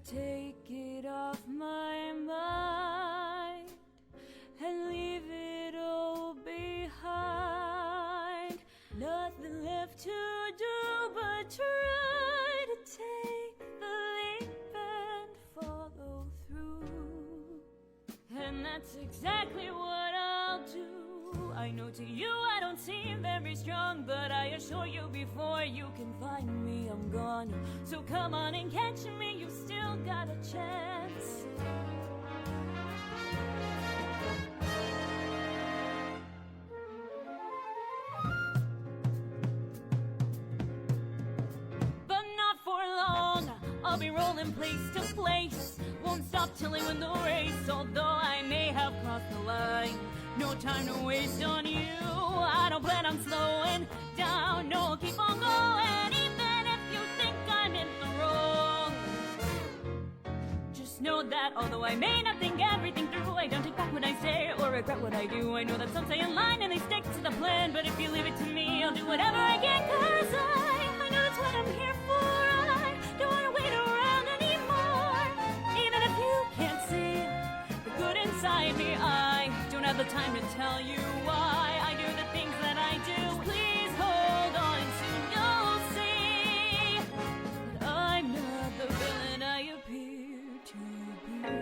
take it off my mind and leave it all behind. Nothing left to do but try to take the leap and follow through. And that's exactly what I'll do. I know to you I don't seem very strong, but I assure you before you can find me, I'm gone. So come on and catch me, you still got a chance. But not for long, I'll be rolling place to place. Won't stop till I win the race, although I may have crossed the line. No time to waste on you, I don't plan on slowing down. No, I'll keep on going, even if you think I'm in the wrong. Just know that although I may not think everything through, I don't take back what I say or regret what I do. I know that some stay in line and they stick to the plan, but if you leave it to me, I'll do whatever I can, cause I know that's what I'm here for. I don't wanna wait around anymore. Even if you can't see the good inside me, I don't have the time to tell you why I do the things that I do. Please hold on, soon you'll see that I'm not the villain I appear to be.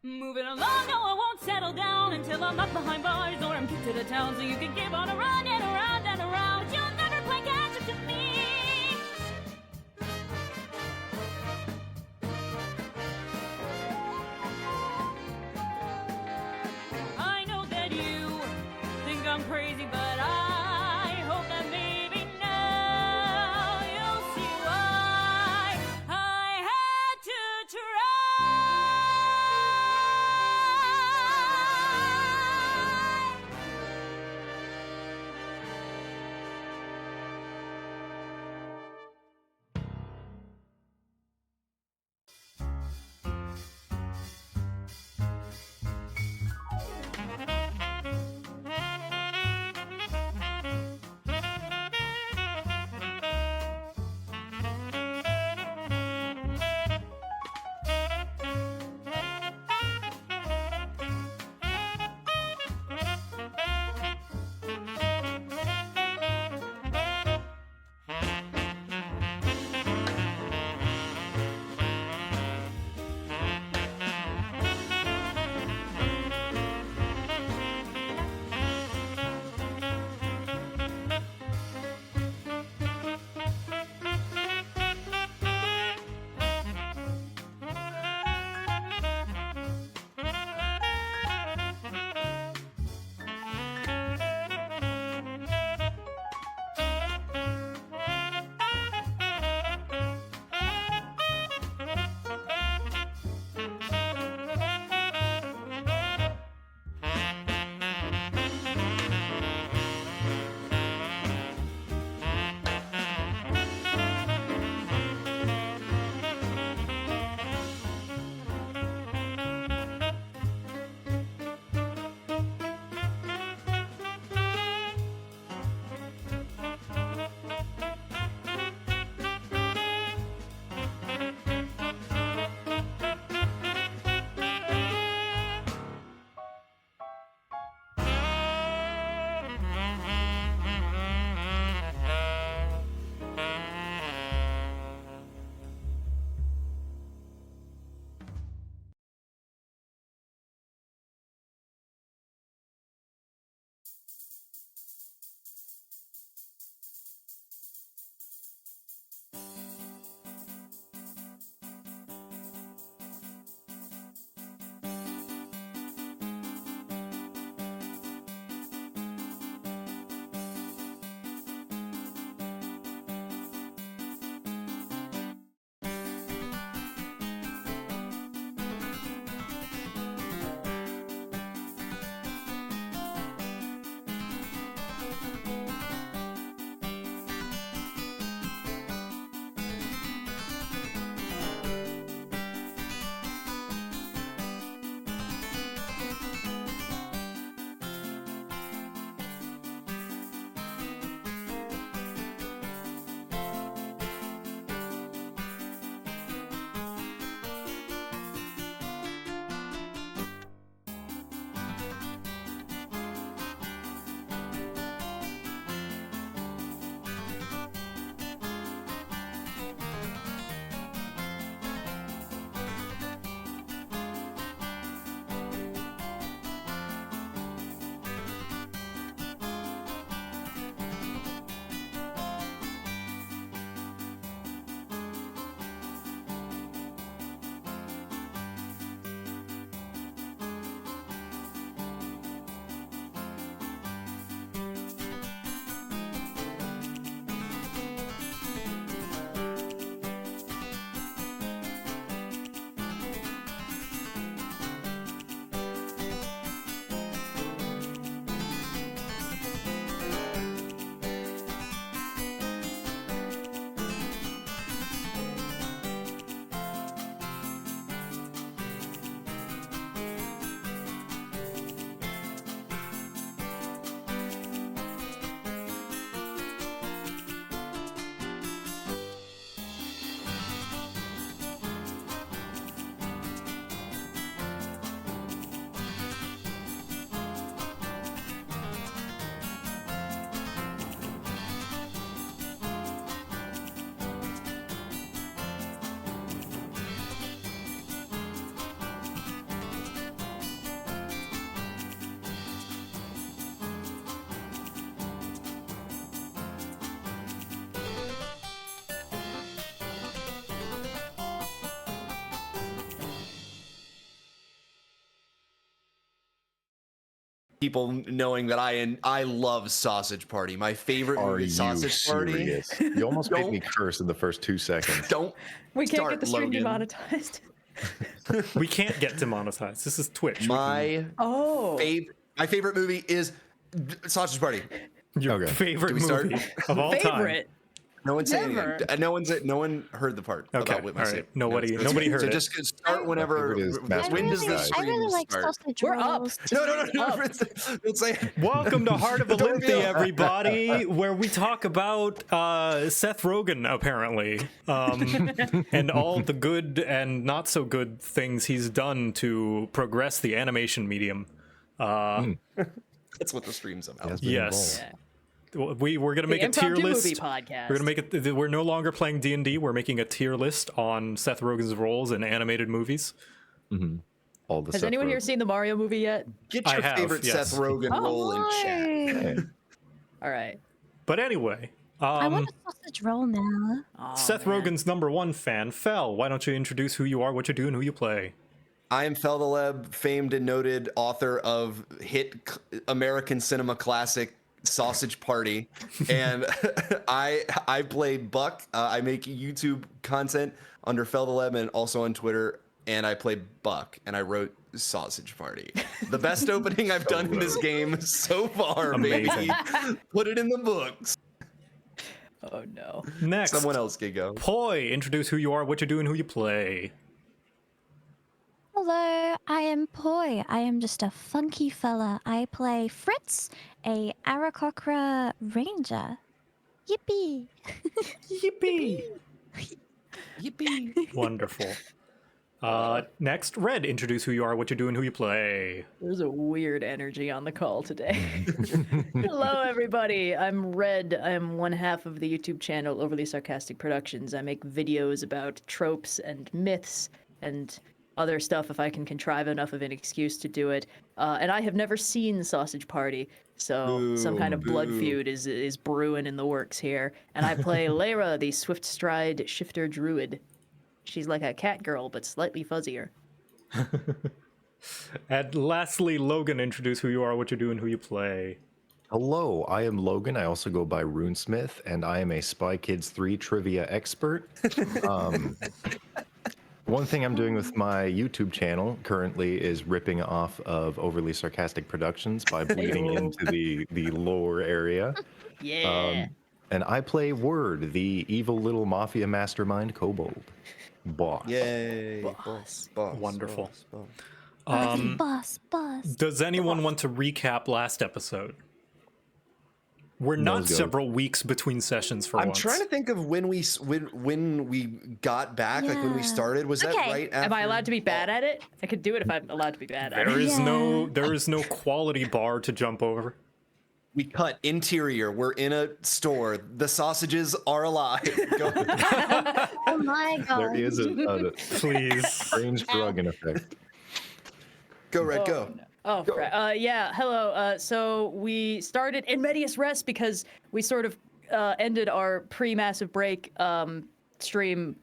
Moving along, no, I won't settle down until I'm locked behind bars or I'm kicked to the town. So you can keep on running around and around. You'll never play catch up to me. I know that you think I'm crazy, but I hope that maybe now you'll see why I had to try. people knowing that I love Sausage Party. My favorite movie, Sausage Party. You almost made me curse in the first 2 seconds. Don't We can't start, get the stream Logan. demonetized. We can't get demonetized. This is Twitch. My favorite movie is Sausage Party. Your favorite movie of all time. Favorite. No one say Never. anything. No one heard the part about what we said. Nobody heard so it. just start whenever. When does the I stream really like start? sausage We're up. rolls. No. Don't say it. Welcome to Heart of Don't Elynthi, reveal. everybody, where we talk about Seth Rogen, apparently, and all the good and not so good things he's done to progress the animation medium. That's what the stream's about. Yes. Yeah. We're gonna make a tier Impromptu list. movie podcast. We're gonna make it. We're no longer playing D&D. We're making a tier list on Seth Rogen's roles in animated movies. All the Has Seth anyone here Rogen. seen the Mario movie yet? Get I your have, favorite yes. Seth Rogen role in chat. All right. But anyway, I want a sausage roll now. Oh, Seth man. Rogen's #1 fan, Fel. Why don't you introduce who you are, what you do, and who you play? I am Feldeleb, famed and noted author of American cinema classic Sausage Party, and I play Buck. I make YouTube content under Feldeleb and also on Twitter, and I play Buck, and I wrote Sausage Party. The best opening I've done in this game so far, Amazing. baby. Put it in the books. Oh no. Next, Someone else can go. Poi. Introduce who you are, what you do, and who you play. Hello, I am Poi. I am just a funky fella. I play Fritz, a Arakocra ranger. Yippee! Yippee! Yippee. Wonderful. Next, Red. Introduce who you are, what you do, and who you play. There's a weird energy on the call today. Hello, everybody. I'm Red. I'm one half of the YouTube channel Overly Sarcastic Productions. I make videos about tropes and myths and other stuff if I can contrive enough of an excuse to do it. And I have never seen Sausage Party, so some kind of blood feud is brewing in the works here. And I play Lyra, the Swift Stride Shifter Druid. She's like a cat girl, but slightly fuzzier. And lastly, Logan. Introduce who you are, what you do, and who you play. Hello, I am Logan. I also go by Runesmith, and I am a Spy Kids 3 trivia expert. One thing I'm doing with my YouTube channel currently is ripping off of Overly Sarcastic Productions by bleeding into the lore area. Yeah. And I play Word, the evil little mafia mastermind kobold boss. Yay. Boss. Wonderful. Boss. Does anyone want to recap last episode? We're not Let's go. several weeks between sessions for I'm once. trying to think of when we got back, like when we Yeah. started. Was that Okay. right after? Am I allowed to be bad at it? I could do it if I'm allowed to be bad at There it. is Yeah. there is no quality bar to jump over. We cut interior. We're in a store. The sausages are alive. Go. Oh my god. There is a Please. strange drug in effect. Go, Red, go. Oh, crap. Yeah, hello. So we started in medias res because we sort of ended our pre-massive break stream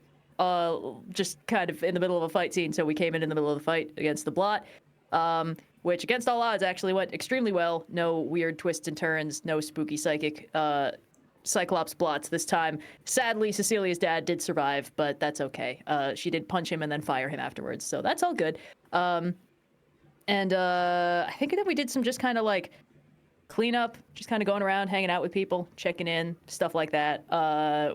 just kind of in the middle of a fight scene. So we came in the middle of the fight against the Blot, which against all odds actually went extremely well. No weird twists and turns, no spooky psychic Cyclops Blots this time. Sadly, Cecilia's dad did survive, but that's okay. She did punch him and then fire him afterwards, so that's all good. And I think that we did some just kind of like cleanup, just kind of going around, hanging out with people, checking in, stuff like that.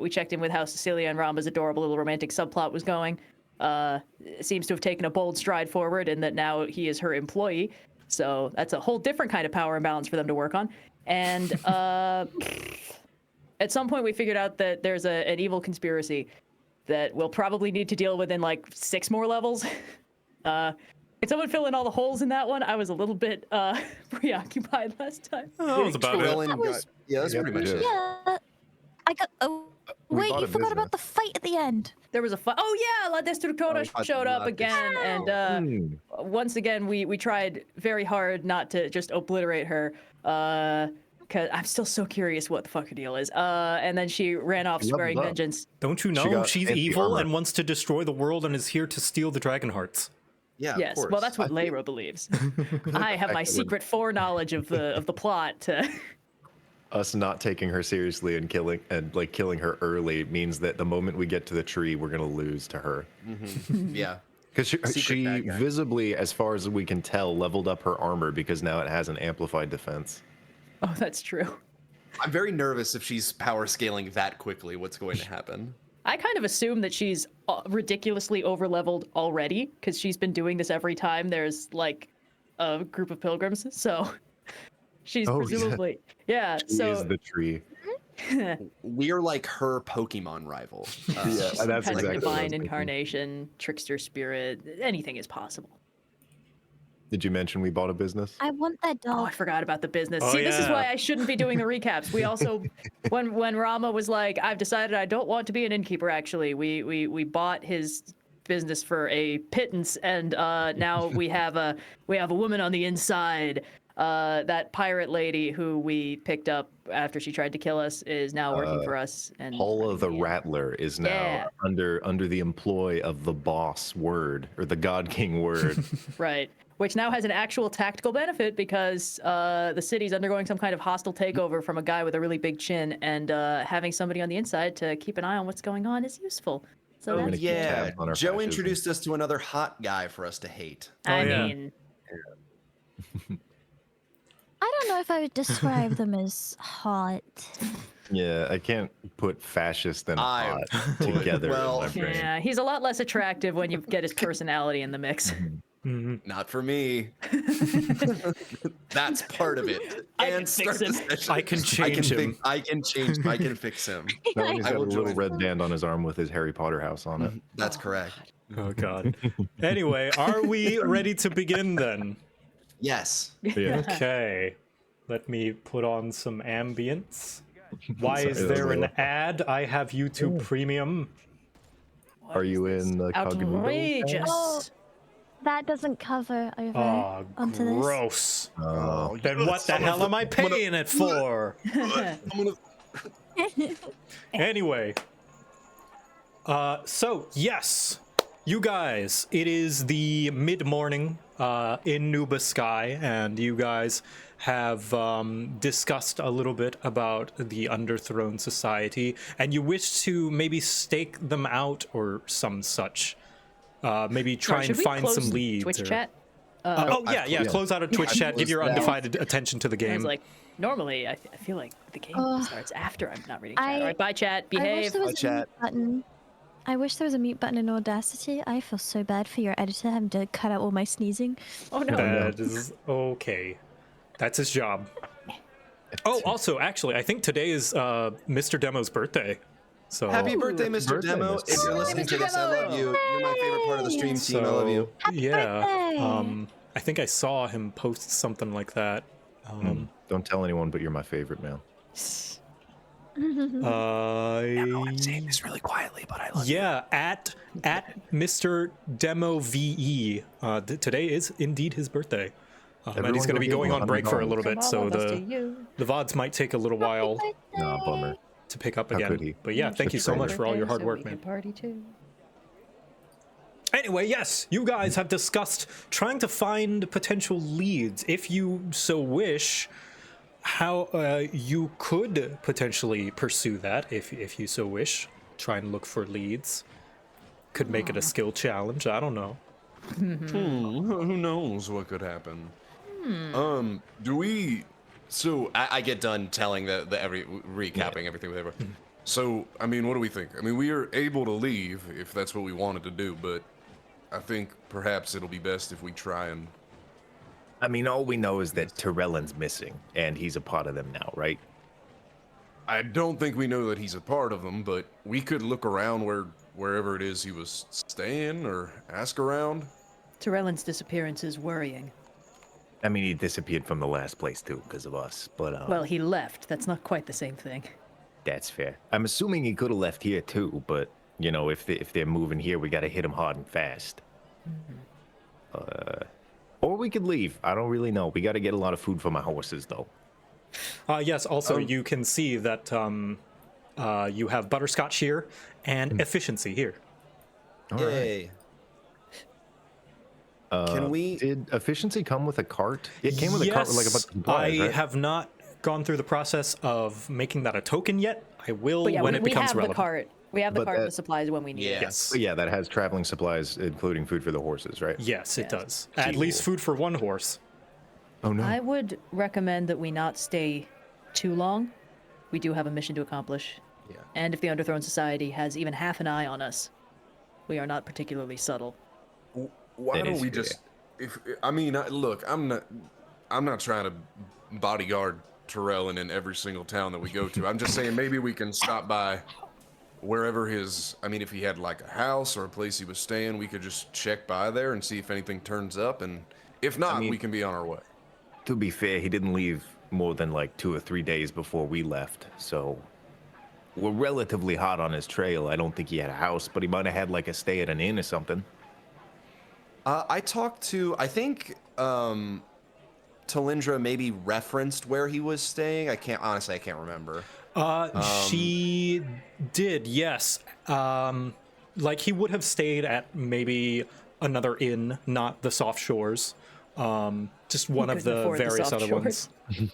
We checked in with how Cecilia and Ramba's adorable little romantic subplot was going. Seems to have taken a bold stride forward in that now he is her employee. So that's a whole different kind of power imbalance for them to work on. And at some point we figured out that there's an evil conspiracy that we'll probably need to deal with in like 6 more levels. Can someone fill in all the holes in that one? I was a little bit preoccupied last time. That was about it. Krillin was- yeah, that's pretty much it. Yeah. I got. Oh, We wait, bought you a forgot about the business. fight at the end. There was a fight. Oh yeah, La Destructora Oh, showed up La again, and once again we tried very hard not to just obliterate her. Cause I'm still so curious what the fuck her deal is. And then she ran off swearing vengeance. Don't you She know got she's fancy evil armor. and wants to destroy the world and is here to steal the dragon hearts? Yeah, of Yes, course. well, that's what I feel- Layra believes. I have my Fact that secret foreknowledge of the plot. To... us not taking her seriously and killing her early means that the moment we get to the tree, we're gonna lose to her. Yeah. Because Secret she bad guy. visibly, as far as we can tell, leveled up her armor because now it has an amplified defense. Oh, that's true. I'm very nervous if she's power scaling that quickly. What's going to happen? I kind of assume that she's ridiculously overleveled already because she's been doing this every time there's like a group of pilgrims. So she's Oh, yeah. presumably, yeah. She So is the tree. We're like her Pokemon rival. Yeah, some that's kind of exactly what I was divine thinking. incarnation, trickster spirit, anything is possible. Did you mention we bought a business? I want that Oh, I dog. forgot about the business. Oh, See, this is yeah. why I shouldn't be doing the recaps. We also, when Rama was like, "I've decided I don't want to be an innkeeper." Actually, we bought his business for a pittance, and now we have a woman on the inside. That pirate lady who we picked up after she tried to kill us is now working for us. And Paula running the inn. Rattler is now Yeah. under the employ of the boss word or the God King word. Right. Which now has an actual tactical benefit because the city's undergoing some kind of hostile takeover from a guy with a really big chin, and having somebody on the inside to keep an eye on what's going on is useful. So Oh, that's gonna keep Yeah, tabs on our Joe fascism. introduced us to another hot guy for us to hate. I yeah. mean, I don't know if I would describe them as hot. Yeah, I can't put fascist and I hot would. together Well, in my brain. yeah, he's a lot less attractive when you get his personality in the mix. Not for me. That's part of it. I can And fix start the him. session. I can change him. I can change. I can fix him. No, he's I got a will little join. red band on his arm with his Harry Potter house on it. That's correct. Oh god. Anyway, are we ready to begin then? Yes. Yeah. Okay. Let me put on some ambience. Why Sorry, is that was there a an little- ad? I have YouTube Premium. Are you in the Kagemundo? Outrageous. Oh, that doesn't cover over Oh, onto this. gross. Oh, Then what the hell am I paying it for? I'm gonna. Anyway. So, yes. You guys, it is the mid-morning in Nuba Sky, and you guys have discussed a little bit about the Underthrown Society, and you wish to maybe stake them out or some such. Maybe try Should and we find close some leads. Twitch or- chat. Oh, yeah, closed- close out a Twitch I've chat, give closed your that. undivided attention to the I game. was like, normally I feel like the game starts after I'm not reading chat. I- All right, bye chat, I wish behave. there was a chat. mute button. I wish there was a mute button in Audacity. I feel so bad for your editor having to cut out all my sneezing. Oh no. That is okay. That's his job. Oh, also, actually, I think today is Mr. Demo's birthday. So Happy birthday, Mr. Birthday, Demo! Mr. If you're Demo. listening to this, I love you. You're my favorite part of the stream team. I love you. yeah. birthday! I think I saw him post something like that. Don't tell anyone, but you're my favorite, man. I'm saying this really quietly, but I love Yeah, at Mr. Demo VE. Today is indeed his birthday. And Everyone he's going to go be give going him on break for a $100. little bit, so the VODs might take a little while Nah, bummer. to pick up How again. could he? But yeah, thank you so much for all your hard work, man. Party too. Anyway, yes, you guys have discussed trying to find potential leads. If you so wish, how you could potentially pursue that, if you so wish. Try and look for leads. Could make it a skill challenge. I don't know. Who knows what could happen? Do we? So I get done telling the recapping everything with everyone. So I mean, what do we think? I mean, we are able to leave if that's what we wanted to do, but I think perhaps it'll be best if we try and. I mean, all we know is that Tyrellin's missing, and he's a part of them now, right? I don't think we know that he's a part of them, but we could look around wherever it is he was staying or ask around. Tyrellin's disappearance is worrying. I mean, he disappeared from the last place, too, because of us, but Well, he left. That's not quite the same thing. that's fair. I'm assuming he could have left here, too, but, you know, if they're moving here, we got to hit him hard and fast. Or we could leave. I don't really know. We got to get a lot of food for my horses, though. Yes, also, you can see that you have butterscotch here and efficiency here. All right. Yay! Can we? Did efficiency come with a cart? It came with a cart with like a bunch of supplies, I right? have not gone through the process of making that a token yet. I will But yeah, when we, it we becomes have relevant. the cart. We have the But cart and that- the supplies when we need it. Yes. Yeah, that has traveling supplies, including food for the horses, right? Yes, it Yes. does. At least food for one horse. Oh no. I would recommend that we not stay too long. We do have a mission to accomplish. Yeah. And if the Underthrown Society has even half an eye on us, we are not particularly subtle. Why That don't is we fair. just? Look, I'm not trying to bodyguard Terrellin in every single town that we go to. I'm just saying maybe we can stop by wherever his. I mean, if he had like a house or a place he was staying, we could just check by there and see if anything turns up. And if not, mean- we can be on our way. To be fair, he didn't leave more than like 2 or 3 days before we left, so we're relatively hot on his trail. I don't think he had a house, but he might have had like a stay at an inn or something. I talked to. I think Talindra maybe referenced where he was staying. I can't remember. She did, yes. Like he would have stayed at maybe another inn, not the Soft Shores. Just one of couldn't the afford the various Soft other Shores. ones.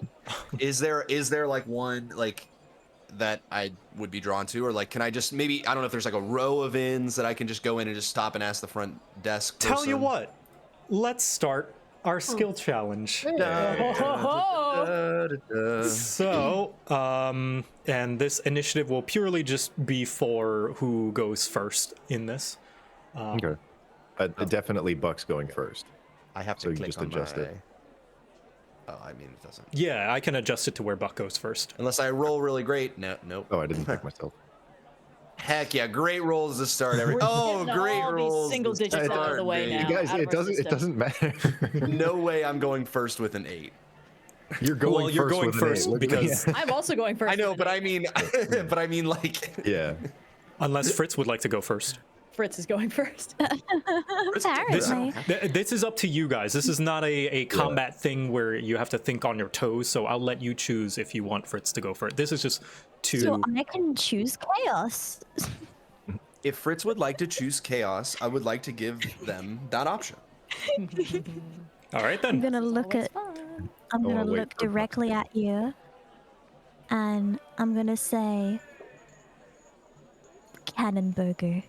Is there like one like that I would be drawn to, or like can I just maybe I don't know if there's like a row of inns that I can just go in and just stop and ask the front desk person? Tell you what, let's start our skill challenge. So, and this initiative will purely just be for who goes first in this. Okay. Definitely Buck's going first. I have to So you click just on adjust it. Oh, I mean it doesn't. Yeah, I can adjust it to where Buck goes first. Unless I roll really great. No, nope. Oh, I didn't pick myself. Heck yeah, great rolls to start every. Oh, Getting great all rolls. these single to digits out of start, the way dude. now. You guys, out of it our doesn't system. matter. No way I'm going first with an 8. You're going Well, first. you're going with an first eight. Look at me. because I'm also going first. I know, with but an I eight. mean, like. Yeah. unless Fritz would like to go first. Fritz is going first. Apparently. This is up to you guys. This is not a combat thing where you have to think on your toes, so I'll let you choose if you want Fritz to go first. This is just to... So I can choose chaos. If Fritz would like to choose chaos, I would like to give them that option. All right, I'm then. gonna look at. I'm gonna wanna wait look for- directly at you, and I'm gonna say, "Cannon burger,"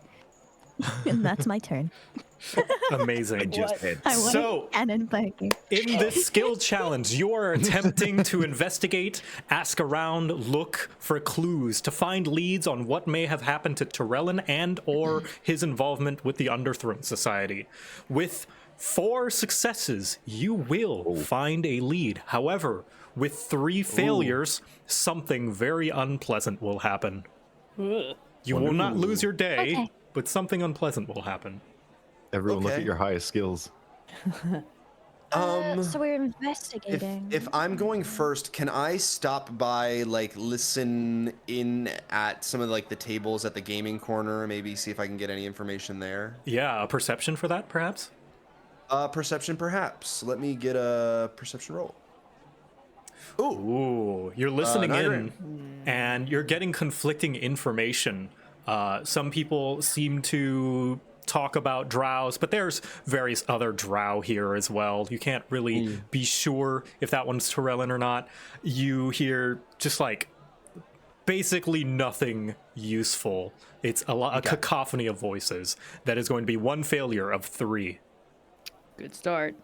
and that's my turn. Amazing. I just had. I want So- a cannon burger. In this skill challenge, you are attempting to investigate, ask around, look for clues to find leads on what may have happened to Terrellin and or his involvement with the Underthrown Society. With 4 successes, you will find a lead. However, with 3 failures, something very unpleasant will happen. You will not lose your day, Okay. but something unpleasant will happen. Everyone, look Okay. at your highest skills. So we're investigating. If I'm going first, can I stop by, like, listen in at some of like the tables at the gaming corner, maybe see if I can get any information there? Yeah, a perception for that, perhaps? Perception, perhaps. Let me get a perception roll. Ooh, Ooh, you're listening not in, and you're getting conflicting information. Some people seem to talk about drows, but there's various other drow here as well. You can't really be sure if that one's Terrellin or not. You hear just like basically nothing useful. It's a cacophony of voices. That is going to be 1 failure of 3. Good start.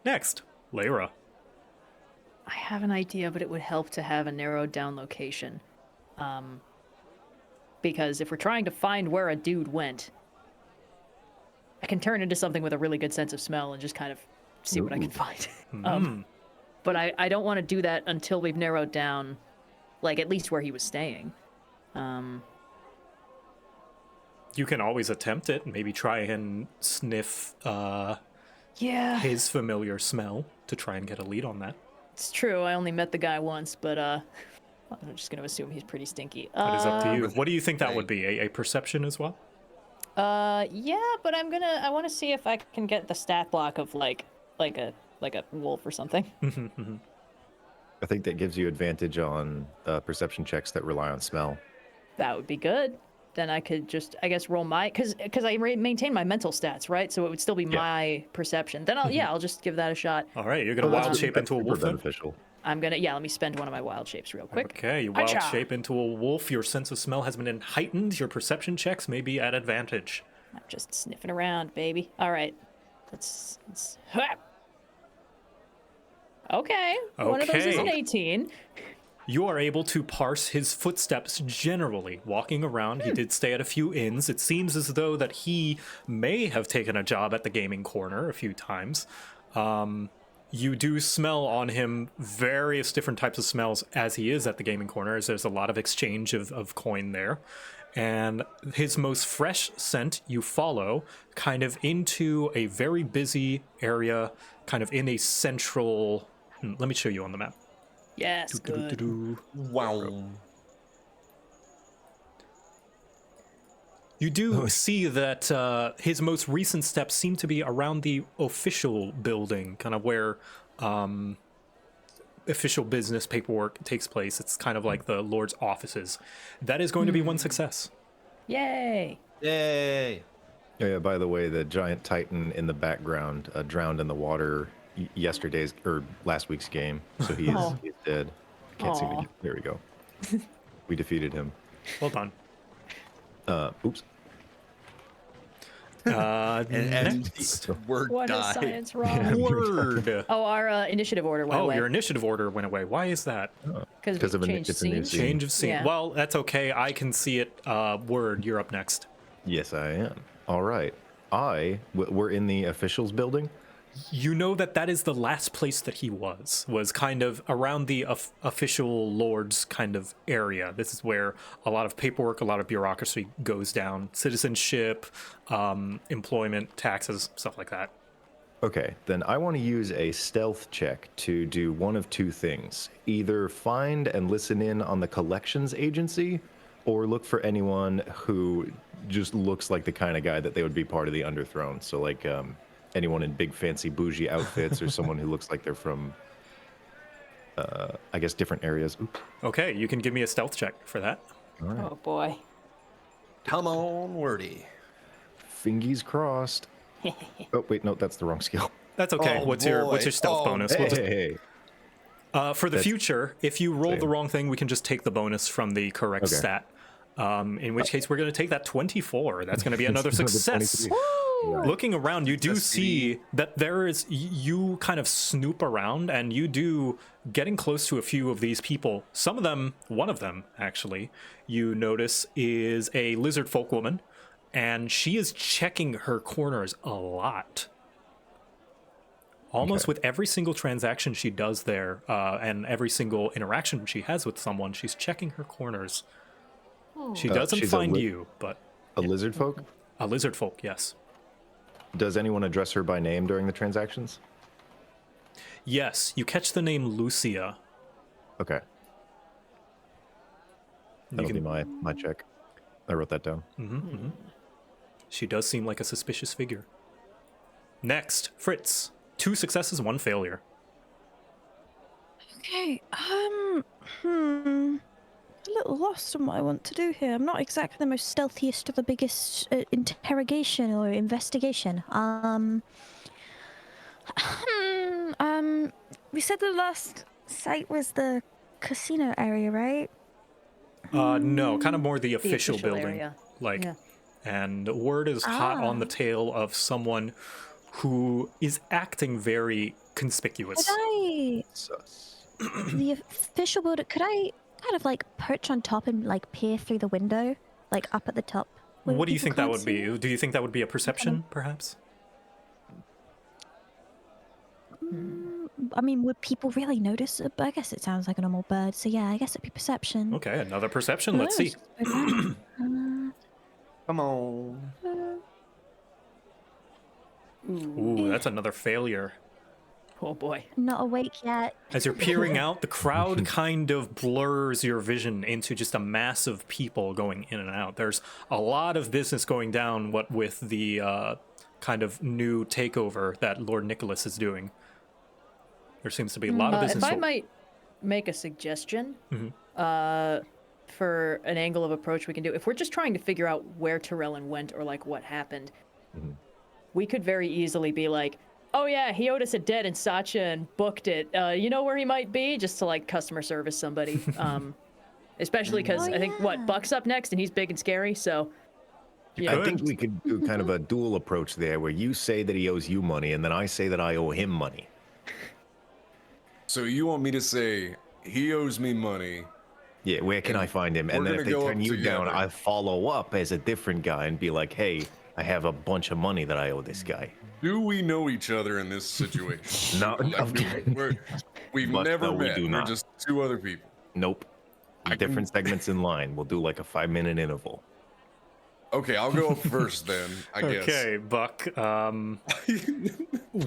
Next, Lyra. I have an idea, but it would help to have a narrowed down location. Because if we're trying to find where a dude went, I can turn into something with a really good sense of smell and just kind of see what I can find. But I don't want to do that until we've narrowed down, like, at least where he was staying. You can always attempt it. Maybe try and sniff Yeah, his familiar smell to try and get a lead on that. it's true. I only met the guy once, but I'm just going to assume he's pretty stinky. That is up to you. What do you think that would be? A perception as well? Yeah, but I want to see if I can get the stat block of like a wolf or something. I think that gives you advantage on perception checks that rely on smell. That would be good. then I could just, I guess, roll my, because I maintain my mental stats, right? So it would still be my perception. Then I'll just give that a shot. All right, you're gonna wild shape into a wolf then? beneficial. I'm gonna, let me spend one of my wild shapes real quick. Okay, you wild Acha! shape into a wolf. Your sense of smell has been heightened. Your perception checks may be at advantage. I'm just sniffing around, baby. All right, let's okay. One of those is an Okay. 18. You are able to parse his footsteps generally. Walking around, he did stay at a few inns. It seems as though that he may have taken a job at the gaming corner a few times. You do smell on him various different types of smells as he is at the gaming corner, as there's a lot of exchange of coin there. And his most fresh scent you follow kind of into a very busy area, kind of in a central... Let me show you on the map. Yes, good. Doo-doo-doo-doo. Wow. You do see that his most recent steps seem to be around the official building, kind of where official business paperwork takes place. It's kind of like the Lord's offices. That is going to be one success. Yay. Yay. Oh, yeah, by the way, the giant titan in the background drowned in the water yesterday's or last week's game, so he's dead. Can't seem to get, there we go. We defeated him. Well done. Oops. And Next. word What is died. science wrong? Word. Oh, our initiative order went away. Your initiative order went away. Why is that? Because of we an- changed it's a new scenes. scene. Change of scene. Yeah. Well, that's okay. I can see it. Word, you're up next. Yes, I am. All right. We're in the officials building. You know that is the last place that he was kind of around the official lord's kind of area. This is where a lot of paperwork, a lot of bureaucracy goes down. Citizenship, employment, taxes, stuff like that. Okay, then I want to use a stealth check to do one of two things. Either find and listen in on the collections agency, or look for anyone who just looks like the kind of guy that they would be part of the Underthrone. So like anyone in big fancy bougie outfits or someone who looks like they're from, I guess, different areas. Oops. Okay, you can give me a stealth check for that. Oh, boy. Come on, wordy. Fingies crossed. Oh, wait, no, that's the wrong skill. That's okay. Oh, what's your boy. stealth Oh, bonus? Hey, We'll just- hey, hey. for the future, if you roll the Same. wrong thing, we can just take the bonus from the correct Okay. stat. In which case, we're going to take that 24. That's going to be another Another success. 23. Looking around, you do Success. see that there is, you kind of snoop around and you do, getting close to a few of these people. Some of them, one of them actually, you notice is a lizard folk woman, and she is checking her corners a lot. Almost Okay. with every single transaction she does there, and every single interaction she has with someone, she's checking her corners. She doesn't she's a find li- you, but A lizard folk? a lizard folk, yes. Does anyone address her by name during the transactions? Yes, you catch the name Lucia. Okay, You that'll can- be my check. I wrote that down. She does seem like a suspicious figure. Next, Fritz. 2 successes, 1 failure. Okay, a little lost on what I want to do here. I'm not exactly the most stealthiest or the biggest interrogation or investigation. We said the last site was the casino area, right? No, kind of more the official, official building. area. Like, Yeah. and word is hot on the tail of someone who is acting very conspicuous. Could I, Sus. the official building, could I kind of like perch on top and like peer through the window, like up at the top? where What do you people think that can't would see be? me? Do you think that would be a perception, perhaps? I mean, would people really notice? I guess it sounds like a normal bird, so yeah, I guess it'd be perception. Okay, another perception. Let's see. Come on. Ooh, that's another failure. Oh, boy. Not awake yet. As you're peering out, the crowd kind of blurs your vision into just a mass of people going in and out. There's a lot of business going down, what with the kind of new takeover that Lord Nicholas is doing. There seems to be a lot of business. If I might make a suggestion, for an angle of approach we can do. If we're just trying to figure out where Tyrellin went or like what happened, we could very easily be like, oh yeah, he owed us a debt in Sacha and booked it. You know where he might be? Just to like customer service somebody. Especially because I think what Buck's up next and he's big and scary. So yeah, I think we could do kind of a dual approach there, where you say that he owes you money, and then I say that I owe him money. So you want me to say he owes me money? Yeah, where can I find him? And we're then if gonna they go turn up you down, together. I follow up as a different guy and be like, hey, I have a bunch of money that I owe this guy. Do we know each other in this situation? No, We've But never no, we met. do We're not. just two other people. Nope. Different segments in line. We'll do like a 5-minute interval. Okay, I'll go up first then, I guess. Okay, Buck.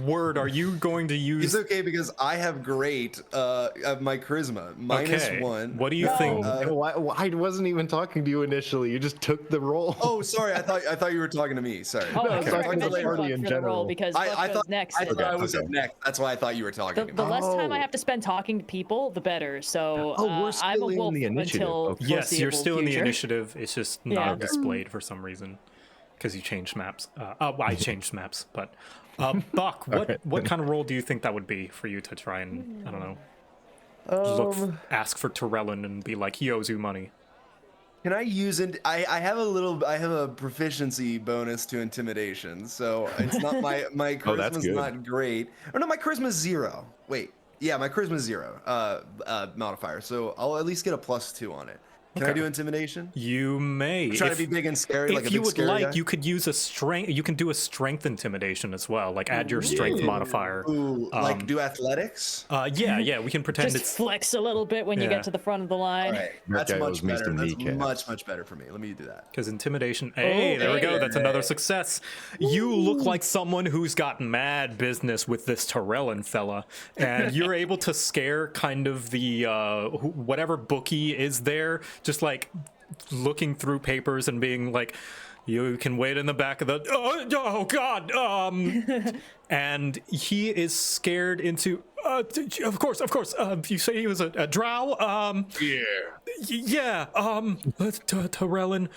Word, are you going to use? It's okay because I have great my charisma Okay. -1. What do you think? I wasn't even talking to you initially. You just took the role. Oh, sorry. I thought you were talking to me. Sorry. Oh, I was Okay. recommending Party Buck in for the role general. because Buck I goes thought next. I and thought I was okay. up next. That's why I thought you were talking the to me. less time I Oh. have to spend talking to people, the better. So Oh, we're I'm a still in wolf the initiative. until Okay. Yes, you're foreseeable still in the future. initiative. It's just Yeah. not Okay. displayed for some reason because you changed maps. I changed maps, but Buck, what kind of role do you think that would be for you to try and I don't know, ask for Tyrellin and be like he owes you money? Can I use it? I have a proficiency bonus to intimidation, so it's not my Oh, that's charisma's good. not great. Oh no, my charisma's 0. Wait, yeah, my charisma's 0 modifier, so I'll at least get a +2 on it. Can I Okay. do intimidation? You may. Try to if- be big and scary, If like a you big would scary like, guy? you could use a strength. You can do a strength intimidation as well. Like add your strength modifier. Ooh, like do athletics? Yeah. We can pretend Just it's flex a little bit when you Yeah. get to the front of the line. All right, That that's guy much owes me better. some That's kneecaps. much better for me. Let me do that. because intimidation. Hey, there we go. That's another success. You look like someone who's got mad business with this Tyrellin fella, and you're able to scare kind of the whatever bookie is there, just like looking through papers and being like, you can wait in the back of the oh god and he is scared into of course you say he was a drow Tyrellin,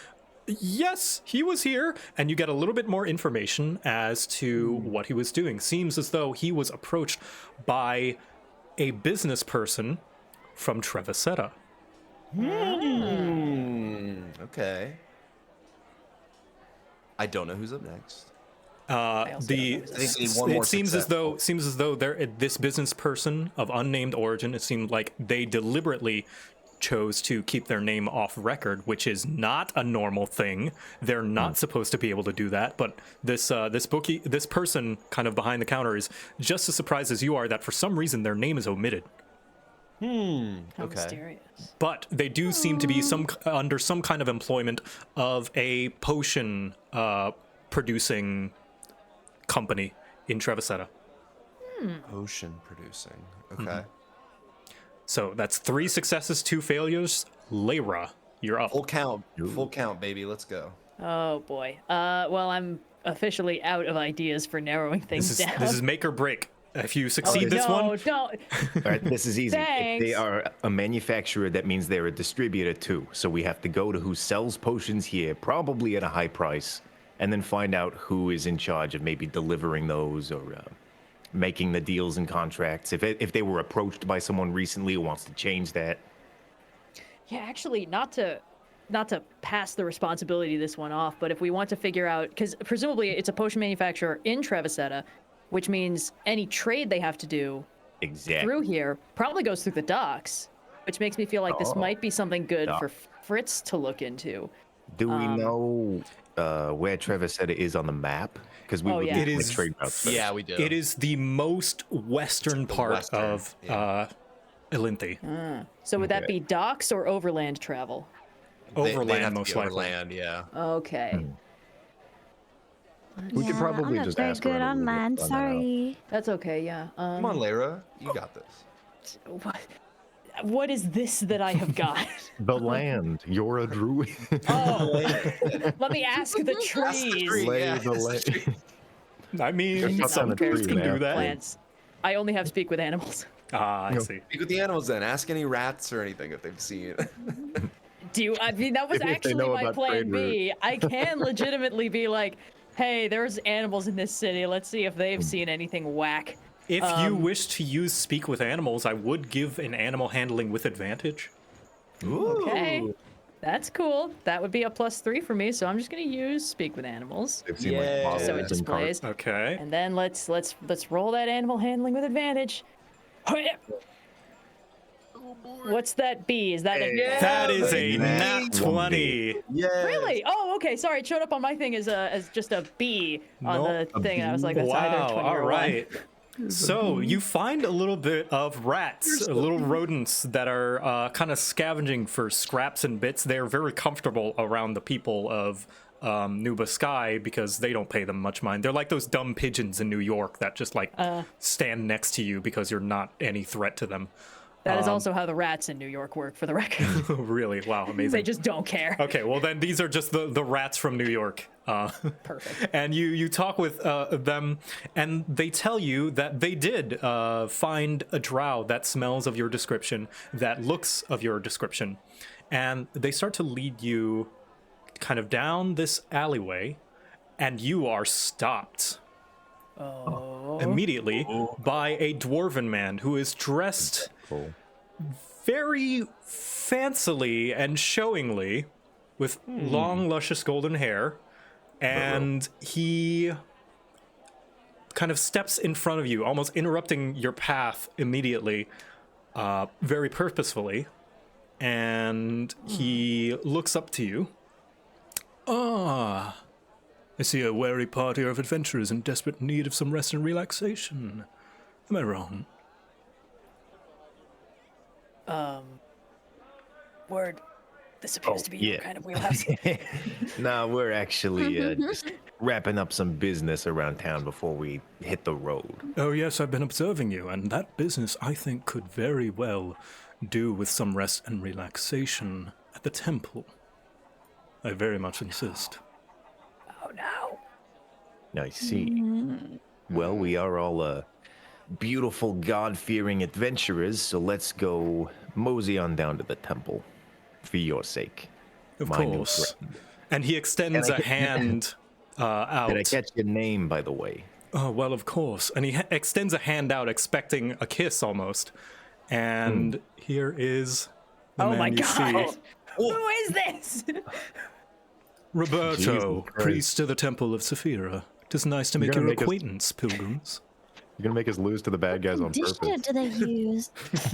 yes, he was here, and you get a little bit more information as to what he was doing. Seems as though he was approached by a business person from Trevasetta. Okay. I don't know who's up next. It one more seems success. as though this business person of unnamed origin, it seemed like they deliberately chose to keep their name off record, which is not a normal thing. They're not supposed to be able to do that. But this person kind of behind the counter is just as surprised as you are that for some reason their name is omitted. How Okay. mysterious. But they do seem to be under some kind of employment of a potion producing company in Trevasetta. Potion producing. Okay. So that's 3 successes, 2 failures. Layra, you're up. Full count. Full count, baby. Let's go. Oh boy. Well, I'm officially out of ideas for narrowing things down. This is make or break. If you succeed this no, one, don't. All right, this is easy. If they Thanks. are a manufacturer, that means they're a distributor too. So we have to go to who sells potions here, probably at a high price, and then find out who is in charge of maybe delivering those or making the deals and contracts. If they were approached by someone recently who wants to change that. Yeah, actually, not to pass the responsibility of this one off, but if we want to figure out, because presumably it's a potion manufacturer in Trevasetta, which means any trade they have to do Exactly. through here probably goes through the docks, which makes me feel like this might be something good for Fritz to look into. Do we know where Trevasetta is on the map? Because we Oh, would yeah. need It to make is- trade routes first. Yeah, we do. it is the most western part western, of Elynthi. So would that Okay. be docks or overland travel? They Overland, have to most be likely. overland, yeah. Okay. We could probably I'm not just very ask good around a on little bit land. to find that out. Sorry. That's okay, yeah. Come on, Layra. You got this. What is this that I have got? The land. You're a druid. Oh, let me ask the trees. Lay Yeah, the land. I mean, Just some on a players tree, can do man. that. Plants. I only have speak with animals. Ah, I see. Speak with the animals then. Ask any rats or anything if they've seen it. I mean, that was If they actually know my about plan trade B. I can legitimately be like, hey, there's animals in this city. Let's see if they've seen anything whack. If you wish to use speak with animals, I would give an animal handling with advantage. Okay. That's cool. That would be a +3 for me, so I'm just gonna use speak with animals. They've seen Yeah. like So it fossils and carts. displays. Okay. And then let's roll that animal handling with advantage. What's that B? Is that a That is a baby. nat 20. Yeah. really? Oh, okay. Sorry, it showed up on my thing as just a B on Nope. the thing, and I was like, that's either a Wow, 20 all or a 1. right. So you find a little bit of rats, little rodents that are kind of scavenging for scraps and bits. They're very comfortable around the people of Nuba Sky because they don't pay them much mind. They're like those dumb pigeons in New York that just like stand next to you because you're not any threat to them. That is also how the rats in New York work, for the record. Really? Wow, amazing. They just don't care. Okay, well then these are just the rats from New York. Perfect. And you talk with them, and they tell you that they did find a drow that smells of your description, that looks of your description, and they start to lead you kind of down this alleyway, and you are stopped immediately by a dwarven man who is dressed Cool. very fancily and showingly with long, luscious golden hair. And he kind of steps in front of you, almost interrupting your path immediately, very purposefully. And he looks up to you. Ah, I see a wary party of adventurers in desperate need of some rest and relaxation. Am I wrong? Word. This appears to be your yeah. kind of wheelhouse. Nah, we're actually just wrapping up some business around town before we hit the road. Oh, yes, I've been observing you, and that business I think could very well do with some rest and relaxation at the temple. I very much insist. Oh no. I see. Well, we are all beautiful, God-fearing adventurers, so let's go mosey on down to the temple. For your sake. Of my new course. friend. And he extends And I a get- hand out. Did I catch your name, by the way? Oh, well, of course. And he extends a hand out, expecting a kiss almost. And here is the Oh man my you god. see. Who is this? Roberto, Jesus Christ. priest of the Temple of Saphira. It is nice to make gonna your make us- acquaintance, pilgrims. You're gonna make us lose to the bad guys on Conditioner purpose. do they use?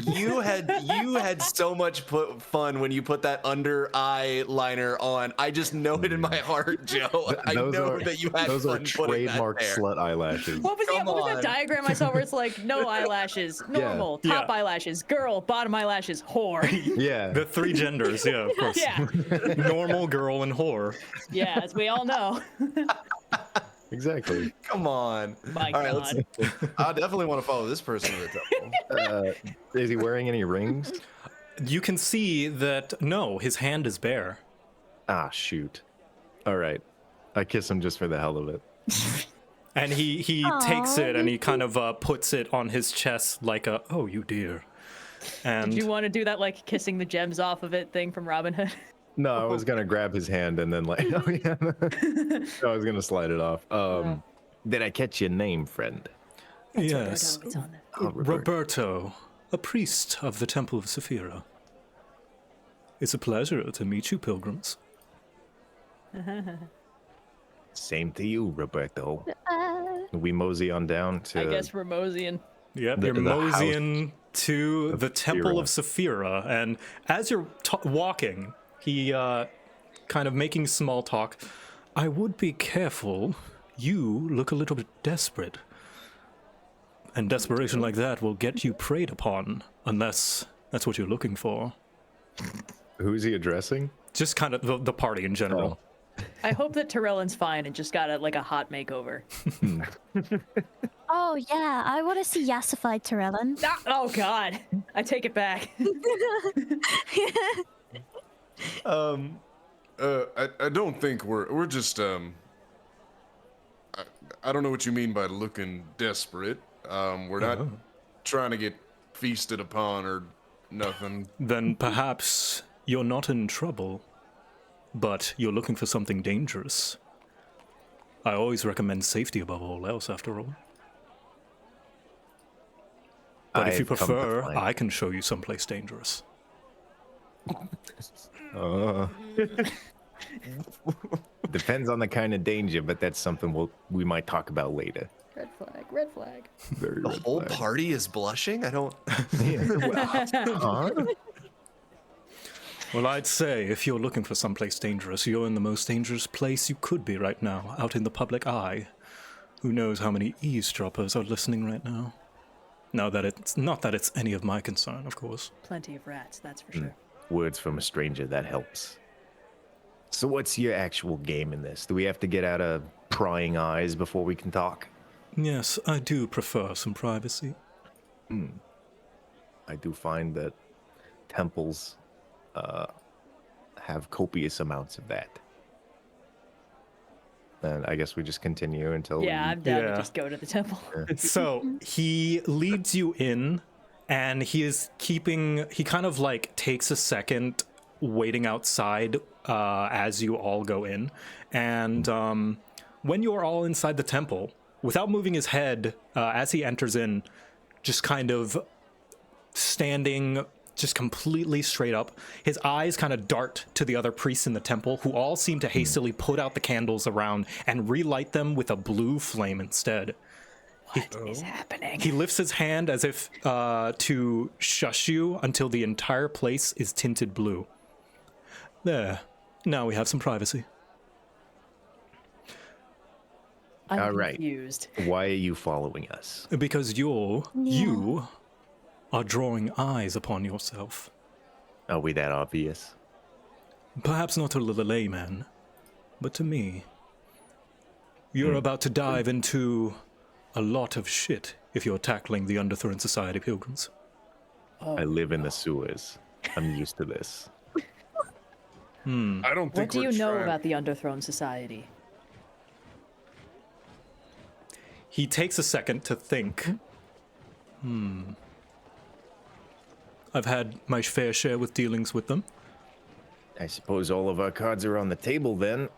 You had so much fun when you put that under eye liner on. I just know it in my heart, Joe. I know that you had those are fun putting that trademark there. slut eyelashes. What was, Come what was that on. diagram I saw where it's like no eyelashes, normal, top Yeah. eyelashes, girl, bottom eyelashes, whore. Yeah. The three genders, yeah, of course. Yeah. Normal, girl, and whore. Yeah, as we all know. Exactly. Come on. My All right, God. I definitely want to follow this person to the temple. Is he wearing any rings? You can see that, no, his hand is bare. Ah, shoot. All right. I kiss him just for the hell of it. And he takes it and he kind of puts it on his chest like a, oh, you dear. And Do you want to do that like kissing the gems off of it thing from Robin Hood? No, I was gonna grab his hand and then like, oh yeah. I was gonna slide it off. Did I catch your name, friend? yes, It's on there. Oh, Roberto, a priest of the Temple of Saphira. It's a pleasure to meet you, pilgrims. Same to you, Roberto. We mosey on down to. I guess Remosian. Yep, The- you're the house moseying to the Temple of Saphira, and as you're walking, he kind of making small talk. I would be careful. You look a little bit desperate. And desperation like that will get you preyed upon, unless that's what you're looking for. Who's he addressing? Just kind of the party in general. I hope that Tyrellin's fine and just got a hot makeover. Oh yeah, I want to see Yassified Tyrellin. Ah, oh God, I take it back. I don't think we're just I don't know what you mean by looking desperate. We're not trying to get feasted upon or nothing. Then perhaps you're not in trouble, but you're looking for something dangerous. I always recommend safety above all else, after all. But if you I've come to prefer, find- I can show you someplace dangerous. Depends on the kind of danger, but that's something we might talk about later. Red flag, red flag. Very The red whole flag. party is blushing. I don't. Huh? Well, I'd say if you're looking for someplace dangerous, you're in the most dangerous place you could be right now, out in the public eye. Who knows how many eavesdroppers are listening right now? Now that it's not that it's any of my concern, of course. Plenty of rats, that's for sure. Words from a stranger, that helps. So what's your actual game in this? Do we have to get out of prying eyes before we can talk? Yes, I do prefer some privacy. I do find that temples have copious amounts of that. And I guess we just continue until Yeah, I'm down Yeah. to just go to the temple. So he leads you in, and he kind of like takes a second waiting outside as you all go in. And when you are all inside the temple, without moving his head as he enters in, just kind of standing just completely straight up, his eyes kind of dart to the other priests in the temple, who all seem to hastily put out the candles around and relight them with a blue flame instead. What is happening? He lifts his hand as if to shush you until the entire place is tinted blue. There. Now we have some privacy. I'm All right. confused. why are you following us? Because you are drawing eyes upon yourself. Are we that obvious? Perhaps not to the layman, but to me. You're about to dive into a lot of shit if you're tackling the Underthrown Society pilgrims. I live in the sewers. I'm used to this. I don't think What do you we're know trying- about the Underthrown Society? He takes a second to think. I've had my fair share with dealings with them. I suppose all of our cards are on the table then.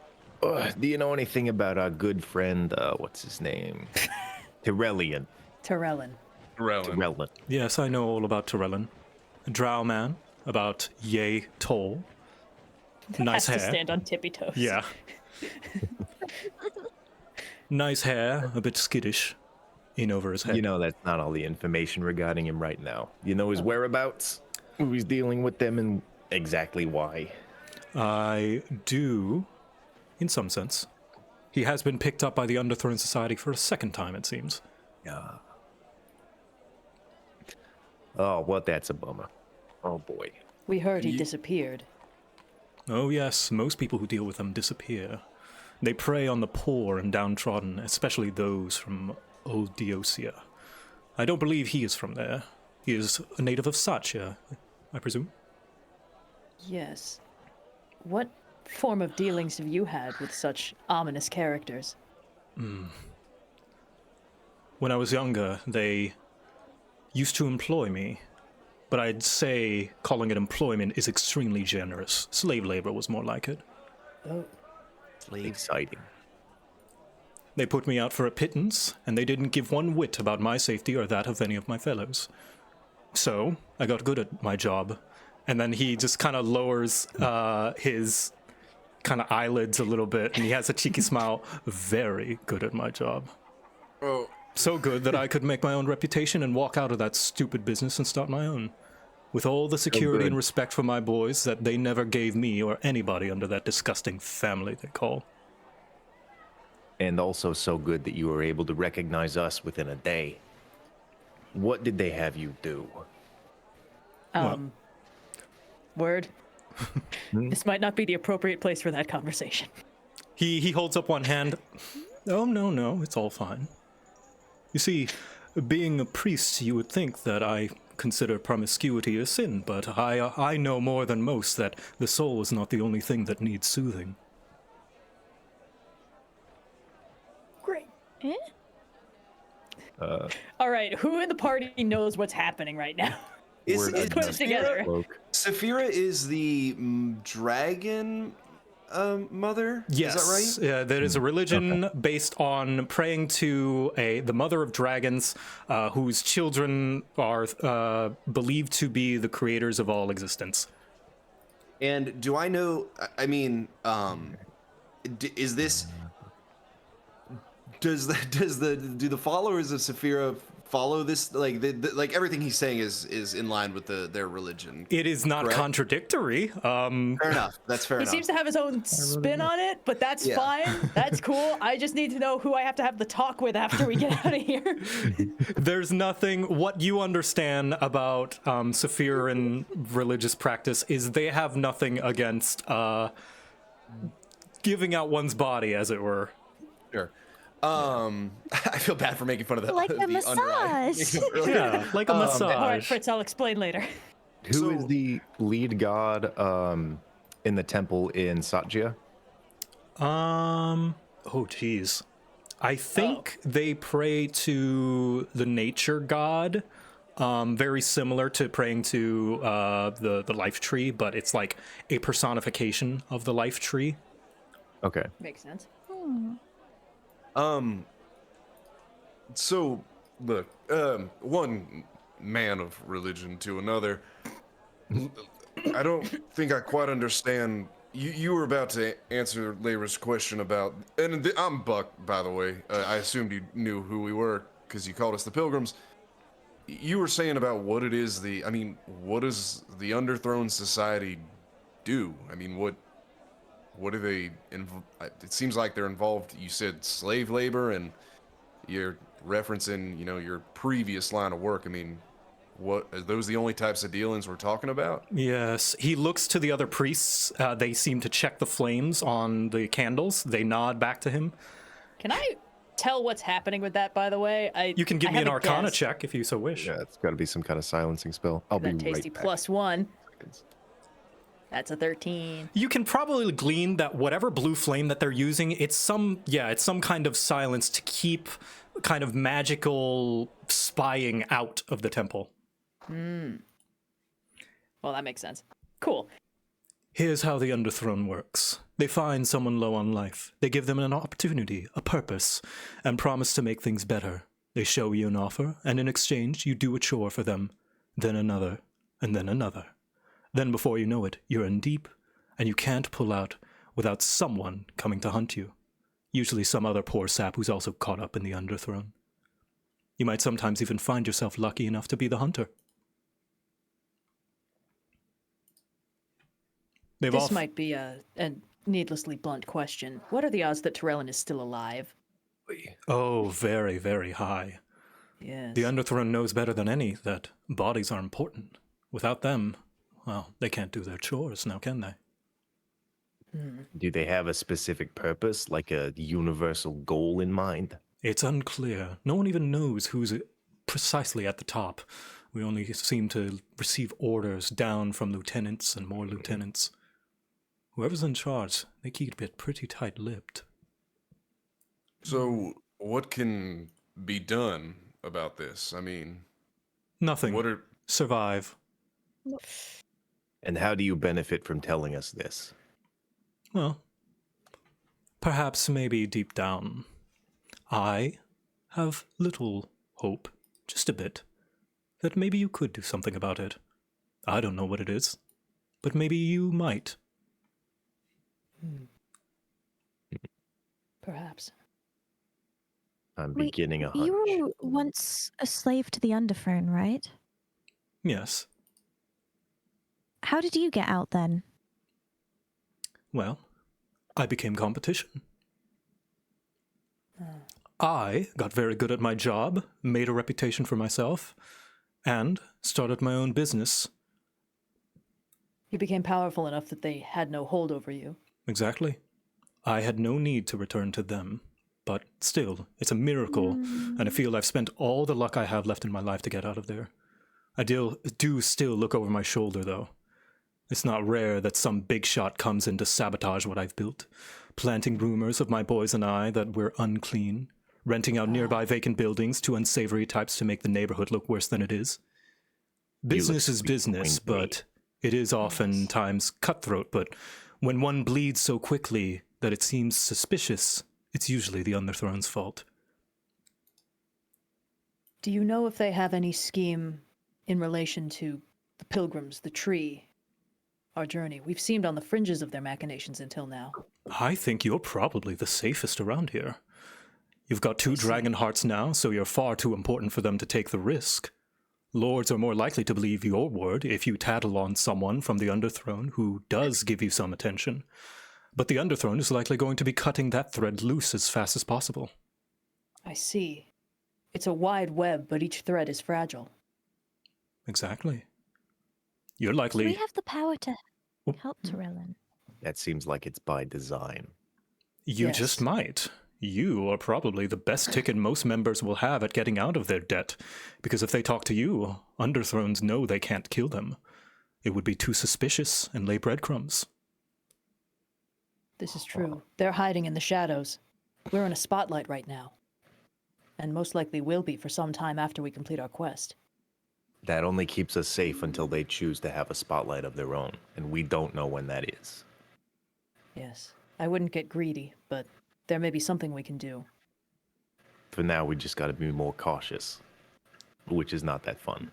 Do you know anything about our good friend, what's his name? Tyrellian. Tyrellin. Relin. Tyrellin. Yes, I know all about Tyrellin. A drow man, about yay tall. Nice Has hair. to stand on tippy toes. Yeah. Nice hair, a bit skittish. In over his head. You know that's not all the information regarding him right now. You know his whereabouts, who he's dealing with them, and exactly why. I do, in some sense. He has been picked up by the Underthrown Society for a second time, it seems. Yeah. Oh, well, that's a bummer. Oh, boy. We heard he disappeared. Oh, yes, most people who deal with them disappear. They prey on the poor and downtrodden, especially those from Old Diocia. I don't believe he is from there. He is a native of Satya, I presume. Yes. What form of dealings have you had with such ominous characters? When I was younger, they used to employ me, but I'd say calling it employment is extremely generous. Slave labor was more like it. Oh, Exciting. They put me out for a pittance, and they didn't give one whit about my safety or that of any of my fellows. So, I got good at my job. And then he just kind of lowers his kind of eyelids a little bit, and he has a cheeky smile. Very good at my job. Oh, So good that I could make my own reputation and walk out of that stupid business and start my own. With all the security and good. respect for my boys that they never gave me or anybody under that disgusting family they call. And also so good that you were able to recognize us within a day. What did they have you do? word. This might not be the appropriate place for that conversation. He holds up one hand. Oh, no, it's all fine. You see, being a priest, you would think that I consider promiscuity a sin, but I know more than most that the soul is not the only thing that needs soothing. Great. Eh? All right, who in the party knows what's happening right now? Is We're it Put it together. cloak. Saphira is the dragon mother? Yes, Is that right? yeah, there is a religion based on praying to the mother of dragons, whose children are believed to be the creators of all existence. And do I know? I mean, is this? Do the followers of Saphira follow this? Like, like everything he's saying is in line with their religion. It is not Correct. Contradictory. Fair enough. That's fair He enough. seems to have his own spin on it, but that's Yeah. fine. That's cool. I just need to know who I have to have the talk with after we get out of here. There's nothing. What you understand about Saphiran religious practice is they have nothing against giving out one's body, as it were. Sure. I feel bad for making fun of the Like a the underlying- massage. Yeah, like a massage. All right, Fritz, I'll explain later. Who is the lead god in the temple in Satya? Oh, geez. I think they pray to the nature god, very similar to praying to the life tree, but it's like a personification of the life tree. Okay. Makes sense. So, look, one man of religion to another. I don't think I quite understand. You were about to answer Lyra's question about, and I'm Buck, by the way. I assumed you knew who we were because you called us the Pilgrims. You were saying about what it is what does the Underthrown Society do? I mean, what do they? It seems like they're involved. You said slave labor, and you're referencing, your previous line of work. I mean, what are those the only types of dealings we're talking about? Yes, he looks to the other priests. They seem to check the flames on the candles. They nod back to him. Can I tell what's happening with that, by the way? You can give I me an have a Arcana guess. check if you so wish. Yeah, it's got to be some kind of silencing spell. I'll be That tasty right back. +1. That's a 13. You can probably glean that whatever blue flame that they're using, it's some kind of silence to keep kind of magical spying out of the temple. Well, that makes sense. Cool. Here's how the Underthrown works. They find someone low on life. They give them an opportunity, a purpose, and promise to make things better. They show you an offer, and in exchange, you do a chore for them. Then another, and then another. Then before you know it, you're in deep, and you can't pull out without someone coming to hunt you. Usually some other poor sap who's also caught up in the Underthrown. You might sometimes even find yourself lucky enough to be the hunter. This might be a needlessly blunt question. What are the odds that Terrellin is still alive? Oh, very, very high. Yes. The Underthrown knows better than any that bodies are important. Without them, well, they can't do their chores now, can they? Do they have a specific purpose, like a universal goal in mind? It's unclear. No one even knows who's precisely at the top. We only seem to receive orders down from lieutenants and more lieutenants. Whoever's in charge, they keep it pretty tight-lipped. So, what can be done about this? I mean, Nothing. what are Survive. And how do you benefit from telling us this? Well, perhaps maybe deep down, I have little hope, just a bit, that maybe you could do something about it. I don't know what it is, but maybe you might. Perhaps. I'm Wait, beginning a hunch. You were once a slave to the Underthrown, right? Yes. How did you get out then? Well, I became competition. I got very good at my job, made a reputation for myself, and started my own business. You became powerful enough that they had no hold over you. Exactly. I had no need to return to them. But still, it's a miracle, and I feel I've spent all the luck I have left in my life to get out of there. I do still look over my shoulder, though. It's not rare that some big shot comes in to sabotage what I've built, planting rumors of my boys and I that we're unclean, renting out nearby vacant buildings to unsavory types to make the neighborhood look worse than it is. Business is sweet, business, wink, wink. but it is oftentimes cutthroat. But when one bleeds so quickly that it seems suspicious, it's usually the Underthrone's fault. Do you know if they have any scheme in relation to the pilgrims, the tree, our journey? We've seemed on the fringes of their machinations until now. I think you're probably the safest around here. You've got 2 dragon hearts now, so you're far too important for them to take the risk. Lords are more likely to believe your word if you tattle on someone from the Underthrone who does give you some attention. But the Underthrone is likely going to be cutting that thread loose as fast as possible. I see. It's a wide web, but each thread is fragile. Exactly. You're Do likely... we have the power to Oh. help Torillon? That seems like it's by design. You Yes. just might. You are probably the best ticket most members will have at getting out of their debt, because if they talk to you, Underthrones know they can't kill them. It would be too suspicious and lay breadcrumbs. This is true. They're hiding in the shadows. We're in a spotlight right now. And most likely will be for some time after we complete our quest. That only keeps us safe until they choose to have a spotlight of their own, and we don't know when that is. Yes. I wouldn't get greedy, but there may be something we can do. For now, we just gotta be more cautious, which is not that fun.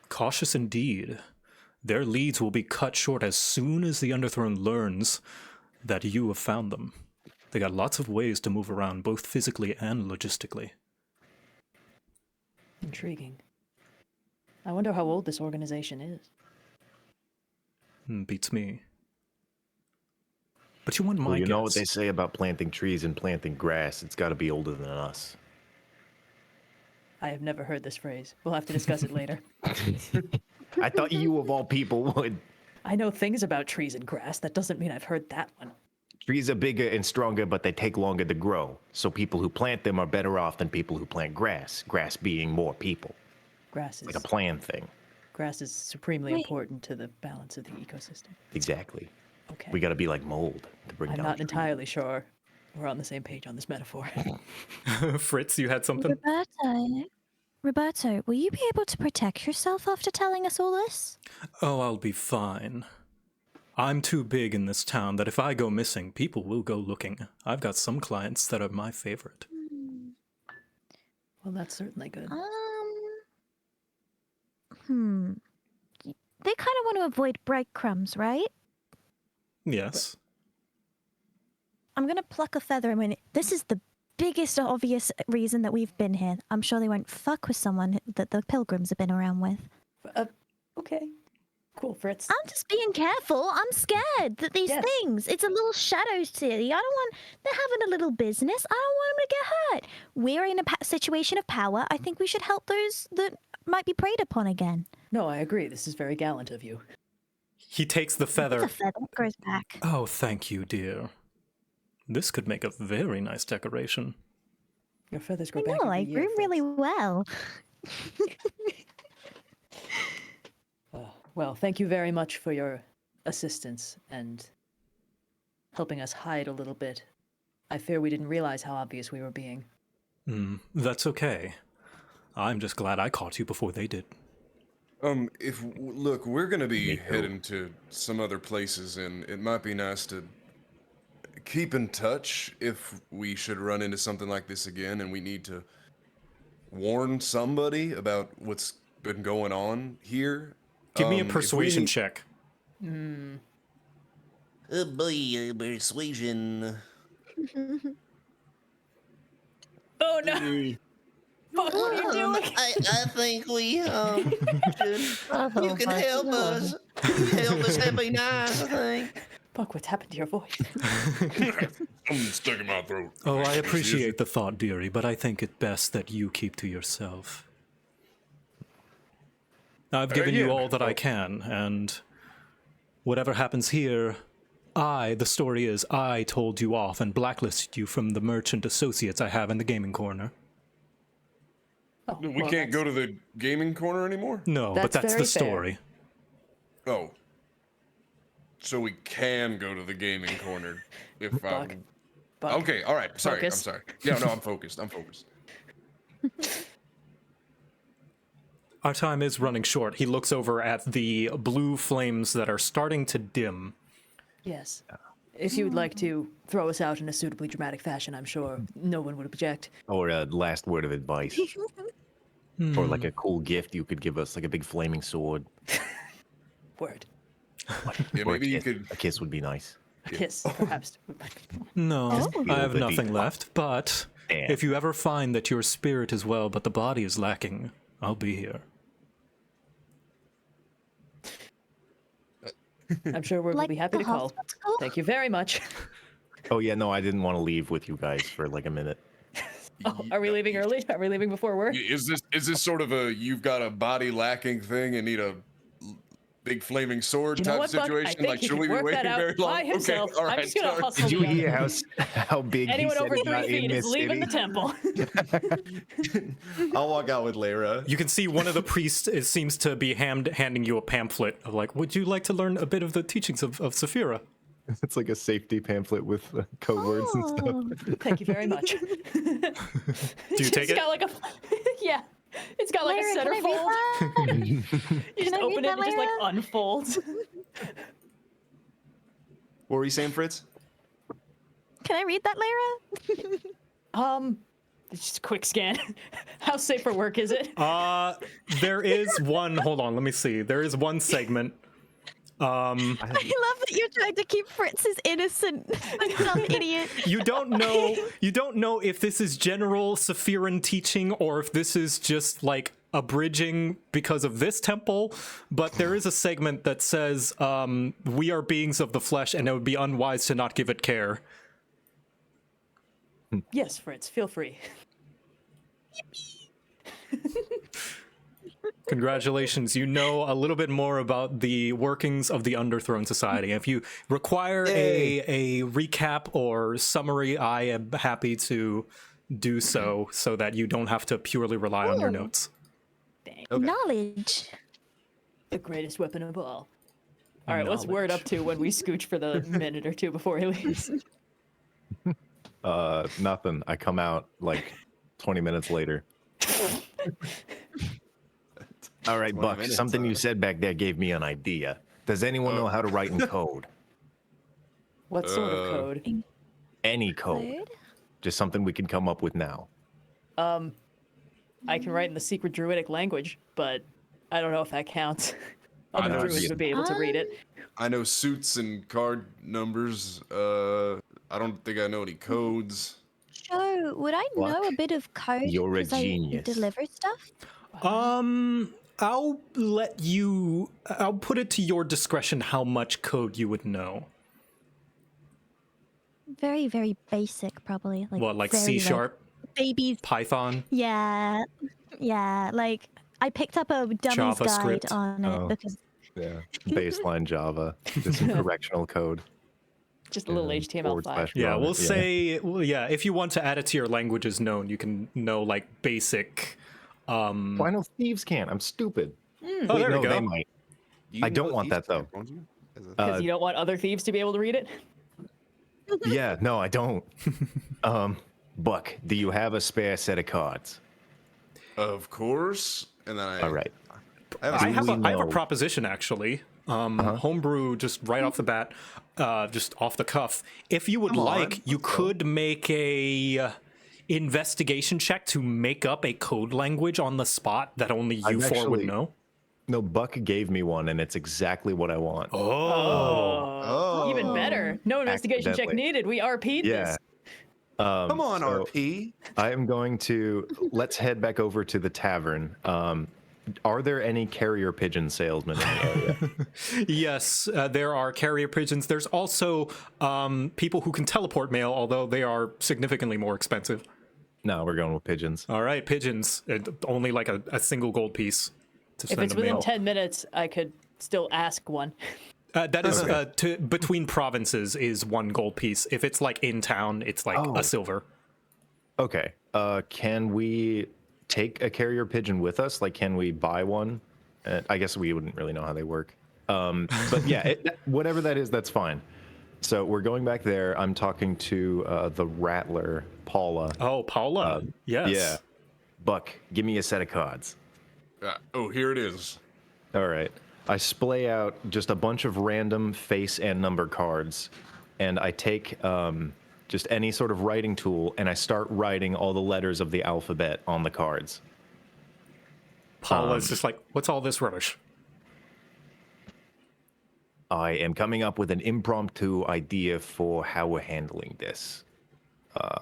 Cautious indeed. Their leads will be cut short as soon as the Underthrone learns that you have found them. They got lots of ways to move around, both physically and logistically. Intriguing. I wonder how old this organization is. Beats me. But you want my Well, you guess. know what they say about planting trees and planting grass? It's gotta be older than us. I have never heard this phrase. We'll have to discuss it later. I thought you, of all people, would. I know things about trees and grass. That doesn't mean I've heard that one. Trees are bigger and stronger, but they take longer to grow. So people who plant them are better off than people who plant grass. Grass being more people. Grass is, Like a plan thing. grass is supremely Wait. important to the balance of the ecosystem. Exactly. Okay. We gotta be like mold to bring I'm down not trees. entirely sure we're on the same page on this metaphor. Fritz, you had something? Roberto, will you be able to protect yourself after telling us all this? Oh, I'll be fine. I'm too big in this town that if I go missing, people will go looking. I've got some clients that are my favorite. Well, that's certainly good. They kind of want to avoid breadcrumbs, right? Yes. I'm gonna pluck a feather. I mean, this is the biggest obvious reason that we've been here. I'm sure they won't fuck with someone that the pilgrims have been around with. Okay. Cool, Fritz. I'm just being careful. I'm scared that these Yes. things, it's a little shadow city. I don't want, they're having a little business. I don't want them to get hurt. We're in a situation of power. I think we should help those that might be preyed upon again. No, I agree. This is very gallant of you. He takes the It's feather. a feather. It grows back. Oh, thank you, dear. This could make a very nice decoration. Your feathers grow I back know, every I year, grew really Fritz. well. Well, thank you very much for your assistance and helping us hide a little bit. I fear we didn't realize how obvious we were being. That's okay. I'm just glad I caught you before they did. Look, we're gonna be Me too. heading to some other places, and it might be nice to keep in touch if we should run into something like this again, and we need to warn somebody about what's been going on here. Give me a If we persuasion need- check. Oh boy, persuasion. Oh no! Fuck, what are you doing? I think we should. You can help us. Help us. That'd be nice. I think. Fuck, what's happened to your voice? I'm stuck in my throat. Oh, I appreciate the thought, dearie, but I think it best that you keep to yourself. I've given you yeah. all that I can, and whatever happens here, the story is, I told you off and blacklisted you from the merchant associates I have in the gaming corner. Oh, We well, can't that's- go to the gaming corner anymore? No, but That's that's very the fair. story. Oh. So we can go to the gaming corner if Buck. I... Buck. Okay, all right. Sorry, Focus. I'm sorry. Yeah, no, I'm focused. I'm focused. our time is running short. He looks over at the blue flames that are starting to dim. Yes. If you would like to throw us out in a suitably dramatic fashion, I'm sure no one would object. Or a last word of advice. Or like a cool gift you could give us, like a big flaming sword. Word. Yeah, Or maybe you could. a kiss would be nice. A kiss, perhaps. No, Oh. I have But nothing left. But Damn. if you ever find that your spirit is well, but the body is lacking, I'll be here. I'm sure we'll Like be happy the to call. hospital? Thank you very much. Oh yeah, no, I didn't want to leave with you guys for like a minute. Oh, are we leaving early? Are we leaving before work? Is this sort of a you've got a body lacking thing and need a big flaming sword You know type what, Buck? I situation? think Like, he should can we be work that waiting out very long? by himself. Okay, all right. I'm just gonna sorry. hustle. Did you the hear others. how big Anyone he said over it 3 got in feet is this leaving the city? temple. I'll walk out with Lyra. You can see one of the priests seems to be handing you a pamphlet of like, would you like to learn a bit of the teachings of Saphira? It's like a safety pamphlet with code words and stuff. Oh. Thank you very much. Do you take It's it? got like a yeah. It's got like Lyra, a can I centerfold. read You just I read open it that, and it just like Lyra? unfolds. What were you saying, Fritz? Can I read that, Lyra? It's just a quick scan. How safe for work is it? There is one. Hold on, let me see. There is one segment. I love that you're trying to keep Fritz's innocent like some idiot. You don't know. You don't know if this is general Saphiran teaching or if this is just like abridging because of this temple. But there is a segment that says, "We are beings of the flesh, and it would be unwise to not give it care." Yes, Fritz, feel free. Congratulations, you know a little bit more about the workings of the Underthrown Society. If you require a recap or summary, I am happy to do so that you don't have to purely rely on your Ooh. notes. Knowledge. The greatest weapon of all. All right, what's Word up to when we scooch for the minute or two before he leaves? Nothing. I come out like 20 minutes later. All right, 20 Buck, minutes, something you said back there gave me an idea. Does anyone know how to write in code? What sort of code? Any code. Word? Just something we can come up with now. I can write in the secret druidic language, but I don't know if that counts. Other know, druids yeah. would be able to read it. I know suits and card numbers. I don't think I know any codes. Joe, would I know a bit of code? You're a 'cause I genius. deliver stuff? I'll let you. I'll put it to your discretion how much code you would know. Very, very basic, probably. What, like very, C#, babies. Python? Yeah. Yeah. Like, I picked up a dummy's guide JavaScript. on it Oh. because Yeah. Baseline Java. Just some correctional code. Just a little HTML5. Yeah, Run we'll it, say, well, yeah, if you want to add it to your languages known, you can know like basic. Well, I know thieves can't. I'm stupid. Oh, Wait, there no, we go. they might. You I don't know want these that, though. stuff, don't you? As a- Because you don't want other thieves to be able to read it? Yeah, no, I don't. Buck, do you have a spare set of cards? Of course. And then All right. I have a know? proposition actually. Homebrew, just right off the bat, just off the cuff. If you would Come on, like, you let's go. could make a investigation check to make up a code language on the spot that only you I'm four would actually- know. No, Buck gave me one, and it's exactly what I want. Oh. Even better. No investigation check Accidentally. needed. We RP'd Yeah. this. Come on, so- RP. I am going to let's head back over to the tavern. Are there any carrier pigeon salesmen in the area? Yes, there are carrier pigeons. There's also people who can teleport mail, although they are significantly more expensive. No, we're going with pigeons. All right, pigeons. Only like a single gold piece to If send it's a within mail. 10 minutes, I could still ask one. That is between provinces is 1 gold piece. If it's like in town, it's like Oh. a silver. Okay. Can we take a carrier pigeon with us? Like, can we buy one? I guess we wouldn't really know how they work. But yeah, whatever that is, that's fine. So we're going back there. I'm talking to the Rattler, Paula. Oh, Paula. Yes. Yeah. Buck, give me a set of cards. Oh, here it is. All right. I splay out just a bunch of random face and number cards, and I take just any sort of writing tool, and I start writing all the letters of the alphabet on the cards. Paula's just like, what's all this rubbish? I am coming up with an impromptu idea for how we're handling this.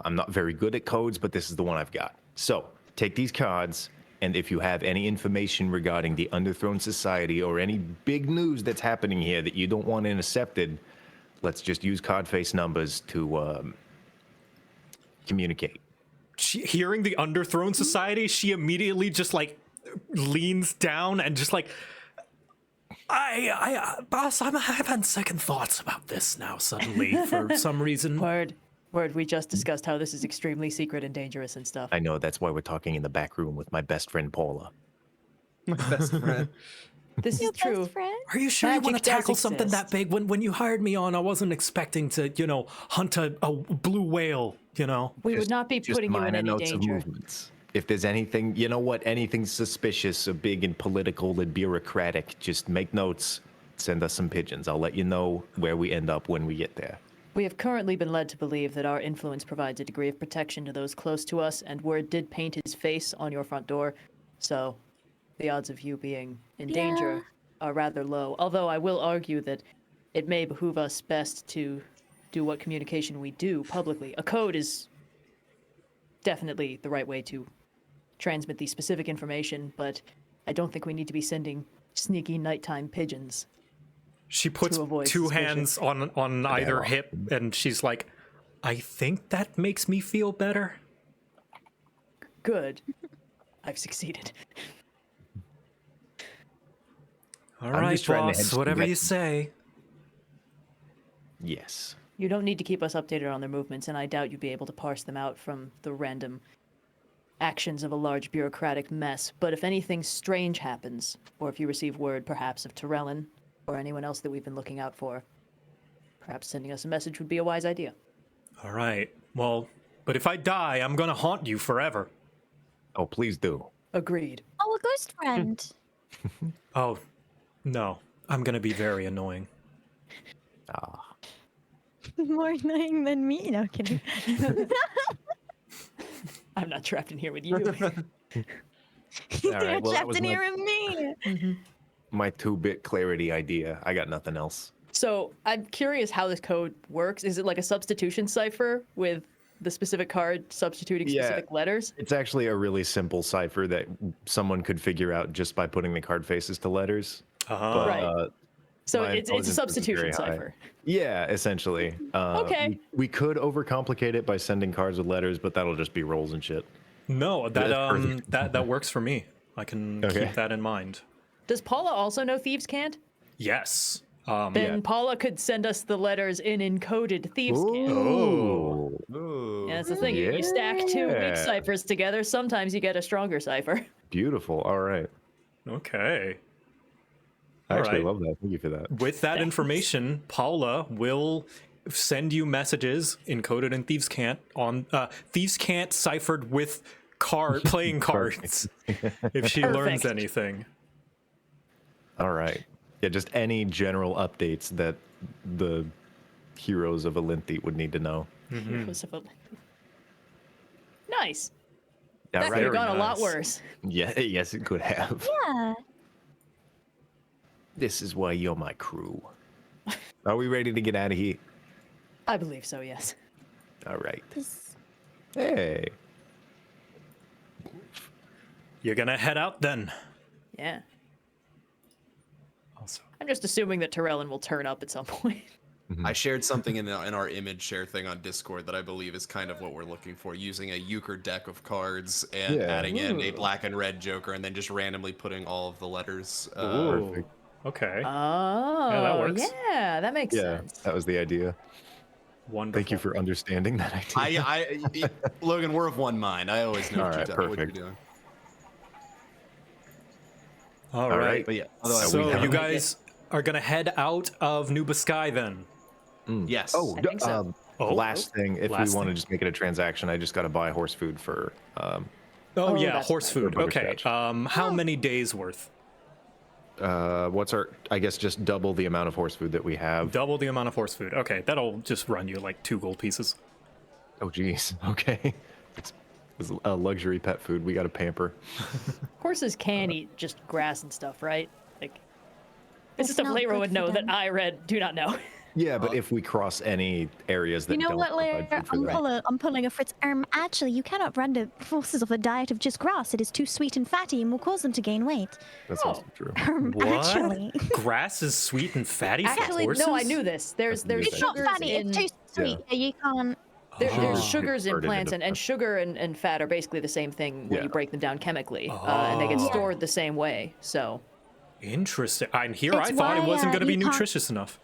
I'm not very good at codes, but this is the one I've got. So, take these cards, and if you have any information regarding the Underthrown Society or any big news that's happening here that you don't want intercepted, let's just use card face numbers to communicate. Hearing the Underthrown Society, she immediately just like leans down and just like, boss, I'm having second thoughts about this now suddenly for some reason. Word. We just discussed how this is extremely secret and dangerous and stuff. I know, that's why we're talking in the back room with my best friend Paula. My best friend. This Your is true. best friend? Are you sure you want to Magic does tackle something exist. that big? When you hired me on, I wasn't expecting to, hunt a blue whale, We would not be Just putting you in minor any notes of danger. movements. If there's anything, anything suspicious or big and political and bureaucratic, just make notes, send us some pigeons. I'll let you know where we end up when we get there. We have currently been led to believe that our influence provides a degree of protection to those close to us, and word did paint his face on your front door, so the odds of you being in danger are rather low. Although I will argue that it may behoove us best to do what communication we do publicly. A code is definitely the right way to transmit the specific information, but I don't think we need to be sending sneaky nighttime pigeons. She puts To avoid two suspicion. hands on either hip, and she's like, I think that makes me feel better. Good. I've succeeded. All I'm right, just trying to boss, hedge the whatever bet. you say. Yes. You don't need to keep us updated on their movements, and I doubt you'd be able to parse them out from the random actions of a large bureaucratic mess. But if anything strange happens, or if you receive word perhaps of Tyrellin or anyone else that we've been looking out for, perhaps sending us a message would be a wise idea. All right, well, but if I die, I'm gonna haunt you forever. Oh, please do. Agreed. Oh, a ghost friend. Oh, no, I'm gonna be very annoying. More annoying than me. No kidding. I'm not trapped in here with you. All You're right, well, that trapped was in my- here with me. My 2-bit clarity idea. I got nothing else. So I'm curious how this code works. Is it like a substitution cipher with the specific card substituting Yeah. specific letters? It's actually a really simple cipher that someone could figure out just by putting the card faces to letters. But, Right. So my it's a intelligence isn't substitution very high. cipher. Yeah, essentially. Okay. We could overcomplicate it by sending cards with letters, but that'll just be rolls and shit. No, that That's perfect. that works for me. I can Okay. keep that in mind. Does Paula also know Thieves' Cant? Yes. Then Yeah. Paula could send us the letters in encoded Thieves' Cant. Oh. Ooh. Yeah, that's the thing. You stack two weak Yeah. ciphers together, sometimes you get a stronger cipher. Beautiful. All right. Okay. I All actually right. love that. Thank you for that. With that information, Paula will send you messages encoded in Thieves' Cant on Thieves' Cant ciphered with playing cards if she learns Perfect. anything. All right. Yeah, just any general updates that the heroes of Elynthi would need to know. Heroes of Elynthi. Nice. Yeah, That could right. have gone a lot nice. worse. Yeah, yes, it could have. Yeah. This is why you're my crew. Are we ready to get out of here? I believe so, yes. All right. This- Hey. You're gonna head out then. Yeah. Also, I'm just assuming that Tyrellin will turn up at some point. I shared something in our image share thing on Discord that I believe is kind of what we're looking for, using a euchre deck of cards and Yeah. adding in a Ooh. black and red joker, and then just randomly putting all of the letters. ooh, okay, Oh, that works. Yeah, that makes Yeah, sense. that was the idea. wonderful. Thank you for understanding that idea. Logan, we're of one mind. I always know All what, right, what you're perfect. doing. All All right. right. But yeah, otherwise So we have- you guys are gonna head out of Nuba Sky then. yes. Oh, I think so. Oh. last thing, if Last we want to thing. just make it a transaction, I just got to buy horse food for Oh, Oh, yeah, that's horse right. food. Okay. Butterscotch. How many days worth? What's our? I guess just double the amount of horse food that we have. Double the amount of horse food. Okay, that'll just run you like 2 gold pieces. Oh, geez. Okay. It's a luxury pet food. We got to pamper. Horses can eat just grass and stuff, right? Like, this It's is stuff not Layra good would for know that them. I do not know. Yeah, but if we cross any areas that You know don't what, provide Lair? food for them, I'm pulling a Fritz. Actually, you cannot run the forces of a diet of just grass. It is too sweet and fatty and will cause them to gain weight. that's also true. What? Actually, Grass is sweet and fatty Actually, for horses? no, I knew this. There's That's it's not sugars fatty. in It's too sweet. Yeah, you can't. there's Oh. sugars in Converted plants, into and sugar and fat are basically the same thing when Yeah. you break them down chemically, and they get Oh. stored the same way. So Interesting. And here It's I thought it why, wasn't going to be you can't- nutritious enough.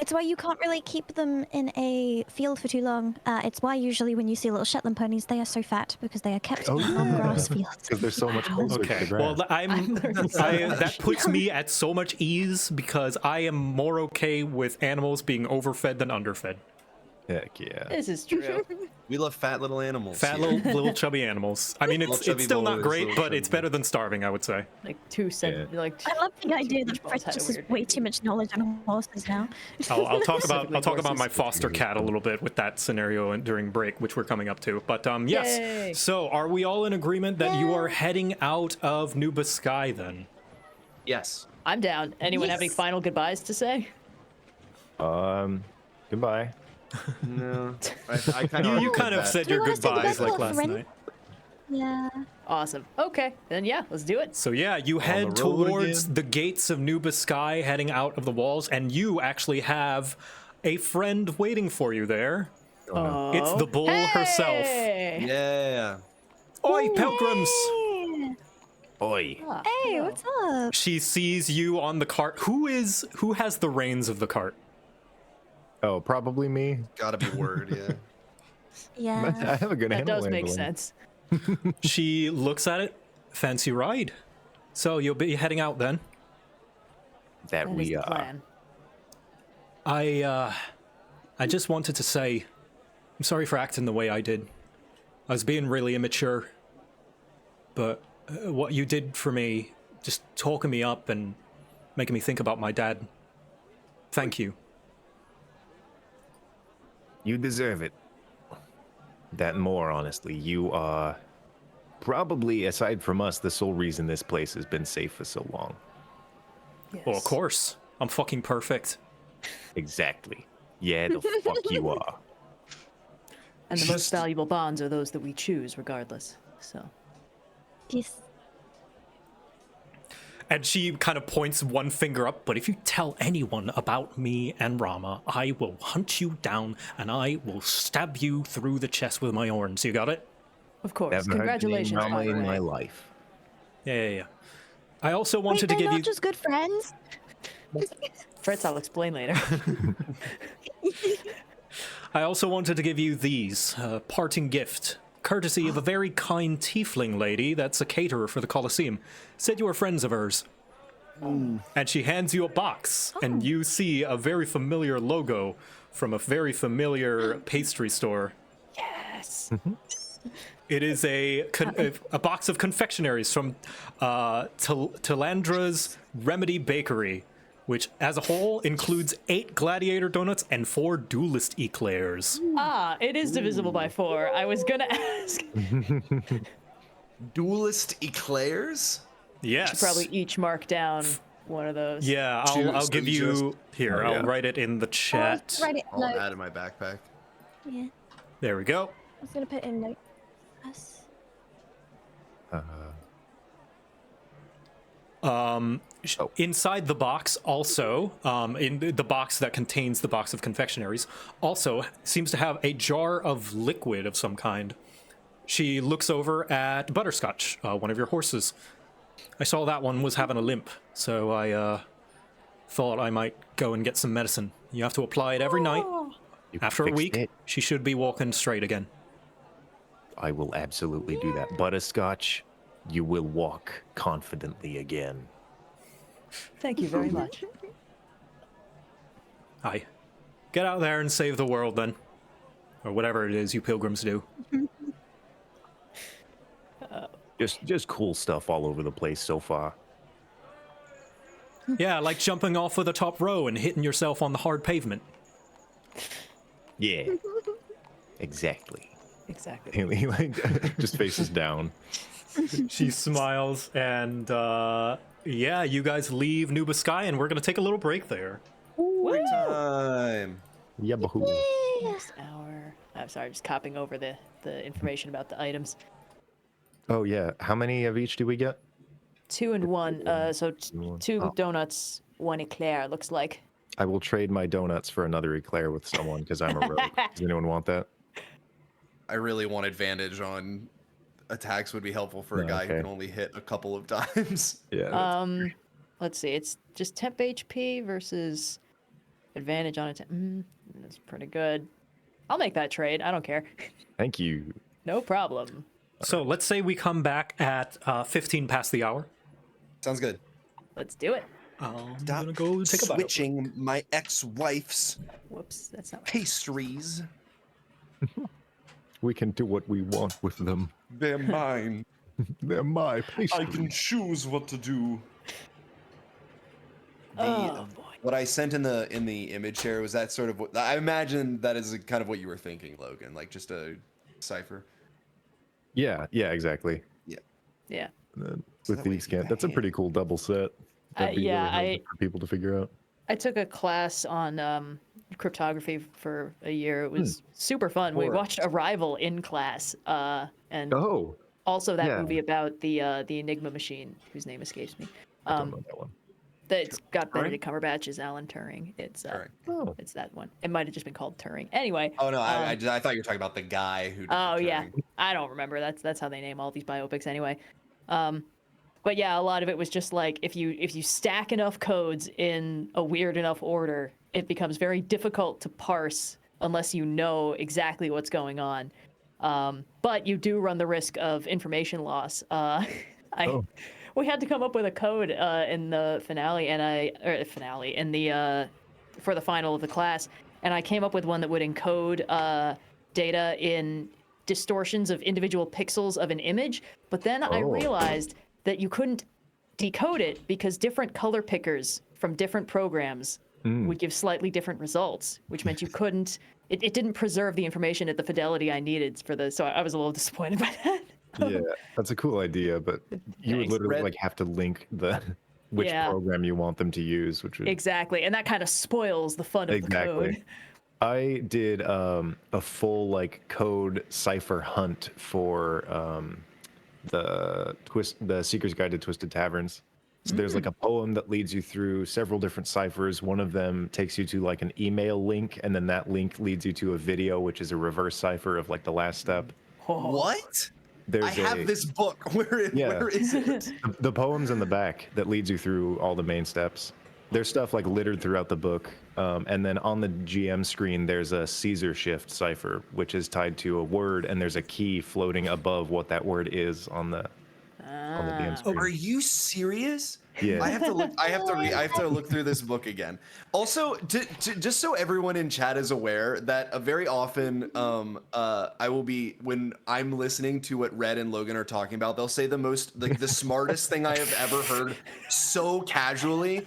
It's why you can't really keep them in a field for too long. It's why usually when you see little Shetland ponies, they are so fat because they are kept Oh, on yeah. grass fields. Because there's so much closer to the Okay. grass. Well, that puts me at so much ease because I am more okay with animals being overfed than underfed. Heck yeah. this is true. We love fat little animals. Fat here. little chubby animals. I mean, Little it's chubby still not boys, great, little but it's chubby better than starving, I would say. Like 2 cent, Yeah. like. I love the idea that Meatballs Fritz had a just has weird- way too much knowledge on horses now. I'll talk about Specifically my horses. foster cat a little bit with that scenario during break, which we're coming up to. But yes. Yay. So are we all in agreement that you are heading out of Nuba Sky then? Yes. I'm down. Anyone have any Yes. final goodbyes to say? Goodbye. No. I kind of You kind of said Do you your wanna say goodbyes goodbye like to a last friend? night. Yeah. Awesome. Okay, then yeah, let's do it. So yeah, you head the road towards again. the gates of Nuba Sky, heading out of the walls, and you actually have a friend waiting for you there. It's the bull herself. Hey! Yeah. Oi, pilgrims! Oi. Ah, Hey, hello. what's up? She sees you on the cart. Who has the reins of the cart? Oh, probably me. Gotta be word, yeah. Yeah. I have a good That handle does make handling. sense. She looks at it. Fancy ride. So you'll be heading out then. That That is we the plan. I just wanted to say, I'm sorry for acting the way I did. I was being really immature. But what you did for me, just talking me up and making me think about my dad. Thank you. You deserve it. That and more, honestly. You are probably, aside from us, the sole reason this place has been safe for so long. Yes. Well, of course. I'm fucking perfect. Exactly. Yeah, the fuck you are. And the most valuable bonds are those that we choose, regardless. So. Yes. And she kind of points one finger up, but if you tell anyone about me and Rama, I will hunt you down and I will stab you through the chest with my horns. You got it? Of course. Never heard the name Congratulations, Rama by the in my way. life. Yeah. I also Wait, wanted to they're give not you. just good friends. Fritz, I'll explain later. I also wanted to give you these, parting gift, courtesy of a very kind tiefling lady that's a caterer for the Colosseum. Said you were friends of hers. And she hands you a box, and you see a very familiar logo from a very familiar pastry store. Yes. It is a box of confectionaries from Tilandra's Remedy Bakery, which as a whole includes 8 gladiator donuts and 4 duelist eclairs. It is divisible by 4. I was gonna ask. Duelist eclairs? Yes. Probably each mark down one of those. Yeah, Two, I'll so give you you here. Oh, yeah. I'll write it in the chat. Write it I'll note. add in my backpack. Yeah. There we go. I was gonna put in note. Us. Inside the box, also, in the box that contains the box of confectionaries, also seems to have a jar of liquid of some kind. She looks over at Butterscotch, one of your horses. I saw that one was having a limp, so I thought I might go and get some medicine. You have to apply it every night. You After a fixed week, it. she should be walking straight again. I will absolutely do that. Butterscotch, you will walk confidently again. Thank you very much. Aye. Get out there and save the world then. Or whatever it is you pilgrims do. Just cool stuff all over the place so far. Yeah, like jumping off of the top row and hitting yourself on the hard pavement. Yeah. Exactly. Exactly. He like just faces down. She smiles, and yeah, you guys leave Nuba Sky, and we're gonna take a little break there. Break time. Yabahoo. Next hour. I'm sorry, just copying over the information about the items. Oh yeah. How many of each do we get? 2 and 1. So two Oh. donuts, 1 eclair. Looks like. I will trade my donuts for another eclair with someone because I'm a rogue. Does anyone want that? I really want advantage on attacks would be helpful for a Yeah, guy who okay. can only hit a couple of times. Yeah. Let's see. It's just temp HP versus advantage on attack. That's pretty good. I'll make that trade. I don't care. Thank you. No problem. So let's say we come back at 15 past the hour. Sounds good. Let's do it. I'm Stop gonna go take a bite. switching my ex-wife's Whoops, that's not. pastries. We can do what we want with them. They're mine. They're my I pastries. can choose what to do. Oh boy. What I sent in the image share, was that sort of what I imagine that is kind of what you were thinking, Logan, like just a cipher. Yeah, exactly. Yeah. And then So with that way the you scan, got that's a hand. pretty cool double set. That'd be yeah, really hard for people to figure out. I took a class on cryptography for a year. It was super fun. We Or- watched Arrival in class, and Oh, also that yeah. movie about the Enigma machine, whose name escapes me. I don't know that one. That's got Benedict Cumberbatch as Alan Turing. It's Turing. Oh, it's that one. It might have just been called Turing. Anyway. Oh no, I thought you were talking about the guy who. Did the Oh yeah, Turing. I don't remember. That's how they name all these biopics anyway. But yeah, a lot of it was just like if you stack enough codes in a weird enough order, it becomes very difficult to parse unless you know exactly what's going on. But you do run the risk of information loss. We had to come up with a code in the finale, for the final of the class, and I came up with one that would encode data in distortions of individual pixels of an image. But then I realized that you couldn't decode it because different color pickers from different programs would give slightly different results, which meant you couldn't. It didn't preserve the information at the fidelity I needed for the. So I was a little disappointed by that. yeah, that's a cool idea, but you would Thanks. literally Red- like have to link which Yeah. program you want them to use, which would Exactly, and that kind of spoils the fun of the code. I did a full like code cipher hunt for the Seeker's Guide to Twisted Taverns. So there's like a poem that leads you through several different ciphers. One of them takes you to like an email link, and then that link leads you to a video, which is a reverse cipher of like the last step. What? There's I have this book. Where is it? the poems in the back that leads you through all the main steps. There's stuff like littered throughout the book, and then on the GM screen there's a Caesar shift cipher, which is tied to a word, and there's a key floating above what that word is on the DM screen. Are you serious? Yeah. I have to look. I have to look through this book again. Also, just so everyone in chat is aware that very often, I will be when I'm listening to what Red and Logan are talking about. They'll say the smartest thing I have ever heard, so casually.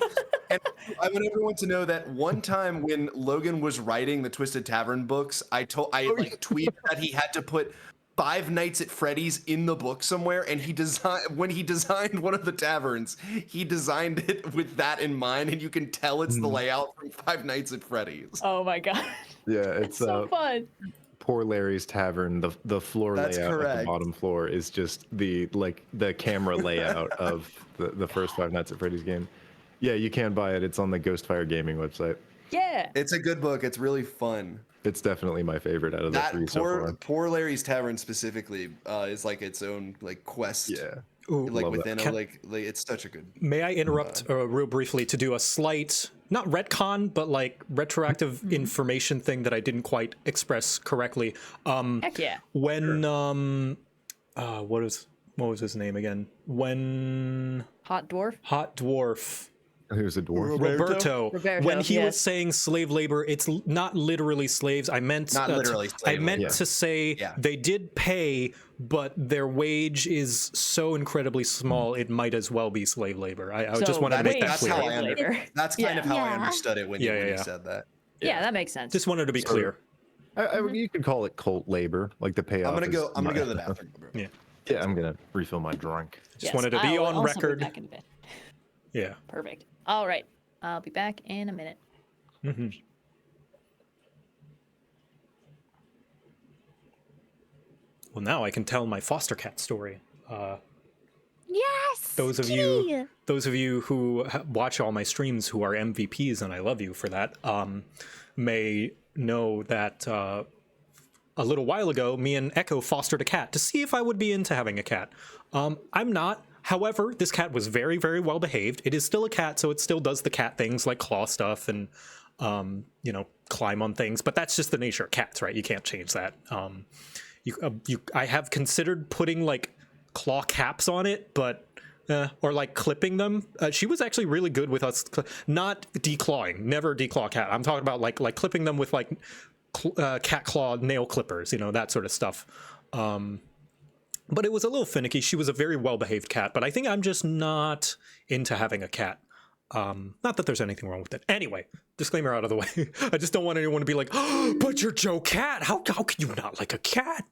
And I want everyone to know that one time when Logan was writing the Twisted Tavern books, I tweeted that he had to put Five Nights at Freddy's in the book somewhere, and when he designed one of the taverns, he designed it with that in mind, and you can tell it's the layout from Five Nights at Freddy's. Oh my god, Yeah, it's so fun. Poor Larry's Tavern. The floor That's layout at the correct. bottom floor is just the camera layout of the first Five Nights at Freddy's game. Yeah, you can buy it. It's on the Ghostfire Gaming website. Yeah. It's a good book. It's really fun. It's definitely my favorite out of the That three so far. poor Larry's Tavern specifically is like its own like quest. Yeah. Ooh, Like love within that. a like it's such a good. May I interrupt real briefly to do a slight, not retcon, but like retroactive information thing that I didn't quite express correctly. Heck yeah. When what was his name again? When Hot dwarf. Hot Dwarf Who's a dwarf? Roberto, Roberto, when he yes. was saying slave labor, it's not literally slaves. I meant Not literally I slave meant labor. to say Yeah. they did pay, but their wage is so incredibly small, it might as well be slave labor. I just So wanted to make that wage clear. how I slave labor. That's kind of how I Yeah. understood it when Yeah, you yeah, when yeah. you said that. Yeah, that makes sense. Just wanted to be clear. You could call it cult labor, like the payoff. I'm gonna go. is I'm gonna go my- to the bathroom. Bro. Yeah. Yeah, I'm gonna refill my drink. Just wanted to be I'll on also be record. back in a bit. Yeah. Perfect. All right. I'll be back in a minute. Well, now I can tell my foster cat story. Yes. Those of kitty. you who watch all my streams who are MVPs, and I love you for that, may know that a little while ago, me and Echo fostered a cat to see if I would be into having a cat. I'm not. However, this cat was very, very well behaved. It is still a cat, so it still does the cat things like claw stuff and, climb on things. But that's just the nature of cats, right? You can't change that. I have considered putting like claw caps on it, but or like clipping them. She was actually really good with us, not declawing, never declaw cat. I'm talking about like clipping them with like cat claw nail clippers, that sort of stuff. But it was a little finicky. She was a very well-behaved cat, but I think I'm just not into having a cat. Not that there's anything wrong with it. Anyway, disclaimer out of the way. I just don't want anyone to be like, oh, but you're Joe Cat. How can you not like a cat?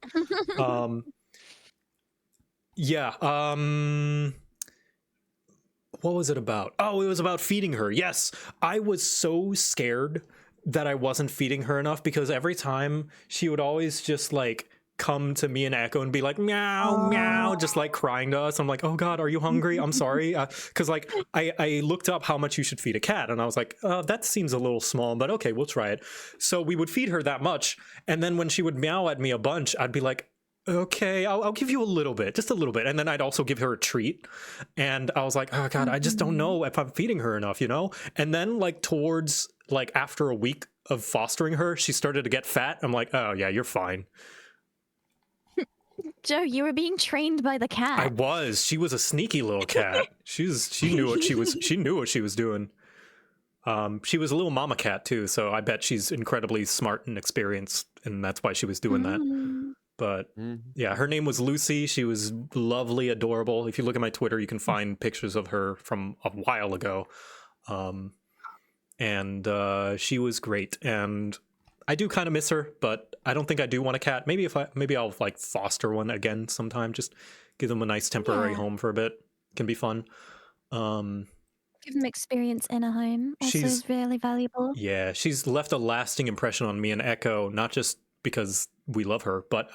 What was it about? Oh, it was about feeding her. Yes, I was so scared that I wasn't feeding her enough because every time she would always just like come to me and Echo and be like meow meow, just like crying to us. I'm like, oh god, are you hungry? I'm sorry, because like I looked up how much you should feed a cat and I was like, that seems a little small, but okay, we'll try it. So we would feed her that much, and then when she would meow at me a bunch, I'd be like, okay, I'll give you a little bit, just a little bit, and then I'd also give her a treat. And I was like, oh god, I just don't know if I'm feeding her enough, And then like towards like after a week of fostering her, she started to get fat. I'm like, oh yeah, you're fine. Joe, you were being trained by the cat. I was. She was a sneaky little cat. She knew what she was doing. She was a little mama cat too, so I bet she's incredibly smart and experienced, and that's why she was doing that. But yeah, her name was Lucy. She was lovely, adorable. If you look at my Twitter, you can find pictures of her from a while ago. And she was great. And I do kind of miss her, but I don't think I do want a cat. Maybe I'll like foster one again sometime. Just give them a nice temporary home for a bit. Can be fun. Give them experience in a home. Also is really valuable. Yeah, she's left a lasting impression on me and Echo, not just because we love her, but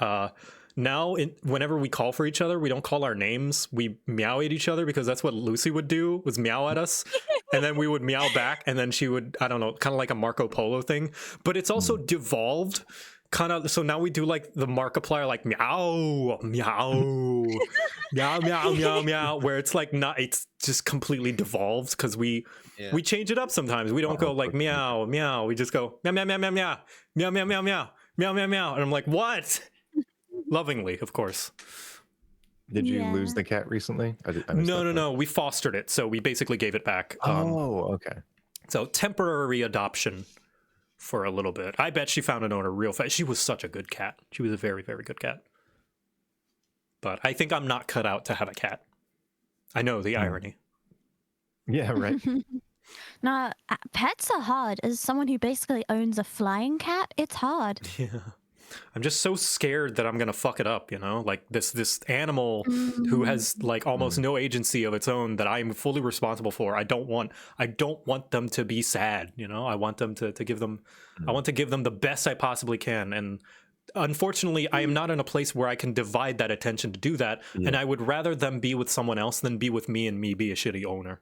now whenever we call for each other, we don't call our names. We meow at each other because that's what Lucy would do, was meow at us. And then we would meow back, and then she would, I don't know, kind of like a Marco Polo thing. But it's also devolved, kind of. So now we do like the Markiplier, like meow, meow, meow, meow, meow, meow, where it's like not, it's just completely devolved because we change it up sometimes. We don't go like meow, meow. We just go meow, meow, meow, meow, meow, meow, meow, meow, meow, meow, meow, meow. And I'm like, what? Lovingly, of course. Did you lose the cat recently? I missed that part. No. We fostered it, so we basically gave it back. Okay. So temporary adoption for a little bit. I bet she found an owner real fast. She was such a good cat. She was a very, very good cat. But I think I'm not cut out to have a cat. I know the irony. Yeah, right. Now, pets are hard. As someone who basically owns a flying cat, it's hard. Yeah. I'm just so scared that I'm gonna fuck it up, like this animal who has like almost no agency of its own that I'm fully responsible for. I don't want them to be sad, I want them to give them I want to give them the best I possibly can. And unfortunately, I am not in a place where I can divide that attention to do that. And I would rather them be with someone else than be with me and me be a shitty owner.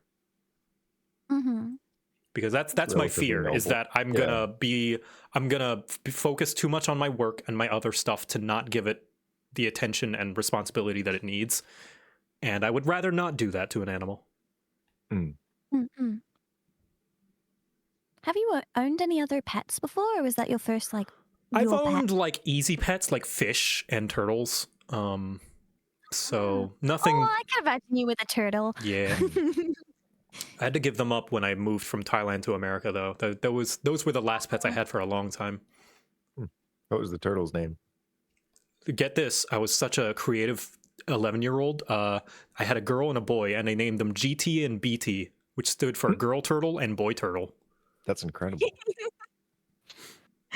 Because that's my fear, is that I'm gonna focus too much on my work and my other stuff to not give it the attention and responsibility that it needs, and I would rather not do that to an animal. Have you owned any other pets before, or was that your first like? I've real owned pet? like easy pets, like fish and turtles. So nothing. Oh, I can imagine you with a turtle. Yeah. I had to give them up when I moved from Thailand to America, though. Those were the last pets I had for a long time. What was the turtle's name? Get this, I was such a creative 11-year-old. I had a girl and a boy, and I named them GT and BT, which stood for girl turtle and boy turtle. That's incredible.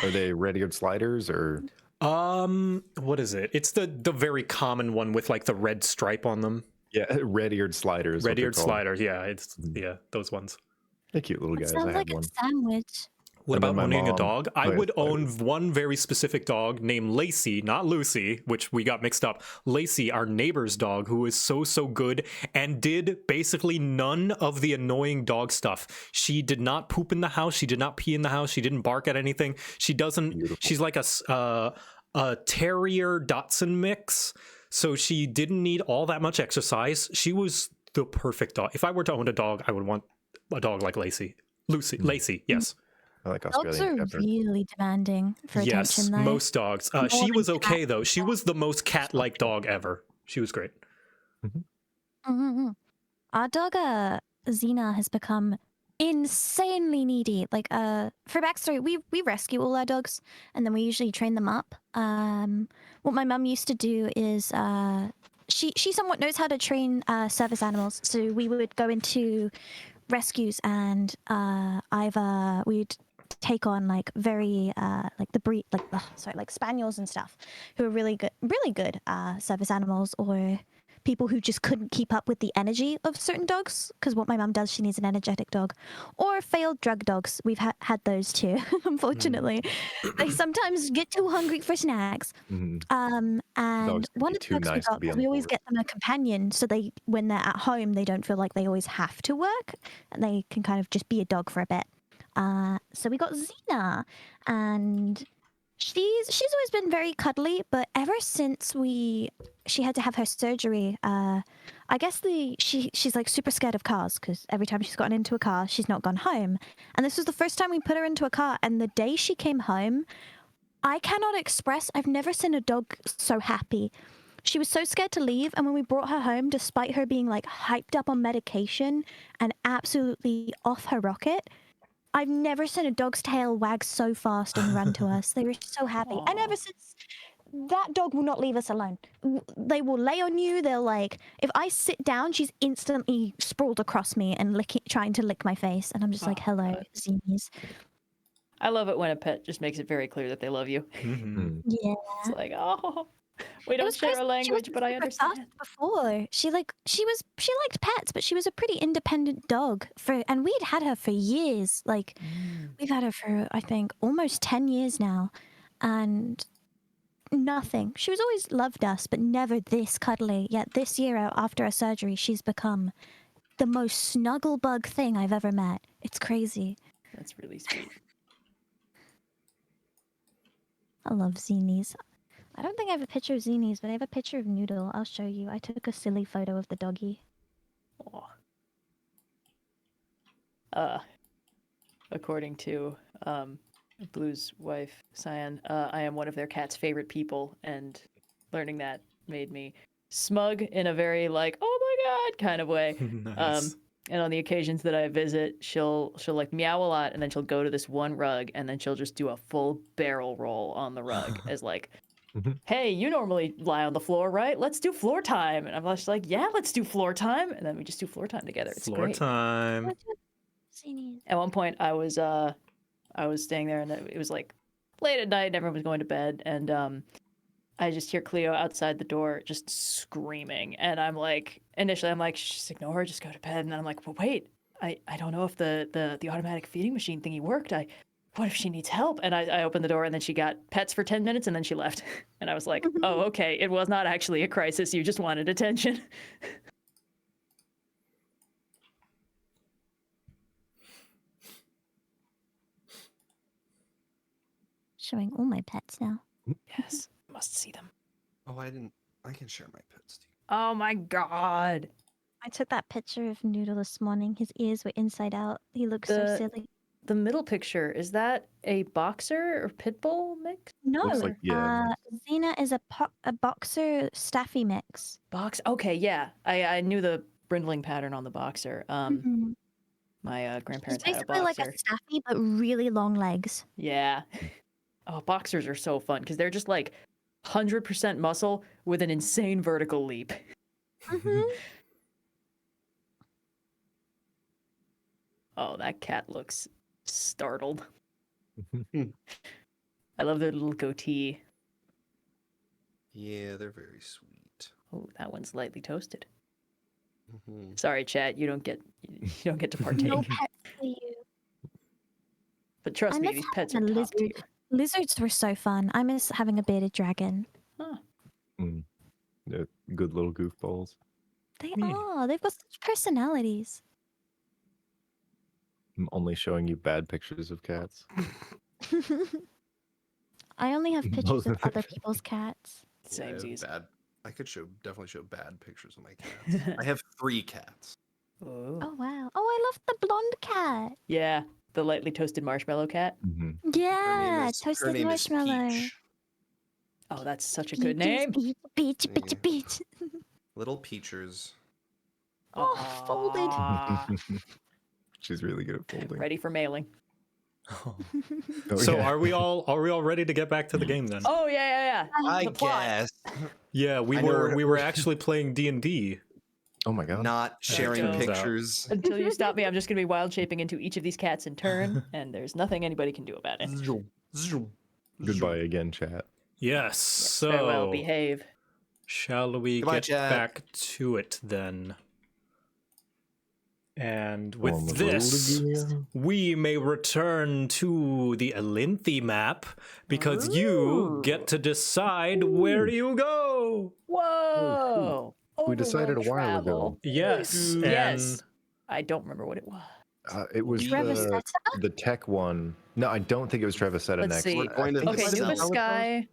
Are they red-eared sliders or? What is it? It's the very common one with like the red stripe on them. Yeah, red-eared sliders. Red-eared sliders. Yeah, it's those ones. They're cute little guys. I Sounds have like one. a sandwich. What And then about my owning a mom dog? I plays would own sliders. one very specific dog named Lacey, not Lucy, which we got mixed up. Lacey, our neighbor's dog, who is so good and did basically none of the annoying dog stuff. She did not poop in the house. She did not pee in the house. She didn't bark at anything. She doesn't. Beautiful. She's like a terrier Dachshund mix. So she didn't need all that much exercise. She was the perfect dog. If I were to own a dog, I would want a dog like Lacey. Lacey, yes. I like Dogs Australian are Shepherd. really demanding for Yes, attention, though. most dogs. She More was than okay cat. though. She was the most cat-like dog ever. She was great. Mm-hmm. Our dog, Xena, has become insanely needy. Like, for backstory, we rescue all our dogs, and then we usually train them up. What my mum used to do is, she somewhat knows how to train service animals. So we would go into rescues, and either we'd take on like very like the breed like spaniels and stuff, who are really good service animals, or people who just couldn't keep up with the energy of certain dogs, because what my mum does, she needs an energetic dog, or failed drug dogs. We've had those too. Unfortunately, they sometimes get too hungry for snacks. Mhm. And Dogs can one be of the too dogs nice we to got, be on we always board. get them a companion, so they, when they're at home, they don't feel like they always have to work, and they can kind of just be a dog for a bit. So we got Xena, and she's always been very cuddly, but ever since she had to have her surgery, I guess she's like super scared of cars, because every time she's gotten into a car, she's not gone home. And this was the first time we put her into a car, and the day she came home, I cannot express, I've never seen a dog so happy. She was so scared to leave, and when we brought her home, despite her being like hyped up on medication and absolutely off her rocket, I've never seen a dog's tail wag so fast and run to us. They were so happy. And ever since, that dog will not leave us alone. They will lay on you. They'll like, if I sit down, she's instantly sprawled across me and trying to lick my face. And I'm just like, hello, Zines. I love it when a pet just makes it very clear that they love you. Mhm. Yeah. It's like, oh, we It don't was share crazy. a language, She but I super understand. tough before. She liked pets, but she was a pretty independent dog and we'd had her for years. Like we've had her for, I think, almost 10 years now, and nothing. She was always loved us, but never this cuddly. Yet this year, after her surgery, she's become the most snuggle bug thing I've ever met. It's crazy. That's really sweet. I love Zinies. I don't think I have a picture of Zinies, but I have a picture of Noodle. I'll show you. I took a silly photo of the doggy. Aw. According to Blue's wife, Cyan, I am one of their cat's favorite people, and learning that made me smug in a very like, oh my god kind of way. Nice. And on the occasions that I visit, she'll like meow a lot, and then she'll go to this one rug, and then she'll just do a full barrel roll on the rug as like, hey, you normally lie on the floor, right? Let's do floor time. And I'm just like, yeah, let's do floor time. And then we just do floor time together. It's Floor great. time. Zinies. At one point, I was staying there, and it was like late at night, and everyone was going to bed, and I just hear Cleo outside the door just screaming, and I'm like, initially I'm like, just ignore her, just go to bed, and then I'm like, well, wait, I don't know if the automatic feeding machine thingy worked. What if she needs help? And I opened the door, and then she got pets for 10 minutes, and then she left, and I was like, oh, okay, it was not actually a crisis. You just wanted attention. Showing all my pets now. Yes, must see them. Oh, I can share my pets too. Oh my god. I took that picture of Noodle this morning. His ears were inside out. He looks so The- silly. The middle picture, is that a boxer or pit bull mix? No, Looks like- yeah, Xena is a boxer staffy mix. Okay, yeah. I knew the brindling pattern on the boxer. Mhm. My It's grandparents had a basically like boxer. a staffy, but really long legs. Yeah. Oh, boxers are so fun because they're just like 100% muscle with an insane vertical leap. Oh, that cat looks startled. I love their little goatee. Yeah, they're very sweet. Oh, that one's lightly toasted. Mhm. Sorry, chat, you don't get to partake. No pets for you. But trust I me, miss these pets having are a top tier. lizard. Lizards were so fun. I miss having a bearded dragon. Huh. They're good little goofballs. They Yeah. are. They've got such personalities. I'm only showing you bad pictures of cats. I only have pictures Both of of them. other people's cats. Yeah, I have Samesies. bad. I could definitely show bad pictures of my cats. I have 3 cats. Oh. Oh wow. Oh, I love the blonde cat. Yeah, the lightly toasted marshmallow cat. Hmm. Yeah, her toasted name is marshmallow. Peach. Oh, that's such a good Peaches, name. Peach, peach, Yeah. peach. Little Peachers. Oh, folded. Aw. She's really good at folding. Ready for mailing. Oh, So yeah. are we all ready to get back to the game then? Oh yeah. I The plot. guess. Yeah, we I know were we're- we were actually playing D&D. Oh my god. Not sharing turns out. pictures. Until you stop me, I'm just gonna be wild shaping into each of these cats in turn, and there's nothing anybody can do about it. Goodbye again, chat. Yes. So Farewell, behave. shall we Goodbye, get chat. back to it then? And with On the road this, again. we may return to the Elynthi map because you get to decide where you go. Whoa! We decided a Overworld while travel. ago. Yes. And Yes. I don't remember what it was. It was Travis the, Seta? the tech one. No, I don't think it was Travis Seta Let's next. see. We're going to I think Okay, it's Listen, Nuba how it Sky.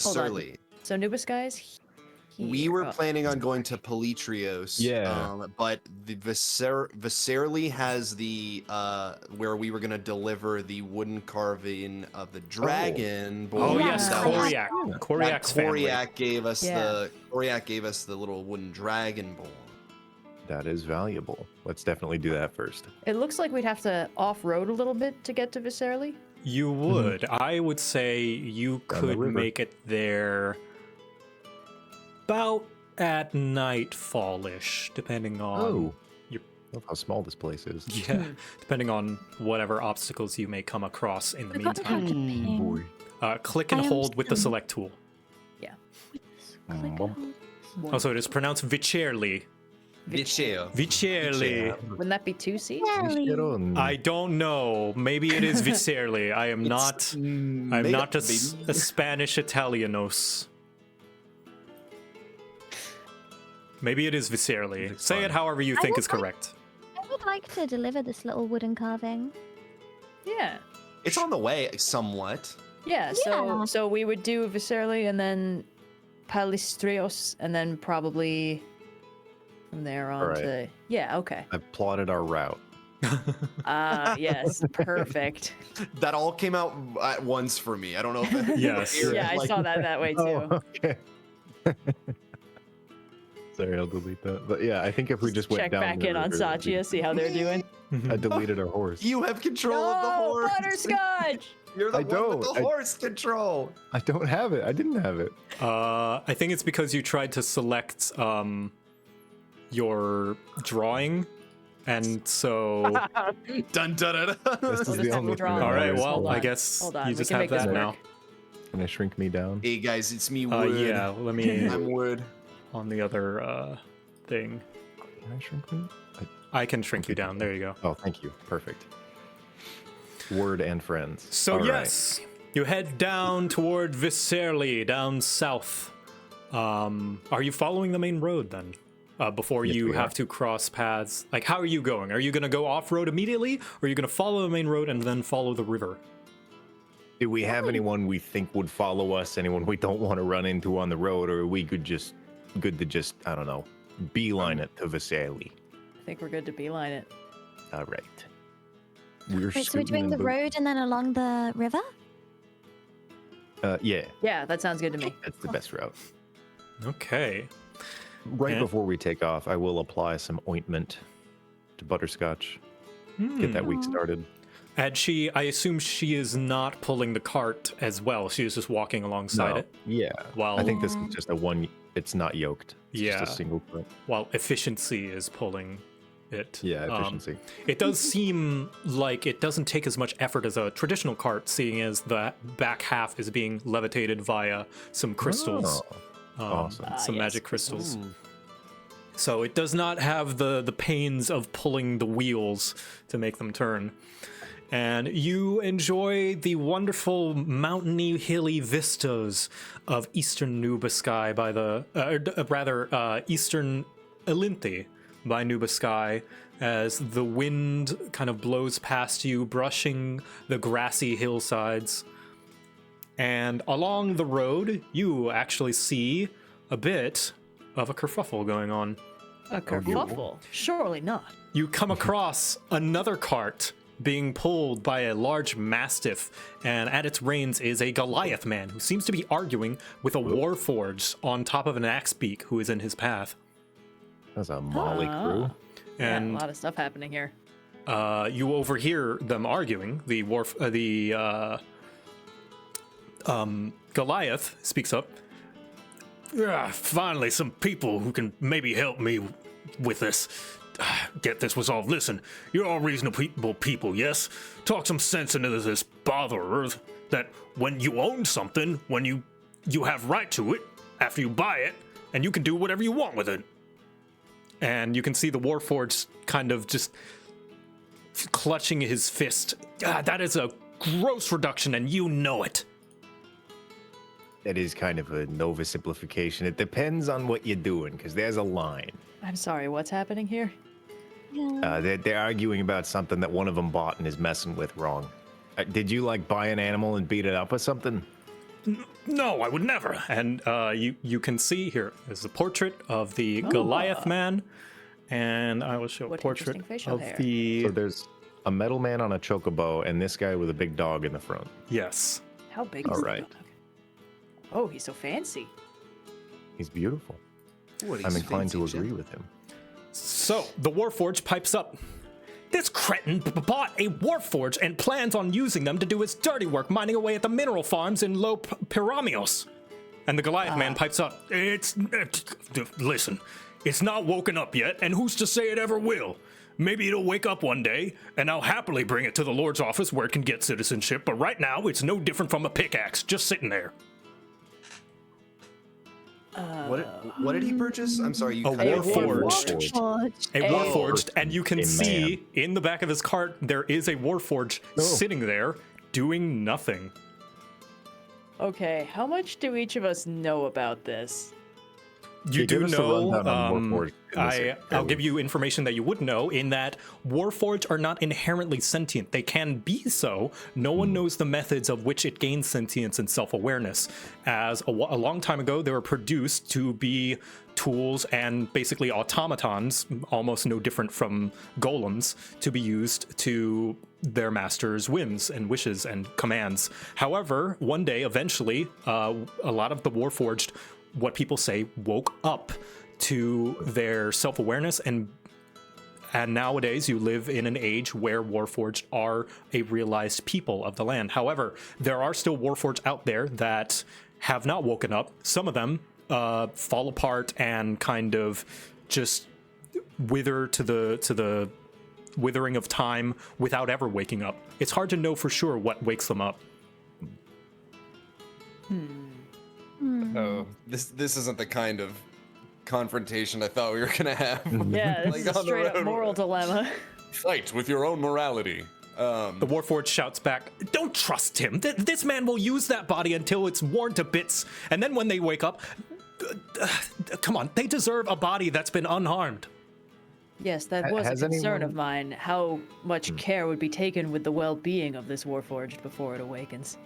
Hold on. Surly. So Nuba Sky's We here. were Oh, planning on going to Politrios. Yeah. But the Viserly has the where we were gonna deliver the wooden carving of the dragon. oh Yeah. yes, that was- Koryak. Koryak's family. Koryak gave us Yeah. the little wooden dragon bowl. That is valuable. Let's definitely do that first. It looks like we'd have to off-road a little bit to get to Viserly. You would. I would say you Down the could river. make it there about at nightfall-ish, depending on Oh. your- Love how small this place is. yeah, depending on whatever obstacles you may come across in the I got meantime. to ping. Boy. Click and I hold with the understand. select tool. Click and hold. Also, it is pronounced Vicerli. Vicheo. Vicerli. Wouldn't that be 2 C's? Jelly. Vizquerón. I don't know. Maybe it is Vicerli. I am not. I'm made not up, a Spanish Italianos. Maybe it is Vicerli. It's Say it fine. however you I think would is like- correct. I would like to deliver this little wooden carving. Yeah. It's on the way, somewhat. Yeah, Yeah. so we would do Viserly and then Palistrios and then probably from there on Alright. to yeah, okay. I've plotted our route. Yes, perfect. That all came out at once for me. I don't know if that, Yes. Yeah, I saw that way too. Oh, okay. Sorry, I'll delete that. But yeah, I think if we just went Check down back the in on river, it'd be- Satya, see how they're doing. I deleted our horse. you have control of the No, horse. butterscotch! You're the I one don't. with the horse control. I don't have it. I didn't have it. I think it's because you tried to select your drawing, and so. Dun dun dun. This is We'll the just have only to draw thing it. All that right. matters. Well, Hold I on. guess Hold on, you we just can have make this that work. now. Can I shrink me down? Hey guys, it's me Wood. Yeah. Let me I'm Wood. on the other thing. Can I shrink me? I can shrink you down. There you go. Oh, thank you. Perfect. Word and friends. So All right. yes, you head down toward Vicerli, down south. Are you following the main road then? Before Yes, you we have are. to cross paths, like how are you going? Are you gonna go off road immediately, or are you gonna follow the main road and then follow the river? Do we have anyone we think would follow us? Anyone we don't want to run into on the road, or are we good to just I don't know, beeline it to Vicerli? I think we're good to beeline it. All right. We're Wait, so we're scooting doing in the boot- road and then along the river? Yeah, Yeah, that sounds good to me. that's the best route. Okay. Right Yeah. before we take off, I will apply some ointment to Butterscotch. get that week started. And I assume she is not pulling the cart as well. She is just walking alongside it. Yeah. While I think this is just a one. It's not yoked. It's Yeah. just a single cart. while efficiency is pulling it. Yeah, efficiency. It does seem like it doesn't take as much effort as a traditional cart, seeing as the back half is being levitated via some crystals, Awesome. some yes, magic crystals. So it does not have the pains of pulling the wheels to make them turn. And you enjoy the wonderful mountainy, hilly vistas of eastern Nubaskai by eastern Elynthi by Nubaskai, as the wind kind of blows past you, brushing the grassy hillsides. And along the road, you actually see a bit of a kerfuffle going on. A kerfuffle? Surely not. You come across another cart being pulled by a large mastiff, and at its reins is a Goliath man who seems to be arguing with a warforged on top of an axe beak who is in his path. That's a motley crew. And yeah, a lot of stuff happening here. you overhear them arguing. The Goliath speaks up. Finally, some people who can maybe help me with this. Get this resolved. Listen, you're all reasonable people, yes? Talk some sense into this botherer that when you own something, when you have right to it after you buy it, and you can do whatever you want with it. And you can see the Warforged kind of just clutching his fist. That is a gross reduction, and you know it. That is kind of a Nova simplification. It depends on what you're doing, because there's a line. I'm sorry, what's happening here? They're arguing about something that one of them bought and is messing with wrong. Did you like buy an animal and beat it up or something? No, I would never. And you can see here is a portrait of the Goliath man, and I will show a What portrait interesting facial of hair. the. So there's a metal man on a chocobo and this guy with a big dog in the front. Yes. How big is All that right. dog? Oh, he's so fancy. He's beautiful. What, I'm he's inclined to fancy, agree Jen? with him. So the Warforged pipes up. This cretin bought a Warforged and plans on using them to do his dirty work, mining away at the mineral farms in Lo Pyramios. And the Goliath man pipes up. Listen, it's not woken up yet, and who's to say it ever will? Maybe it'll wake up one day, and I'll happily bring it to the Lord's office where it can get citizenship, but right now it's no different from a pickaxe, just sitting there. What did he purchase? I'm sorry, you A cut out. Warforged. Warforged. A Warforged, and you can A see in the back of his cart there is a Warforged sitting there doing nothing. Okay, how much do each of us know about this? You Yeah, do give us a know, rundown on Warforged in this I'll area. give you information that you would know in that Warforged are not inherently sentient. They can be so. No one knows the methods of which it gains sentience and self-awareness. As a long time ago, they were produced to be tools and basically automatons, almost no different from golems, to be used to their master's whims and wishes and commands. However, one day, eventually, a lot of the Warforged, what people say, woke up to their self-awareness, and nowadays you live in an age where Warforged are a realized people of the land. However, there are still Warforged out there that have not woken up. Some of them fall apart and kind of just wither to the withering of time without ever waking up. It's hard to know for sure what wakes them up. Oh, this isn't the kind of confrontation I thought we were gonna have. Yeah, this Like is a on the straight up road. moral dilemma. Fight with your own morality. The Warforged shouts back, "Don't trust him. This man will use that body until it's worn to bits. And then when they wake up, come on, they deserve a body that's been unharmed." Yes, that was a Has concern anyone- of mine. How much care would be taken with the well-being of this Warforged before it awakens?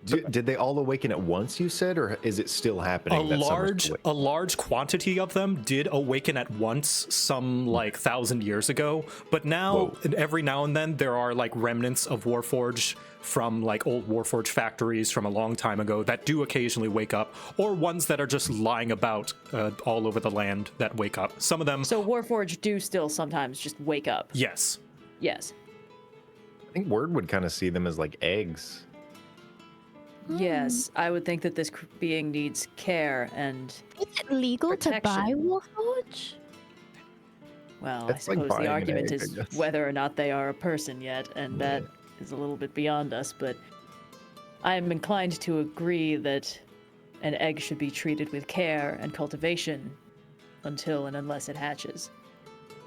Did they all awaken at once, you said, or is it still happening? that some are still A large quantity of them did awaken at once some like 1,000 years ago, but now every now and then there are like remnants of Warforged from like old Warforged factories from a long time ago that do occasionally wake up, or ones that are just lying about all over the land that wake up. Some of them, So Warforged do still sometimes just wake up. yes. Yes. I think Word would kind of see them as like eggs. Yes, I would think that this being needs care and, Is it legal to buy Protection. Warforge? well, That's I like suppose buying the an argument egg, I is guess. whether or not they are a person yet, and that is a little bit beyond us, but I'm inclined to agree that an egg should be treated with care and cultivation until and unless it hatches.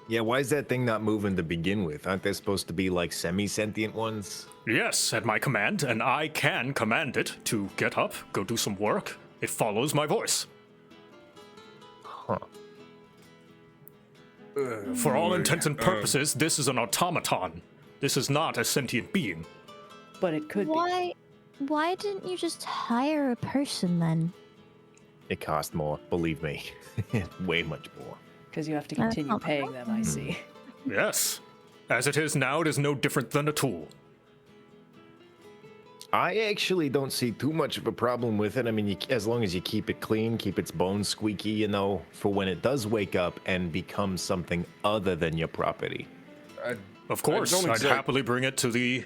Yeah, why is that thing not moving to begin with? Aren't there supposed to be like semi-sentient ones? Yes, at my command, and I can command it to get up, go do some work. It follows my voice. Huh. For all intents and purposes, this is an automaton. This is not a sentient being. But it could be. Why didn't you just hire a person then? It cost more, believe me. Way much more. Because you have to That's continue not paying them, I see. Yes. As it is now, it is no different than a tool. I actually don't see too much of a problem with it. I mean, as long as you keep it clean, keep its bones squeaky, you know, for when it does wake up and become something other than your property. Of course, don't I'd exact- happily bring it to the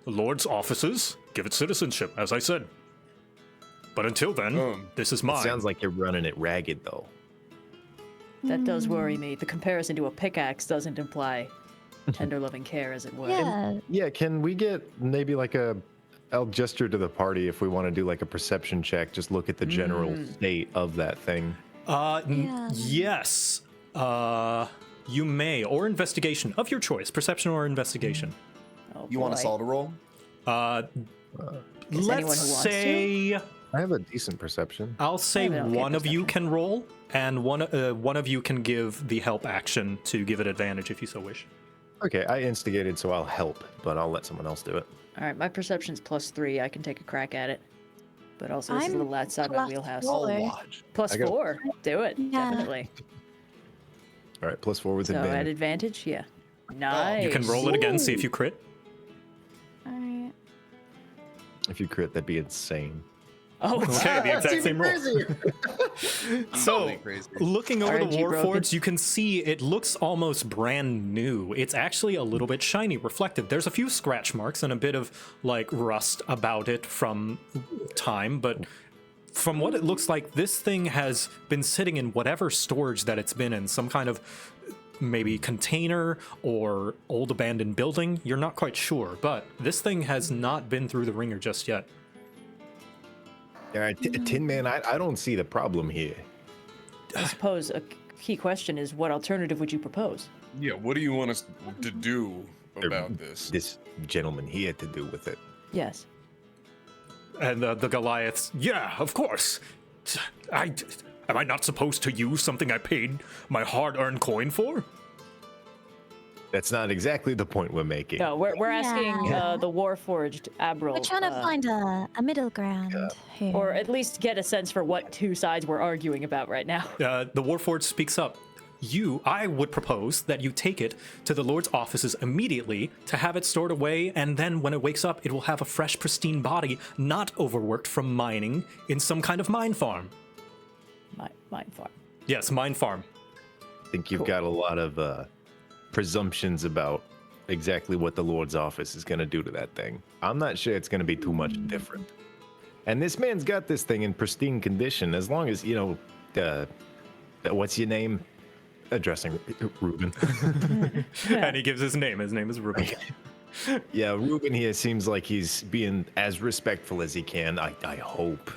Lord's offices, give it citizenship, as I said. But until then, this is mine. It sounds like you're running it ragged, though. That does worry me. The comparison to a pickaxe doesn't imply tender loving care, as it would. Yeah. Yeah, can we get maybe like a... I'll gesture to the party if we want to do like a perception check, just look at the general state of that thing. Yeah. Yes. You may, or investigation of your choice, perception or investigation. Oh, You want us boy. all to roll? anyone who Let's wants say I have a decent perception. I'll say Maybe I'll get one of you perception. can roll, and one of you can give the help action to give it advantage if you so wish. Okay, I instigated, so I'll help, but I'll let someone else do it. All right, my perception's +3. I can take a crack at it. But also, this is a I'm little outside my plus wheelhouse. four. I'll watch. I got- +4. Do it. Yeah. Definitely. All right, +4 with So at advantage. advantage, yeah. Nice. You can roll it again, see if you crit. Alright. If you crit, that'd be insane. Oh, Okay, the exact same roll. So, Totally crazy. looking over the RNG broken. Warforged, you can see it looks almost brand new. It's actually a little bit shiny, reflective. There's a few scratch marks and a bit of like rust about it from time, but from what it looks like, this thing has been sitting in whatever storage that it's been in, some kind of maybe container or old abandoned building. You're not quite sure, but this thing has not been through the ringer just yet. All right, Tin Man, I don't see the problem here. I suppose a key question is, what alternative would you propose? Yeah, what do you want us to do Or about this? This gentleman here to do with it. Yes. And the Goliaths, yeah, of course. Am I not supposed to use something I paid my hard-earned coin for? That's not exactly the point we're making. No, we're asking Yeah. the Warforged Abril. We're trying to find a middle ground here. Or at least get a sense for what two sides we're arguing about right now. The Warforged speaks up. I would propose that you take it to the Lord's offices immediately to have it stored away, and then when it wakes up, it will have a fresh, pristine body, not overworked from mining in some kind of mine farm. Mine farm. Yes, mine farm. I think you've got a lot of presumptions about exactly what the Lord's office is going to do to that thing. I'm not sure it's going to be too much different. And this man's got this thing in pristine condition, as long as, you know, what's your name? Addressing Ruben. And he gives his name. His name is Ruben. Yeah, Ruben here seems like he's being as respectful as he can. I hope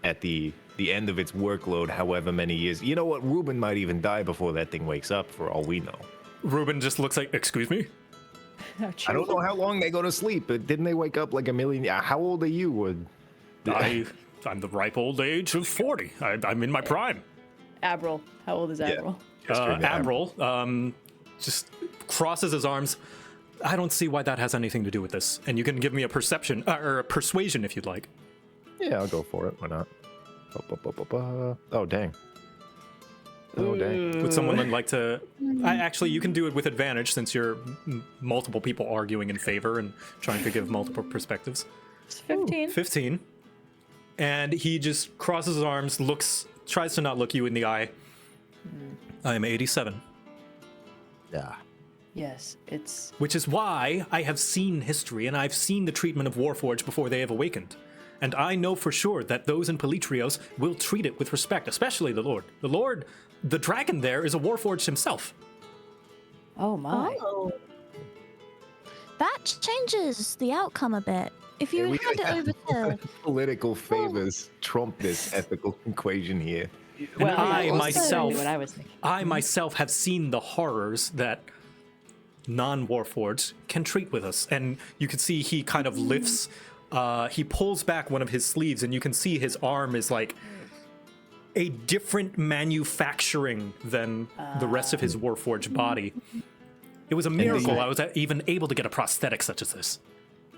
at the end of its workload, however many years. You know what? Ruben might even die before that thing wakes up, for all we know. Ruben just looks like, excuse me? I don't know how long they go to sleep, but didn't they wake up like a million? How old are you? I'm the ripe old age of 40. I'm in my prime. Abril. How old is Abril? Abril just crosses his arms. I don't see why that has anything to do with this. And you can give me a perception or a persuasion if you'd like. Yeah, I'll go for it. Why not? Oh, dang. Oh, dang. Would someone like to? Actually, you can do it with advantage since you're multiple people arguing in favor and trying to give multiple perspectives. It's 15. 15. And he just crosses his arms, tries to not look you in the eye. I am 87. Yeah. Yes, it's Which is why I have seen history and I've seen the treatment of Warforged before they have awakened. And I know for sure that those in Pelitrios will treat it with respect, especially the Lord. The Lord, the dragon there, is a Warforged himself. oh my. Oh. That changes the outcome a bit. If you we hand it over to Political favors trump this ethical equation here. And Well, I that's myself, exactly what I was thinking. I myself have seen the horrors that non-Warforged can treat with us. And you can see he kind of lifts, he pulls back one of his sleeves, and you can see his arm is like a different manufacturing than the rest of his Warforged body. It was a miracle I was even able to get a prosthetic such as this.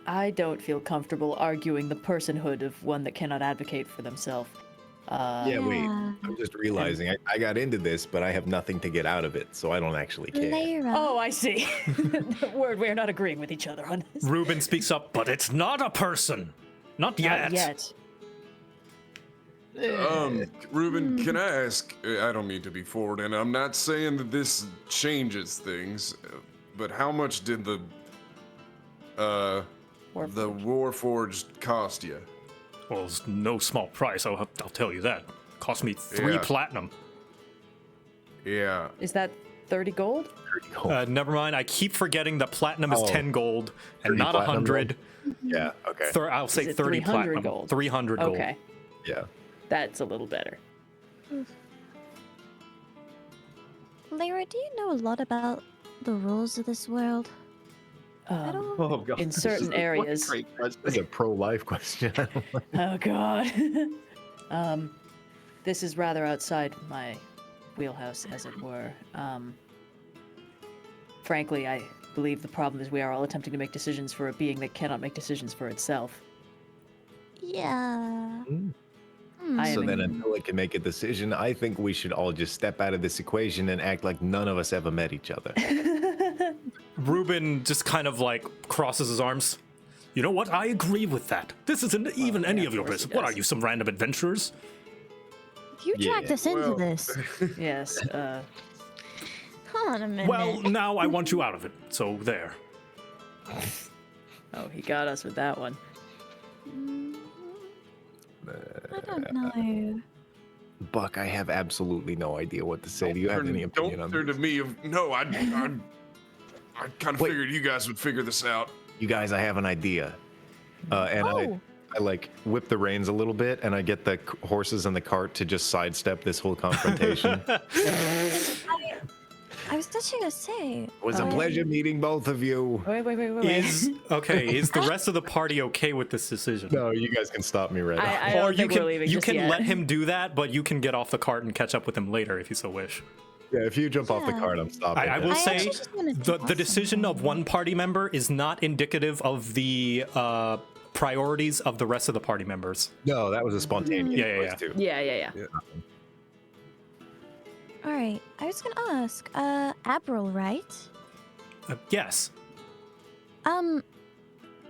I don't feel comfortable arguing the personhood of one that cannot advocate for themselves. Yeah, wait. I'm just realizing I got into this, but I have nothing to get out of it, so I don't actually care. Lyra. Oh, I see. Word, we're not agreeing with each other on this. Reuben speaks up, but it's not a person. Not yet. Not yet. Ruben, can I ask? I don't mean to be forward, and I'm not saying that this changes things, but how much did the Warforged cost you? Well, it's no small price, I'll tell you that. Cost me 3 Yeah. platinum. Yeah. Is that 30 gold? Never mind, I keep forgetting that platinum is 10 gold and 30 not platinum 100. Yeah, okay. I'll say Is it 30 300 platinum. gold? 300 gold. Okay, Yeah. that's a little better. Lyra, do you know a lot about the rules of this world? I don't. Oh, God. In certain areas. This is a pro-life question. Oh god. This is rather outside my wheelhouse, as it were. Frankly, I believe the problem is we are all attempting to make decisions for a being that cannot make decisions for itself. Yeah. I So am then until it can make a decision, I think we should all just step out of this equation and act like none of us ever met each other. Reuben just kind of like crosses his arms. You know what? I agree with that. This isn't even any yeah, of your of course business. he What are does. you, some random adventurers? You dragged Yeah, us into well- this. yes. Hold on a minute. Well, now I want you out of it. So there. Oh, he got us with that one. I don't know. Buck, I have absolutely no idea what to say. Do you have any opinion on Don't turn to this? me. No, I kind of Wait. figured you guys would figure this out. You guys, I have an idea. And Oh. I like whip the reins a little bit, and I get the horses and the cart to just sidestep this whole confrontation. I was actually gonna say. It was a pleasure meeting both of you. Wait. Is the rest of the party okay with this decision? No, you guys can stop me right now. I Or don't you think can we're leaving you just can yet. let him do that, but you can get off the cart and catch up with him later if you so wish. Yeah, if you jump off the Yeah. cart, I'm stopping. I will I say actually just wanted to the ask decision of one party member is not indicative of the priorities of the rest of the party members. No, that was a spontaneous Yeah. choice, too. Yeah. All right. I was gonna ask. Abril, right? Yes.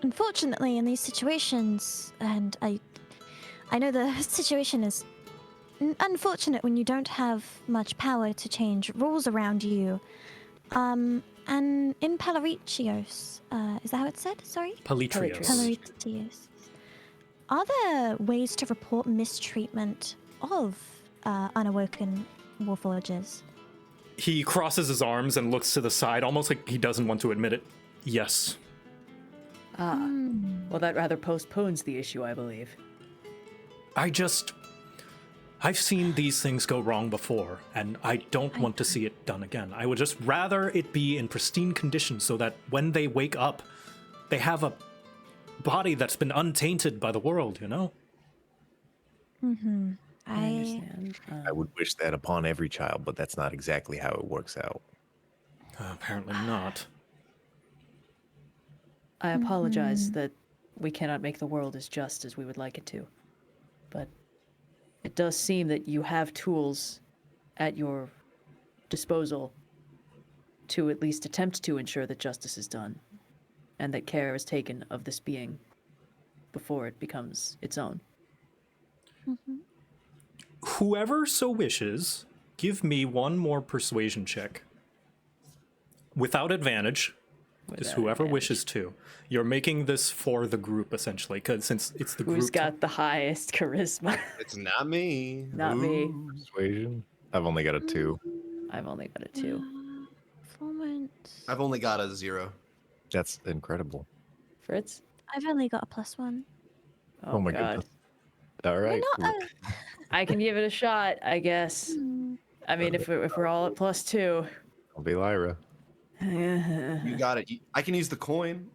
Unfortunately, in these situations, and I know the situation is unfortunate when you don't have much power to change rules around you. And in Pelorichios, is that how it's said? Sorry? Pelitrios. Pelorichios. Are there ways to report mistreatment of unawoken Warforgers? He crosses his arms and looks to the side, almost like he doesn't want to admit it. Yes. Well, that rather postpones the issue, I believe. I've seen these things go wrong before, and I don't want to see it done again. I would just rather it be in pristine condition so that when they wake up, they have a body that's been untainted by the world, you know? I understand. I would wish that upon every child, but that's not exactly how it works out. Apparently not. I apologize that we cannot make the world as just as we would like it to. But it does seem that you have tools at your disposal to at least attempt to ensure that justice is done and that care is taken of this being before it becomes its own. Whoever so wishes, give me one more persuasion check. without advantage. Just whoever wishes to. You're making this for the group, essentially, because since it's the group. Who's got the highest charisma? It's not me. Not me. Persuasion. I've only got a 2. I've only got a 2. Performance. I've only got a 0. That's incredible. Fritz? I've only got a +1. Oh, my God. goodness. All right. I can give it a shot, I guess. I mean, if we're all at +2. I'll be Lyra. You got it. I can use the coin.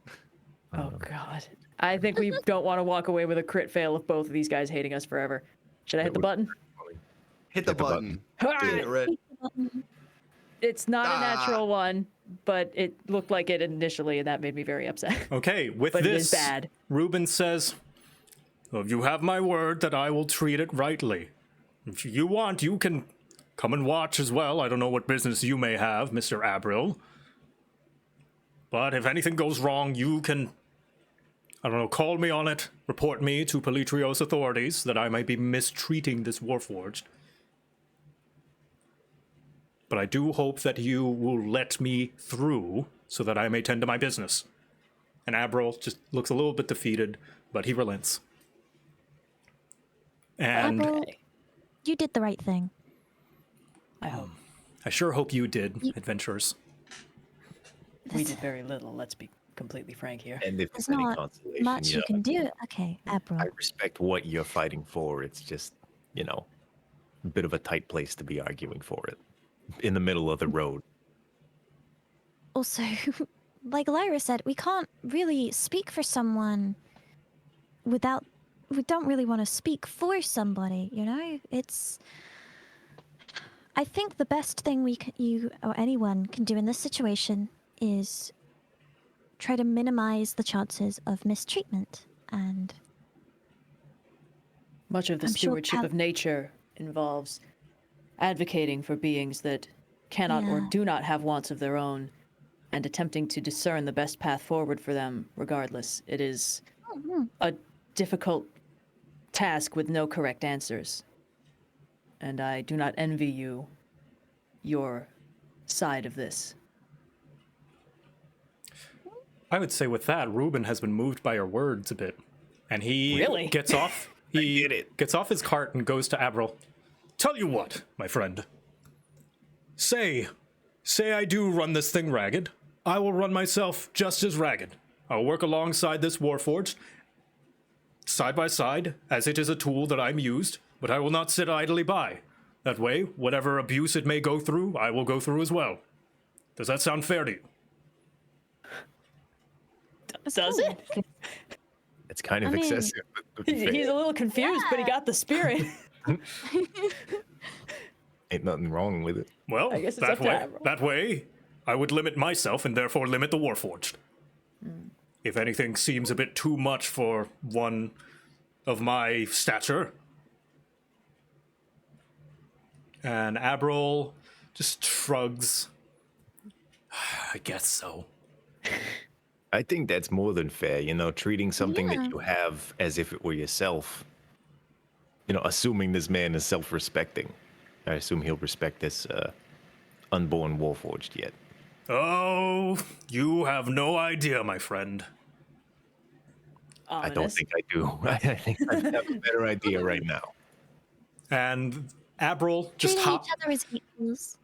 Oh, God. I think we don't want to walk away with a crit fail of both of these guys hating us forever. Should I hit the button? Hit the button. Get it red. It's not a natural one, but it looked like it initially, and that made me very upset. Okay, with But this, it is bad. Reuben says, well, you have my word that I will treat it rightly. If you want, you can come and watch as well. I don't know what business you may have, Mr. Abril. But if anything goes wrong, you can, I don't know, call me on it, report me to Pelitrios authorities that I might be mistreating this Warforged. But I do hope that you will let me through so that I may tend to my business. And Abril just looks a little bit defeated, but he relents. And Abril, you did the right thing. I hope. I sure hope you did, adventurers. We did very little, let's be completely frank here. And if There's it's any not consolation, much you can do. Okay, I Abril. respect what you're fighting for. It's just, a bit of a tight place to be arguing for it. In the middle of the road. Also, like Lyra said, we can't really speak for someone without. We don't really want to speak for somebody, It's. I think the best thing you or anyone can do in this situation is try to minimize the chances of mistreatment, and Much of the I'm sure stewardship of nature involves advocating for beings that cannot or Yeah. do not have wants of their own and attempting to discern the best path forward for them regardless. It is a difficult task with no correct answers. And I do not envy you your side of this. I would say with that, Reuben has been moved by your words a bit. And he Really? gets off gets off his cart and goes to Abril. Tell you what, my friend. Say I do run this thing ragged. I will run myself just as ragged. I'll work alongside this Warforged, side by side, as it is a tool that I'm used, but I will not sit idly by. That way, whatever abuse it may go through, I will go through as well. Does that sound fair to you? Does it? It's kind of I mean, excessive. But to be He's a fair, little confused, but he got the spirit. ain't nothing wrong with it. Well, I guess it's up to Abril. that way, I would limit myself and therefore limit the Warforged. If anything seems a bit too much for one of my stature. And Abril just shrugs. I guess so. I think that's more than fair, treating something Yeah. that you have as if it were yourself. Assuming this man is self-respecting. I assume he'll respect this unborn Warforged yet. Oh, you have no idea, my friend. I don't think I do. I think I have a better idea right now. And Abril just treating each other as equals.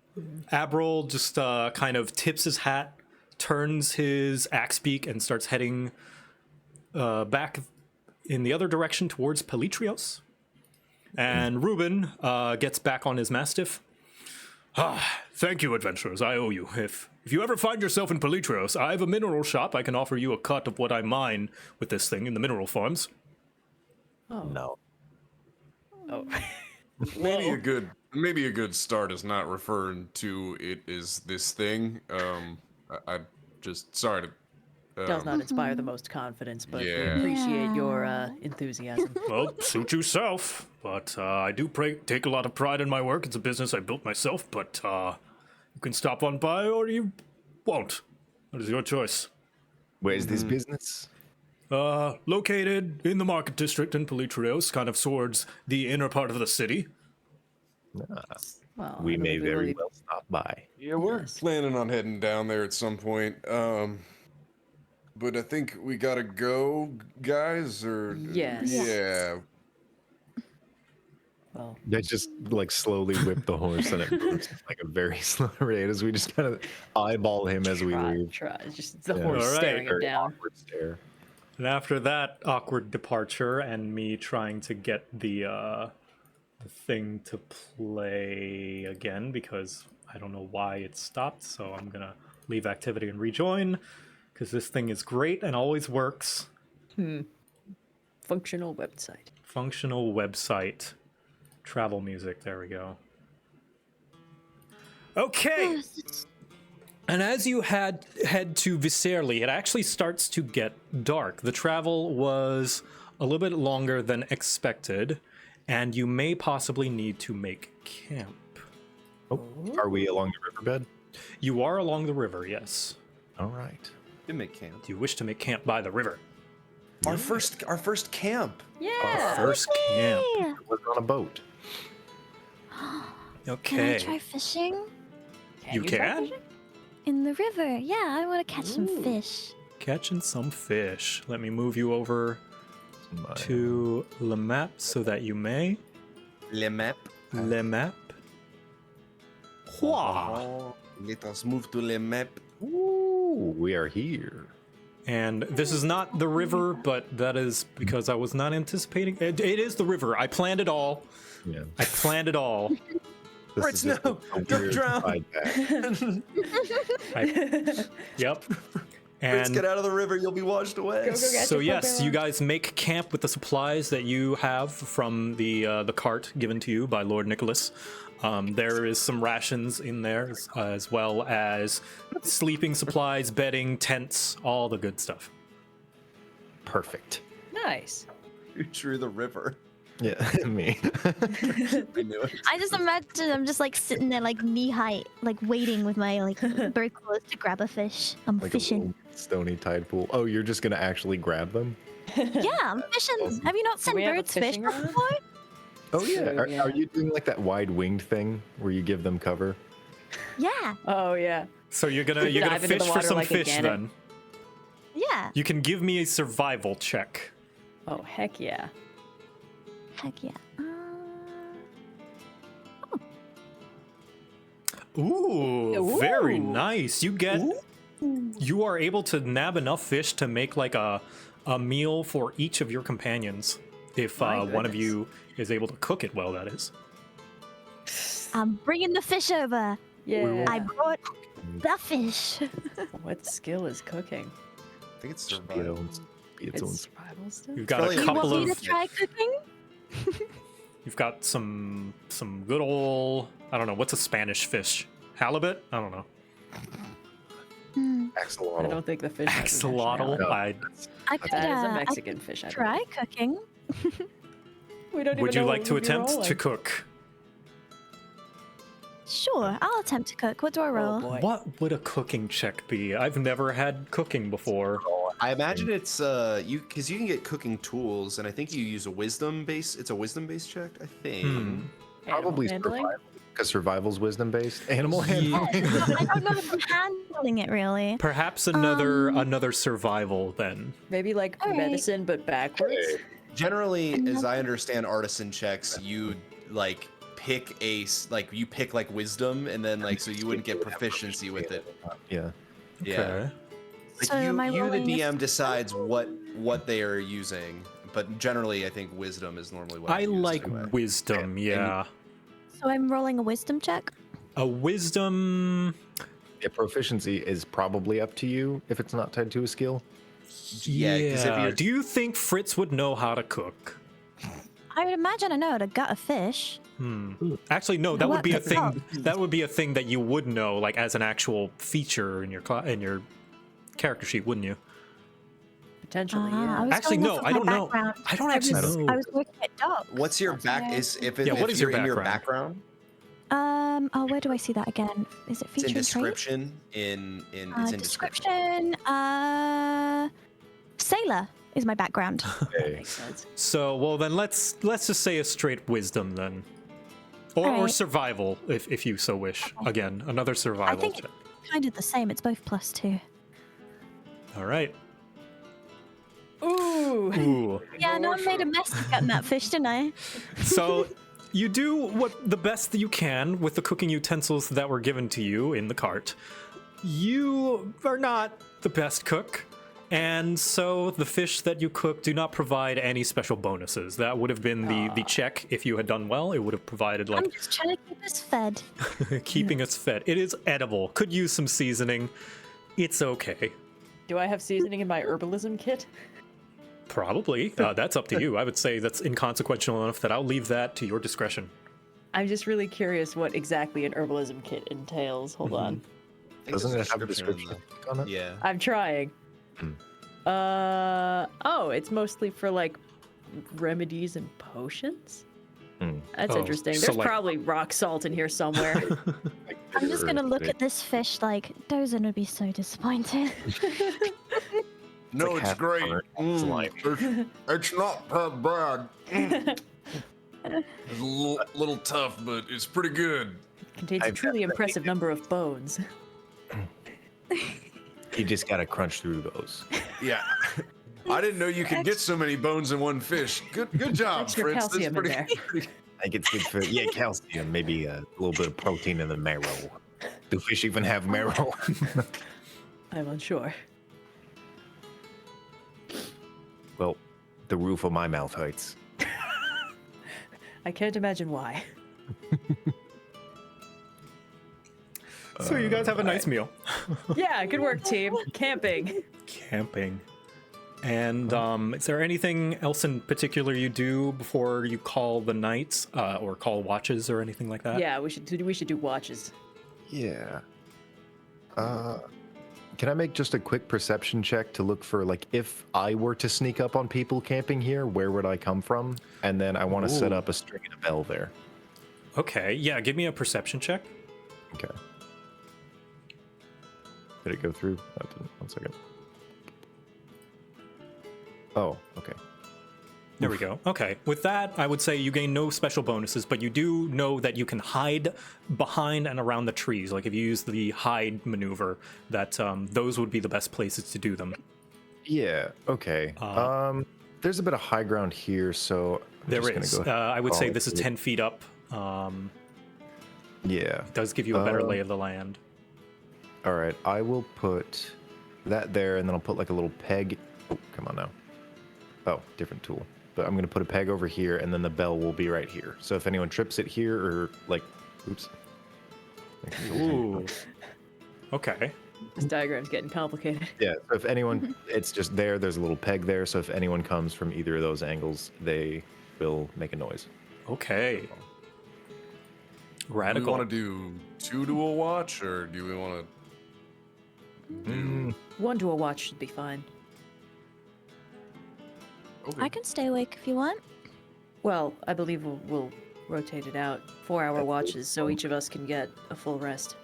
Abril just kind of tips his hat, turns his axe beak, and starts heading back in the other direction towards Pelitrios. And Reuben gets back on his mastiff. Thank you, adventurers. I owe you. If you ever find yourself in Pelitrios, I have a mineral shop. I can offer you a cut of what I mine with this thing in the mineral farms. No. Oh. Maybe a good start is not referring to it as this thing. I just sorry to. Does not inspire the most confidence, but we Yeah. appreciate your enthusiasm. Well, suit yourself. But I do take a lot of pride in my work. It's a business I built myself, but you can stop on by or you won't. That is your choice. Where's this business? Located in the market district in Pelitrios, kind of towards the inner part of the city. Well, we I don't may think we will very be- well stop by. Yeah, we're Yes. planning on heading down there at some point. But I think we gotta go, guys. Or Yes. yeah. Well, They just like slowly whip the horse and it moves at, like a very slow rate as we just kind of eyeball him as we leave. It's just the Yeah. horse All right. staring him Very down. awkward stare. And after that awkward departure and me trying to get the thing to play again because I don't know why it stopped, so I'm gonna leave activity and rejoin because this thing is great and always works. Functional website. Functional website. Travel music, there we go. Okay. And as you head to Viserli, it actually starts to get dark. The travel was a little bit longer than expected, and you may possibly need to make camp. Oh, are we along the riverbed? You are along the river, yes. All right. We make camp. Do you wish to make camp by the river? Our first camp. Yeah. First camp. Yeah. We're on a boat. Can I Okay. try fishing You try can? fishing? in the river? Yeah, I want to catch some fish. Catching some fish. Let me move you over My- to the map so that you may. Le map. Le map. Hua. Oh, let us move to le map. Ooh, we are here. And this is not the river, but that is because I was not anticipating. It is the river. I planned it all. Yeah. I planned it all. This Fritz, is just no, a don't weird drown. side path. Yep. Let's And get out of the river. You'll be washed away. so yes, you guys make camp with the supplies that you have from the cart given to you by Lord Nicholas. There is some rations in there, as well as sleeping supplies, bedding, tents, all the good stuff. Perfect. Nice. You drew the river. Yeah, me. I knew it. I just imagine I'm just like sitting there like knee height, like waiting with my like very close to grab a fish. I'm Like a fishing. little stony tide pool. Oh, you're just gonna actually grab them? Yeah, I'm fishing. Have you not seen we have a birds fish fishing rod? before? Oh yeah. True, Are, yeah. are you doing like that wide winged thing where you give them cover? Yeah, Oh yeah. So you're gonna Dive into the fish for water some like a fish gannet. then. yeah. You can give me a survival check. Oh heck yeah. Heck yeah. Ooh, very Ooh. nice. You are able to nab enough fish to make like a meal for each of your companions. If My one of goodness. you is able to cook it well, that is. I'm bringing the fish over. Yeah. I brought the fish. What skill is cooking? I think it's Be survival. its own It's survival stuff. You've got Probably a a You couple want me of. to try cooking? You've got some good old. I don't know what's a Spanish fish. Halibut? I don't know. Hmm. axolotl. I don't think the fish. has an Axolotl. nationality. I could, That is a I Mexican could fish. I try cooking. believe. We don't Would even you know like what to we'd be attempt to rolling. cook? Sure, I'll attempt to cook. What do I Oh roll? boy. What would a cooking check be? I've never had cooking before. I imagine it's because you can get cooking tools, and I think you use a wisdom base. It's a wisdom based check, I think. Animal Probably handling? survival, because survival's wisdom based. Animal Yeah. handling. I don't know if I'm handling it really. Perhaps another survival then. Maybe like All right. medicine, but backwards. Generally, as I understand artisan checks, you like pick you pick like wisdom, and then like so you wouldn't get proficiency with it. Yeah. Yeah. Okay. Like So am I you the rolling a DM decides what they are using, but generally I think wisdom is normally what I use like anyway. wisdom, yeah. So I'm rolling a wisdom check. A wisdom. Yeah, proficiency is probably up to you if it's not tied to a skill. Yeah, 'cause if you're- Do you think Fritz would know how to cook? I would imagine I know how to gut a fish. Actually, no. That would be a What? thing. That would be a thing that you would know, like as an actual feature in your character sheet, wouldn't you? Potentially, I yeah. was Actually, going no. off of I my don't know. background. I don't actually was, know. I was working at dock. What's your That's back? why- Is if Yeah, if what is your you're in your background? background? Oh, where do I see that again? Is it It's feature in and trait? description. It's in description. Description. Sailor is my background. Okay. Makes sense. So, well, then let's just say a straight wisdom then. or Alright. survival if you so wish. Again, another survival. I think check. it's kind of the same. It's both +2. All right. Ooh. Ooh. Yeah, no, I made a mess of getting that fish, didn't I? So you do the best that you can with the cooking utensils that were given to you in the cart. You are not the best cook, and so the fish that you cook do not provide any special bonuses. That would have been the check if you had done well. It would have provided like I'm just trying to keep us fed. keeping us fed. It is edible. Could use some seasoning. It's okay. Do I have seasoning in my herbalism kit? Probably. That's up to you. I would say that's inconsequential enough that I'll leave that to your discretion. I'm just really curious what exactly an herbalism kit entails. Hold on. Doesn't it have a description on it? Yeah. I'm trying. Oh, it's mostly for like remedies and potions? That's Oh, interesting. so, There's like- probably rock salt in here somewhere. I'm just gonna look at this fish like Dozin would be so disappointed. No, it's half great. burnt slimy. It's not that bad. It's a little tough, but it's pretty good. Contains a I've truly definitely impressive number of bones. You just gotta crunch through those. Yeah. I didn't know you could get so many bones in one fish. Good job, Extra Fritz. calcium in there. I think it's good for calcium, maybe a little bit of protein in the marrow. Do fish even have marrow? I'm unsure. Well, the roof of my mouth hurts. I can't imagine why. So you guys have a nice meal. Yeah, good work, team. Camping. Camping. And is there anything else in particular you do before you call the nights or call watches or anything like that? Yeah, we should do watches. Yeah. Can I make just a quick perception check to look for, like, if I were to sneak up on people camping here, where would I come from? And then I want to set up a string and a bell there. Okay, yeah, give me a perception check. Okay. Did it go through? That didn't. 1 second. Oh, okay. There we go. Okay, with that, I would say you gain no special bonuses, but you do know that you can hide behind and around the trees. Like if you use the hide maneuver, that those would be the best places to do them. Yeah, okay. There's a bit of high ground here, so I'm There just is. gonna go I would say Oh, this is 10 feet up. Yeah. Does give you a better lay of the land. All right, I will put that there, and then I'll put like a little peg. Oh, come on now. Oh, different tool. But I'm gonna put a peg over here, and then the bell will be right here. So if anyone trips it here, or like, oops. Ooh. Okay. This diagram's getting complicated. Yeah. So if anyone, it's just there. There's a little peg there. So if anyone comes from either of those angles, they will make a noise. Okay. Do we Radical. want to do 2 to a watch, or do we want to? One to a watch should be fine. Okay. I can stay awake if you want. Well, I believe we'll rotate it out. 4-hour watches, so each of us can get a full rest.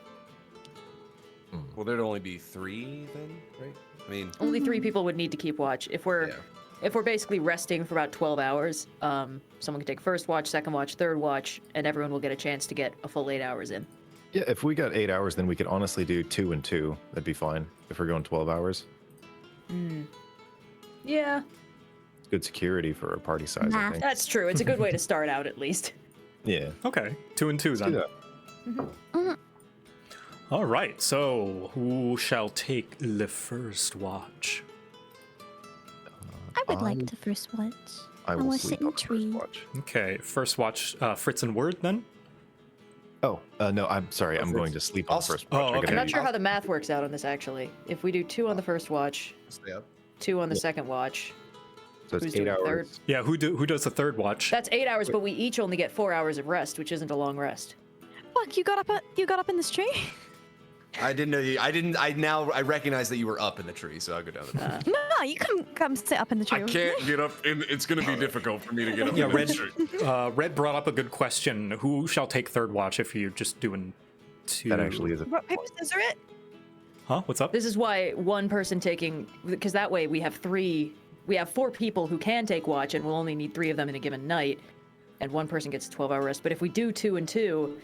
Will there only be 3 then, right? I mean, Only 3 people would need to keep watch. If we're Yeah. basically resting for about 12 hours, someone can take first watch, second watch, third watch, and everyone will get a chance to get a full 8 hours in. Yeah. If we got 8 hours, then we could honestly do 2 and 2. That'd be fine. If we're going 12 hours, Yeah, it's good security for a party size. I Math. think. that's true. It's a good way to start out, at least. Yeah. Okay. 2 and 2 Do then. that. All right. So who shall take the first watch? I would like to first watch. I will wanna sleep sit in on the first tree. watch. Okay. First watch. Fritz and Word then. Oh, no, I'm sorry. I'm going to sleep on I'll the first oh, watch. I okay. gotta I'm not be- sure how the math works out on this, actually. If we do 2 on the first watch, stay up. 2 on the second watch, So it's who's 8 doing hours. third? Yeah. Who does the third watch? That's 8 hours, but we each only get 4 hours of rest, which isn't a long rest. Look, you got up in this tree. I didn't know you. I recognize that you were up in the tree, so I'll go down the tree. No, you come sit up in the tree. I with can't me. get up, and it's going to be difficult for me to get up. Yeah, in Red. this tree. Red brought up a good question. Who shall take third watch if you're just doing 2? That actually is a Rock, paper, scissors, it. Huh? What's up? This is why one person taking, because that way we have 4 people who can take watch, and we'll only need 3 of them in a given night. and one person gets a 12-hour rest. But if we do 2 and 2,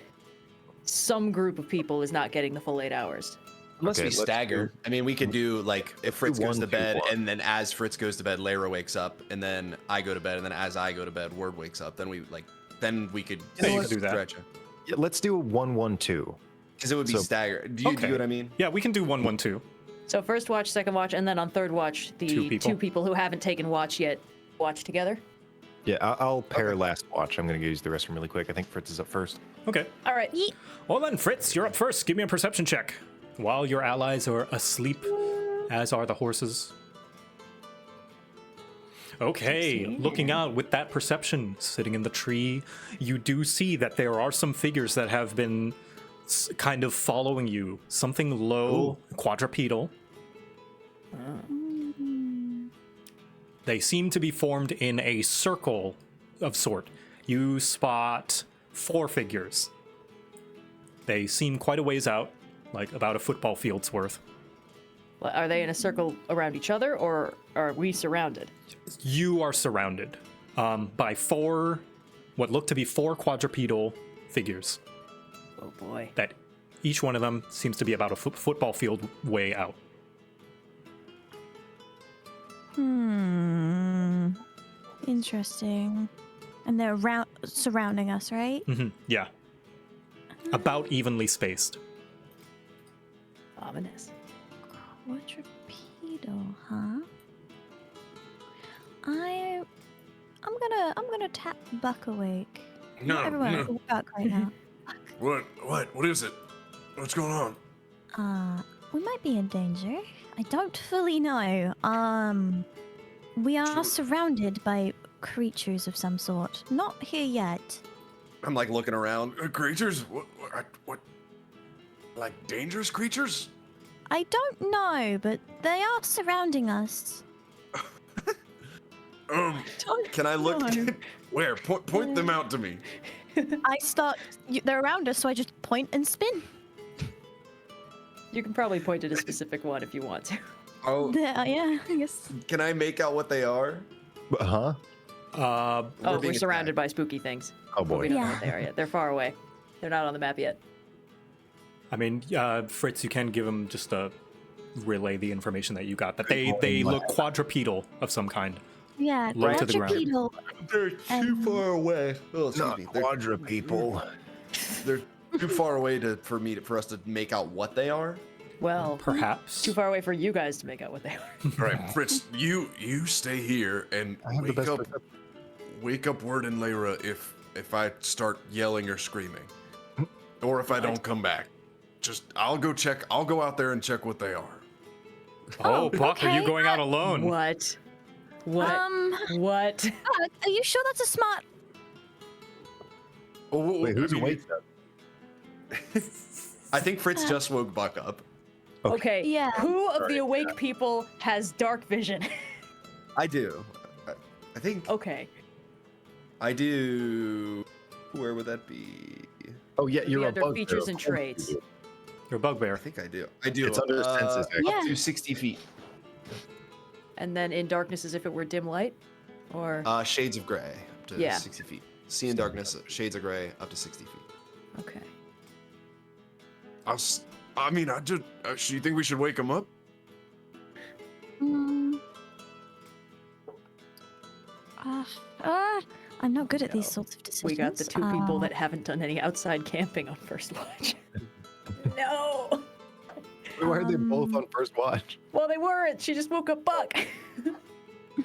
some group of people is not getting the full 8 hours. Unless Okay, we let's stagger. I mean, we could do like if Fritz goes 1, to 2, bed, 1. and then as Fritz goes to bed, Layra wakes up, and then I go to bed, and then as I go to bed, Word wakes up. Then we could Yeah, you could do that. stretch it. Yeah, let's do a 1-1-2. Because it would be So- staggered. Do you Okay. know what I mean? Yeah, we can do 1-1-2. So first watch, second watch, and then on third watch, the Two people. 2 people who haven't taken watch yet watch together. Yeah, I'll pair last watch. I'm gonna go use the restroom really quick. I think Fritz is up first. Okay. All right. Well then, Fritz, you're up first. Give me a perception check. While your allies are asleep, as are the horses. Okay, looking out with that perception, sitting in the tree, you do see that there are some figures that have been kind of following you. Something low, quadrupedal. They seem to be formed in a circle of sort. You spot 4 figures. They seem quite a ways out, like about a football field's worth. Well, are they in a circle around each other, or are we surrounded? You are surrounded by 4, what look to be 4 quadrupedal figures. Oh boy. That each one of them seems to be about a football field way out. Interesting. And they're surrounding us, right? Yeah. About evenly spaced. Ominous. Quadrupedal, huh? I'm gonna tap Buck awake. No, Everyone no. Buck right now. What is it? What's going on? We might be in danger. I don't fully know. We are surrounded by creatures of some sort. Not here yet. I'm like looking around. Creatures? What? Like dangerous creatures? I don't know, but they are surrounding us. Can I look? Where? Point them out to me. They're around us, so I just point and spin. You can probably point at a specific one if you want to. Oh, Yeah, I guess. can I make out what they are? Huh? Oh, being we're surrounded attacked. by spooky things. Oh But we boy. don't know Yeah. what they are yet. They're far away. They're not on the map yet. I mean, Fritz, you can give him just a relay the information that you got. That they look quadrupedal of some kind. Yeah, Low to the ground. quadrupedal. They're too far away. Oh, excuse me. quadrupedal. They're too far away for us to make out what they are. Well, Perhaps. too far away for you guys to make out what they are. All right, Fritz, you stay here and I have the best perception. wake up Word and Layra if I start yelling or screaming, or if I don't come back. Just I'll go out there and check what they are. Oh, Buck, are you okay. going out alone? What? What? What? Buck, are you sure that's a smart? Oh, Wait, who's I mean, awake then? I think Fritz just woke Buck up. Okay. Yeah. Who of the Right, awake people has dark vision? I do. I think Okay. I do. Where would that be? Oh yeah, you're Be a under bugbear. features Of and course you traits. do. You're a bugbear. I think I do. I do. It's under senses, actually. Up Yeah. to 60 feet. And then in darkness as if it were dim light? Or Shades of gray up to Yeah. 60 feet. See in darkness, shades of gray up to 60 feet. okay. So you think we should wake him up? I'm not good at these sorts of decisions. We got the 2 people that haven't done any outside camping on first watch. No. Why are they both on first watch? Well, they weren't. She just woke up Buck.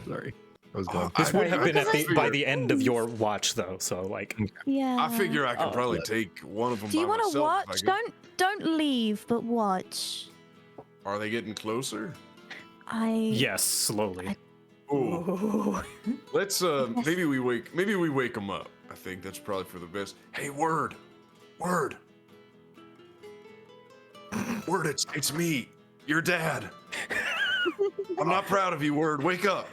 Sorry. I was going. This would have been I by the end of your watch, though. So, like, Yeah. I figure I can Oh. probably take one of them. Do you want to watch? Don't leave, but watch. Are they getting closer? yes, slowly. Ooh. Let's maybe we wake him up. I think that's probably for the best. Hey, Word, it's me, your dad. I'm not proud of you, Word. Wake up.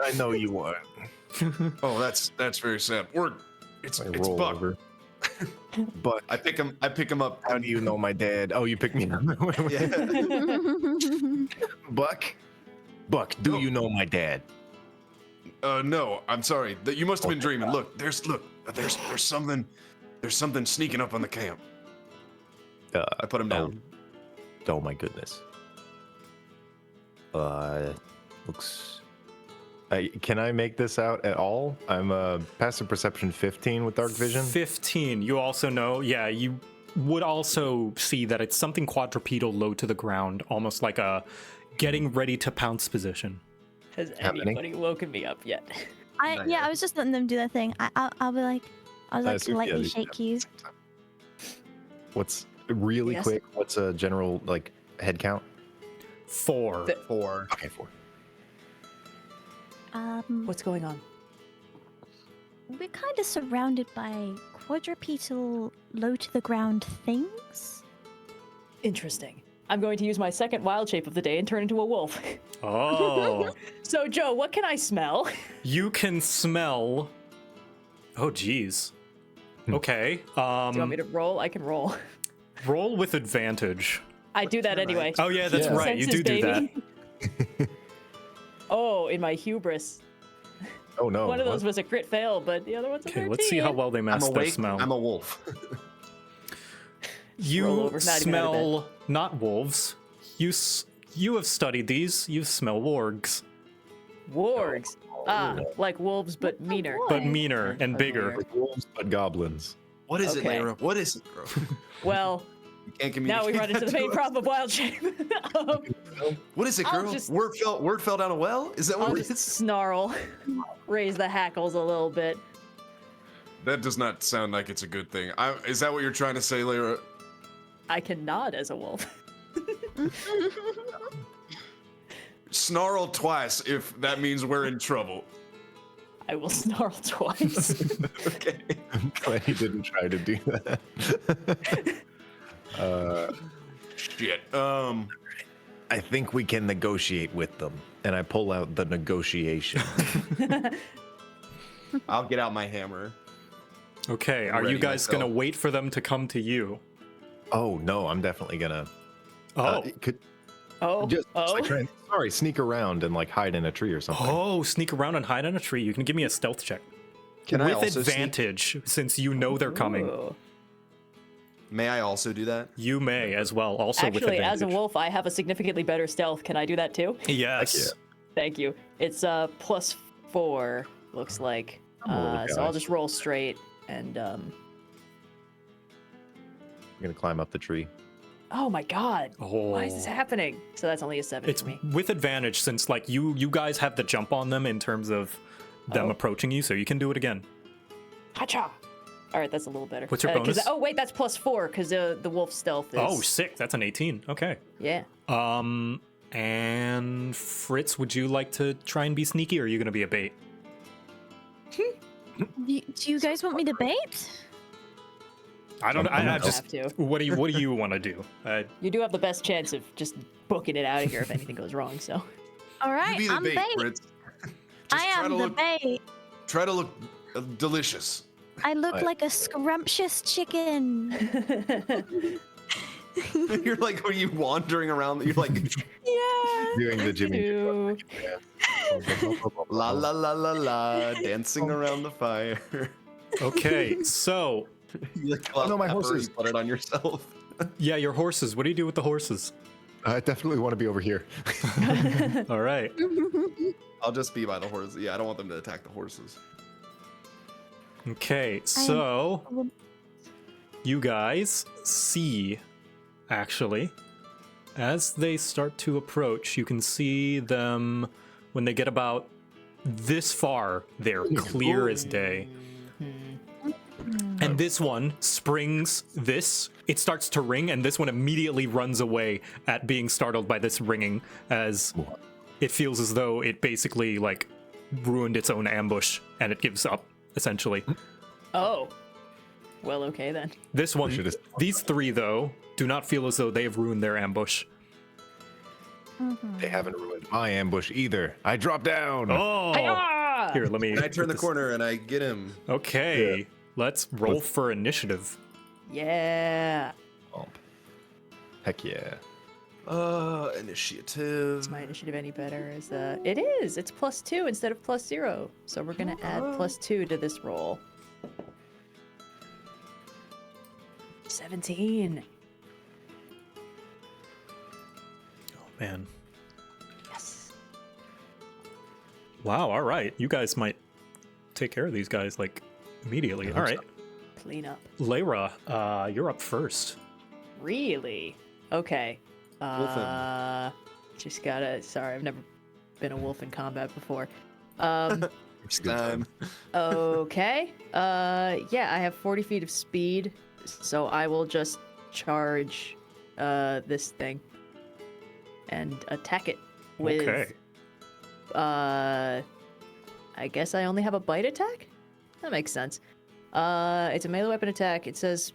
I know you are. Oh, that's very sad. Word, it's I it's roll Buck. over. But I pick him up. how do you know my dad? Oh, you picked me up. Yeah. Buck, do No. you know my dad? No, I'm sorry. You must have been dreaming. Look, there's something sneaking up on the camp. I put him down. Oh my goodness. Looks. Can I make this out at all? I'm passive perception 15 with dark vision. 15. You also know, yeah, you would also see that it's something quadrupedal low to the ground, almost like a getting ready to pounce position. Has Happening. anybody woken me up yet? I was just letting them do their thing. I'll be like, I was like lightly these shake you. What's really Yes. quick? What's a general like head count? 4. 4. Okay, 4. What's going on? We're kind of surrounded by quadrupedal, low to the ground things. Interesting. I'm going to use my second wild shape of the day and turn into a wolf. Oh. So, Joe, what can I smell? You can smell. Oh, geez. Okay. Do you want me to roll? I can roll. Roll with advantage. I do that anyway. Oh, yeah, that's Yeah. right. You Senses, do that. baby. Oh, in my hubris. Oh no. One of those what? was a crit fail, but the other one's a Okay, 13. let's see how well they I'm match their awake. smell. I'm a wolf. Roll You over, not even out of smell not wolves. You have studied these. You smell wargs, Wargs. Ah, like wolves, but meaner. but meaner and bigger. Like wolves, but goblins. What is Okay. it, Lyra? What is it, bro? Well, You can't communicate now we run into that the to main us. problem of wild shape. What is it, I'll girl? just- Word fell down a well? Is that what I'll it just is? snarl, raise the hackles a little bit. That does not sound like it's a good thing. Is that what you're trying to say, Lyra? I can nod as a wolf. Snarl twice if that means we're in trouble. I will snarl twice. Okay. I'm glad he didn't try to do that. Shit. I think we can negotiate with them. And I pull out the negotiation. I'll get out my hammer. Okay, are you Ready guys gonna myself. wait for them to come to you? Oh no, I'm definitely gonna. Oh, Sorry, sneak around and like hide in a tree or something. oh, sneak around and hide in a tree. You can give me a stealth check Can I with also sneak? advantage, since you know they're coming. Ooh. May I also do that? You may as well, also with Actually, advantage. as a wolf, I have a significantly better stealth. Can I do that too? Yes. Thank you. It's +4, looks like. I'm a little So I'll guy. just roll straight and I'm gonna climb up the tree. oh my god. Why is this Oh. happening? So that's only a 7 It's for me. with advantage, since like you guys have the jump on them in terms of them Oh. approaching you, so you can do it again. Hacha! Alright, that's a little better. What's your 'Cause- bonus? oh wait, that's +4 because the wolf stealth is. Oh, sick. That's an 18. Okay. Yeah. And Fritz, would you like to try and be sneaky, or are you gonna be a bait? Do you guys want me to bait? I don't. I'm I gonna just. have to. What do you want to do? You do have the best chance of just booking it out of here if anything goes wrong. So All You right, be the I'm bait, bait. Fritz. I am the bait. Try to look delicious. I look like a scrumptious chicken. You're like, are you wandering around? You're like, yeah. Doing the Jimmy. Ew. la la la la la, dancing around the fire. Okay, so You like, Oh, no, my pepper, horses. you put it on yourself. yeah, your horses. What do you do with the horses? I definitely want to be over here. All right. I'll just be by the horses. Yeah, I don't want them to attack the horses. Okay, so you guys see, actually, as they start to approach, you can see them when they get about this far, they're clear as day. And this one springs this. It starts to ring, and this one immediately runs away at being startled by this ringing, as it feels as though it basically like ruined its own ambush, and it gives up essentially. Oh. Well, okay then. This one, should've- these three though, do not feel as though they have ruined their ambush. They haven't ruined my ambush either. I drop down. Oh, Hi-yah! here, let me. And I turn the put this- corner and I get him. Okay, let's roll for initiative. Yeah. Heck yeah. Initiative. Is my initiative any better? It is. It's +2 instead of +0. So we're gonna add +2 to this roll. 17. Oh man. Yes. Wow. All right. You guys might take care of these guys like immediately. All right. Clean up. Layra, you're up first. Really? Okay. Just gotta. Sorry, I've never been a wolf in combat before. First time. Okay. Yeah, I have 40 feet of speed, so I will just charge this thing and attack it with. Okay. I guess I only have a bite attack. That makes sense. It's a melee weapon attack. It says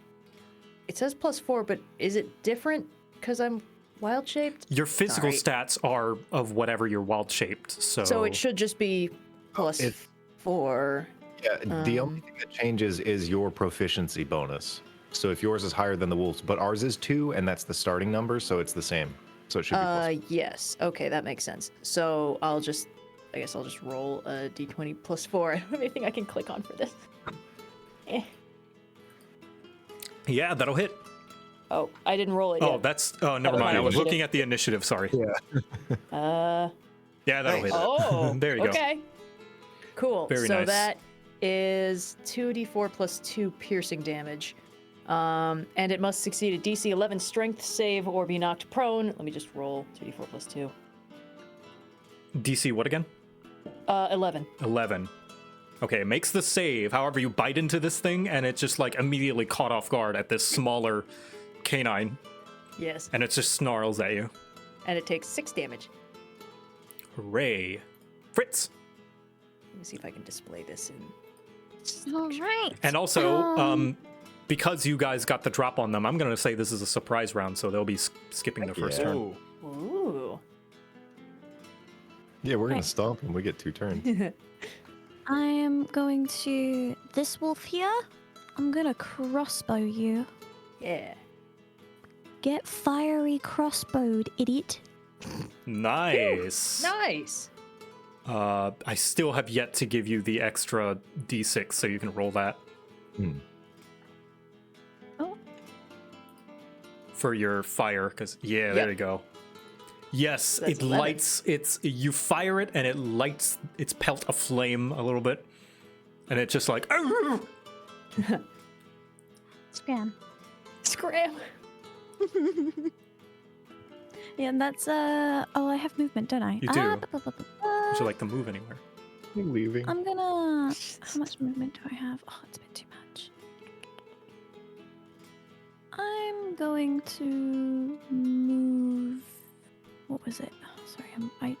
+4, but is it different because I'm wild shaped? Your physical Sorry. stats are of whatever you're wild shaped. So it should just be +4. Yeah, the only thing that changes is your proficiency bonus. So if yours is higher than the wolf's, but ours is 2, and that's the starting number, so it's the same. So it should be Yes. Okay, that makes sense. So I guess I'll just roll a d20 +4. I don't have anything I can click on for this. Eh. Yeah, that'll hit. Oh, I didn't roll it yet. Oh, that's. Oh, never was mind. my I was initiative. looking at the initiative. Sorry. Yeah. Yeah, that'll Nice. hit. Oh, There you go. Okay. Cool. Very so nice. that is 2d4 + 2 piercing damage. And it must succeed a DC 11 strength save or be knocked prone. Let me just roll 2d4 + 2. DC what again? 11. 11. Okay, it makes the save. However, you bite into this thing, and it just like immediately caught off guard at this smaller canine, Yes. and it just snarls at you. And it takes 6 damage. Hooray! Fritz. Let me see if I can display this in. All right. And also, because you guys got the drop on them, I'm gonna say this is a surprise round, so they'll be skipping their first turn. Ooh. Ooh. Yeah, we're gonna stomp him. We get 2 turns. I am going to this wolf here. I'm gonna crossbow you. Yeah. Get fiery crossbowed, idiot. Nice. Nice. I still have yet to give you the extra D6, so you can roll that. Oh. For your fire, because there Yep. you go. Yes, That's it 11. lights. You fire it, and it lights its pelt aflame a little bit, and it's just like. Scram. Scram. Yeah, and that's oh, I have movement, don't I? You do. Ba-ba-ba-ba. Would you like to move anywhere? You leaving? I'm gonna. How much movement do I have? Oh, it's a bit too much. I'm going to move. What was it? Oh, sorry,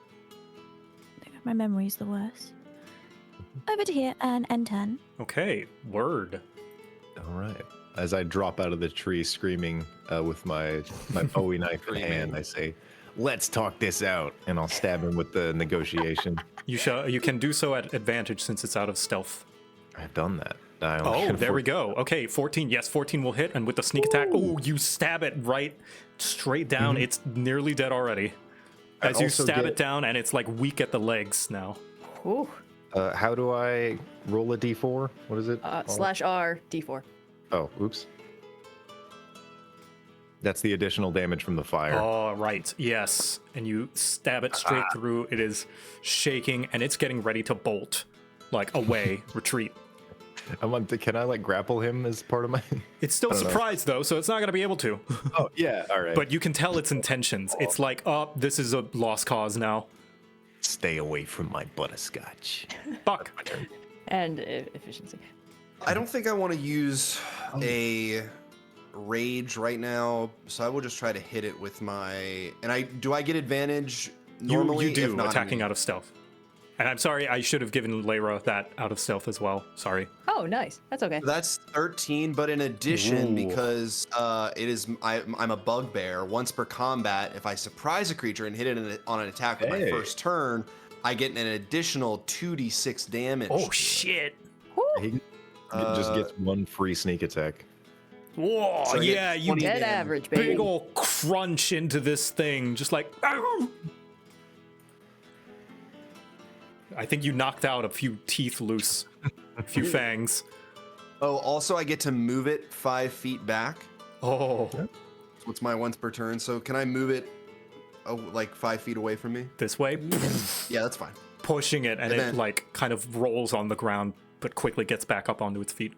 my memory's the worst. Over to here and N10. Okay, word. All right. As I drop out of the tree screaming with my Bowie knife in hand, I say, "Let's talk this out," and I'll stab him with the negotiation. You can do so at advantage since it's out of stealth. I've done that. I only Oh, had there we 14. go. Okay, 14. Yes, 14 will hit, and with the sneak attack, you stab it right straight down. It's nearly dead already. I As you also stab get- it down, and it's like weak at the legs now. Ooh. How do I roll a d4? What is it? /R D4. Oh, oops. That's the additional damage from the fire. Oh, right. Yes. And you stab it straight through. It is shaking, and it's getting ready to bolt. Like, away, retreat. Can I like grapple him as part of my? It's still don't know. surprised, though, so it's not going to be able to. Oh yeah, all right. But you can tell its intentions. It's like, oh, this is a lost cause now. Stay away from my butterscotch. Buck. And efficiency. I don't think I want to use a rage right now, so I will just try to hit it with my. And do I get advantage normally? You do, If not, attacking out of stealth. And I'm sorry, I should have given Layra that out of stealth as well. Sorry. Oh, nice. That's okay. That's 13, but in addition, Ooh. because I'm a bugbear. Once per combat, if I surprise a creature and hit it on an attack with my Hey. first turn, I get an additional 2d6 damage. Oh, shit. He just gets one free sneak attack. Whoa, So I get yeah, you 20 Dead damage. average, baby. big ol' crunch into this thing, just like. "Ow!" I think you knocked out a few teeth loose, a few fangs. Oh, also I get to move it 5 feet back. Oh, What's my once per turn? So can I move it like 5 feet away from me? this way, Yeah, that's fine. pushing it, and And it then- like kind of rolls on the ground, but quickly gets back up onto its feet.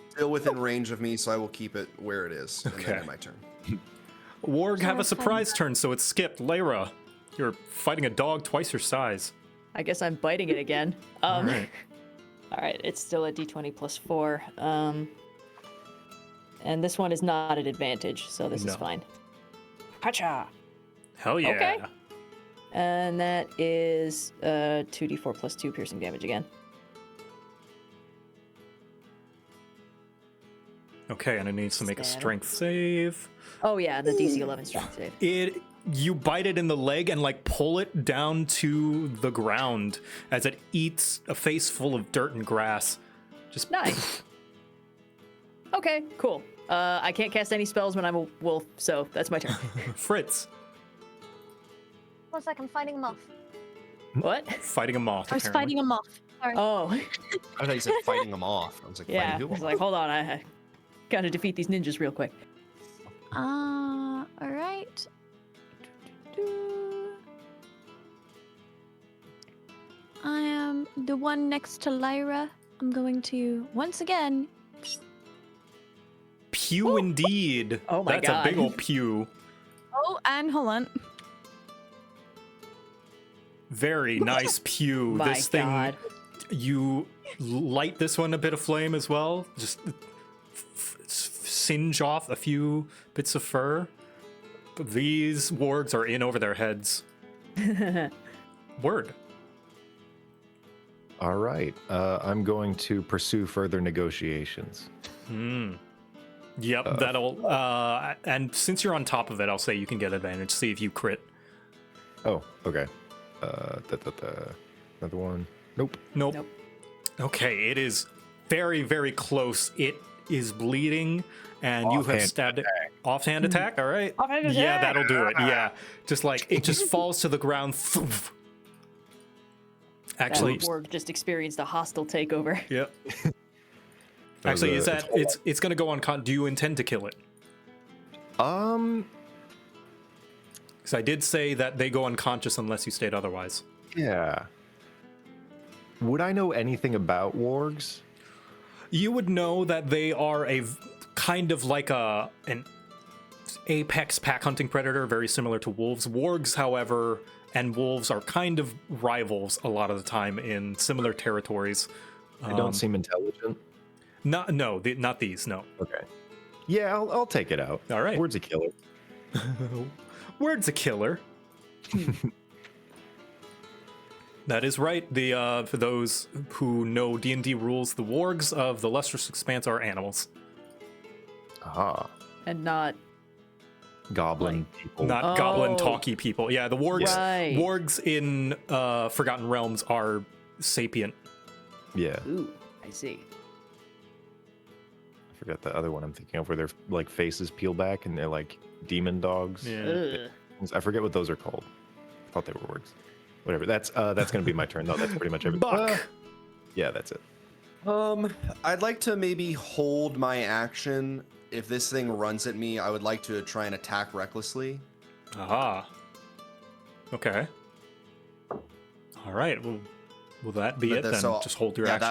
Still within range of me, so I will keep it where it is. And Okay. then end my turn. Warg have a surprise turn, so it's skipped. Lyra, you're fighting a dog twice your size. I guess I'm biting it again. All right. All right, it's still a d20 plus 4. And this one is not at advantage, so this No. is fine. Hacha! Hell yeah. Okay. And that is 2d4 plus 2 piercing damage again. Okay, and it needs to make a Stand. strength save. Oh yeah, the DC 11 strength save. You bite it in the leg and like pull it down to the ground as it eats a face full of dirt and grass. Just Nice. Okay, cool. I can't cast any spells when I'm a wolf, so that's my turn. Fritz, 1 second, fighting a moth. What? fighting a moth. I was apparently. fighting a moth. Sorry. Oh, I thought you said fighting them off. I was like, yeah. fighting I who was off? like, hold on, I gotta defeat these ninjas real quick. All right. I am the one next to Lyra. I'm going to once again. Pew indeed. Oh my That's God. a big old pew. Oh, and hold on. Very nice pew. My This thing, God. you light this one a bit of flame as well. Just singe off a few bits of fur. But these wargs are in over their heads. Word. All right. I'm going to pursue further negotiations. Yep, that'll. And since you're on top of it, I'll say you can get advantage. See if you crit. Oh, okay. Another one. Nope. Nope. Nope. Okay, it is very, very close. It is bleeding, and you have Offhand stabbed it. Offhand attack. All right. Offhand Yeah, attack! that'll do it. Yeah, just like it just falls to the ground. Actually, That org just experienced a hostile takeover. yep. Actually, is that it's- it's gonna go on? Do you intend to kill it? Um. Because I did say that they go unconscious unless you state otherwise. Yeah. Would I know anything about wargs? You would know that they are kind of like an apex pack hunting predator, very similar to wolves. Wargs, however, and wolves are kind of rivals a lot of the time in similar territories. They don't seem intelligent. Not these. No. Okay. Yeah, I'll take it out. All right. Word's a killer. Word's a killer. That is right. For those who know D&D rules, the wargs of the Lustrous Expanse are animals, Ah. And not. Goblin people. not goblin Oh. talky people. Yeah, the wargs. Right. Wargs in Forgotten Realms are sapient. Yeah. Ooh, I see. I forgot the other one I'm thinking of where their like faces peel back and they're like demon dogs. Yeah. Ugh. I forget what those are called. I thought they were wargs. Whatever. That's gonna be my turn though. That's pretty much everything. Buck. Yeah, that's it. I'd like to maybe hold my action. If this thing runs at me, I would like to try and attack recklessly. Aha. Okay. All right. Well, will that be it then? Just hold your action.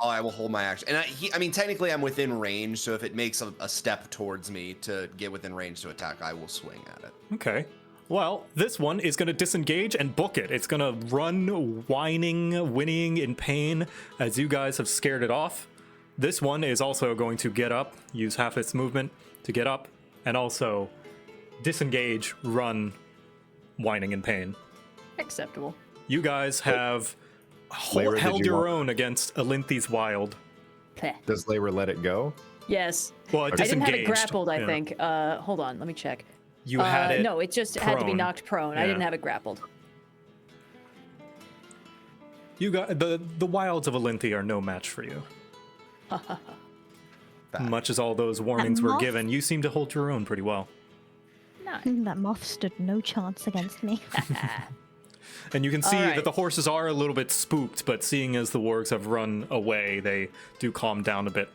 I will hold my action. And I mean, technically, I'm within range, so if it makes a step towards me to get within range to attack, I will swing at it. Okay. Well, this one is going to disengage and book it. It's going to run, whining, whinnying in pain as you guys have scared it off. This one is also going to get up, use half its movement to get up, and also disengage, run, whining in pain. Acceptable. You guys have Lyra, did held you your want- own against Elynthe's wild. Pleh. Does Lyra let it go? Yes. Well, it I didn't have it disengaged. grappled, I Yeah. think. Hold on, let me check. You had it. No, it just had to be prone. knocked prone. I Yeah. didn't have it grappled. You got the wilds of Elynthi are no match for you. Much as all those warnings were moth? given, you seem to hold your own pretty well. That moth stood no chance against me. And you can see Alright. that the horses are a little bit spooked, but seeing as the wargs have run away, they do calm down a bit.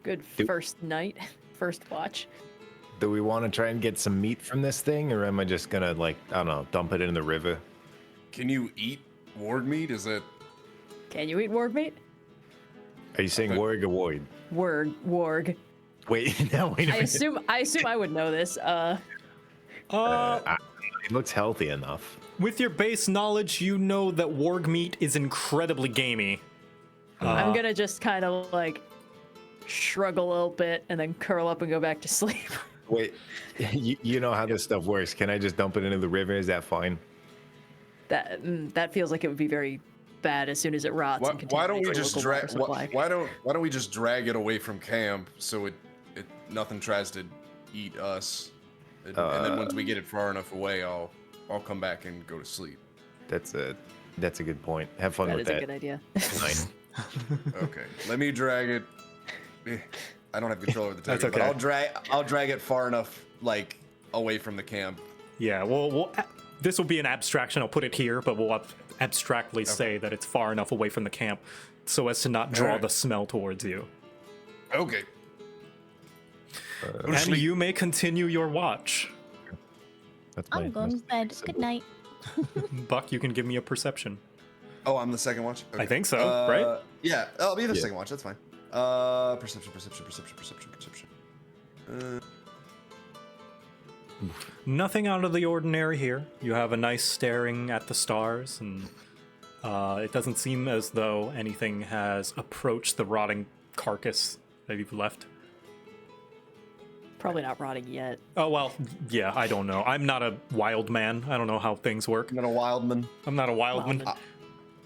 Good first night, first watch. Do we want to try and get some meat from this thing, or am I just gonna, like, I don't know, dump it in the river? Can you eat warg meat? Is that Can you eat warg meat? Are you saying warg or void? Warg. Wait, now wait a I minute. assume I would know this. It looks healthy enough. With your base knowledge, you know that warg meat is incredibly gamey. I'm gonna just kind of like shrug a little bit and then curl up and go back to sleep. Wait, you know how this stuff works. Can I just dump it into the river? Is that fine? That feels like it would be very bad as soon as it rots. and why don't we contaminates just our local drag? water supply. Why don't we just drag it away from camp so it nothing tries to eat us, and then once we get it far enough away, I'll come back and go to sleep. That's a good point. Have fun That with is that. a good idea. Tonight. Okay, let me drag it. I don't have control over the That's temperature, okay. but I'll drag it far enough, like away from the camp. Yeah, well, this will be an abstraction. I'll put it here, but we'll abstractly say that it's far enough away from the camp so as to not draw Alright. the smell towards you. Okay. And you may continue your watch. That's I'm going to bed. Good night. Buck, you can give me a perception. Oh, I'm the second watch? I think so, right? Yeah, I'll be the Yeah. second watch. That's fine. Perception. Nothing out of the ordinary here. You have a nice staring at the stars, and it doesn't seem as though anything has approached the rotting carcass that you've left. Probably not rotting yet. Oh, well, yeah, I don't know. I'm not a wild man. I don't know how things work. I'm not a wildman. I'm not a wildman.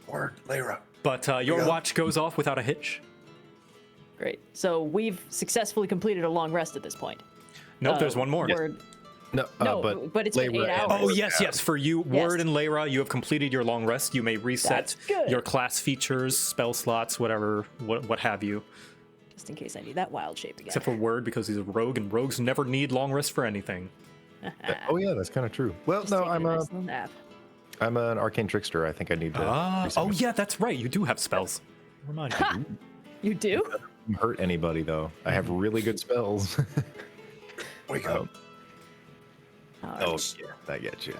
Word, Lyra. But your Yeah. watch goes off without a hitch. Great. So we've successfully completed a long rest at this point. Nope, there's one more. Word. No, No, but it's been Layra 8 and- hours. Oh, yes. For you, Yes. Word and Layra, you have completed your long rest. You may reset That's good. your class features, spell slots, whatever, what have you. Just in case I need that wild shape again. Except for Word, because he's a rogue, and rogues never need long rest for anything. Oh yeah, that's kind of true. Well, Just no, taking I'm a a nice little nap. I'm an arcane trickster. I think I need to. reset Oh, my- yeah, that's right. You do have spells. Remind me. You do? hurt anybody though. I have really good spells. Wake up. Oh yeah, I get you.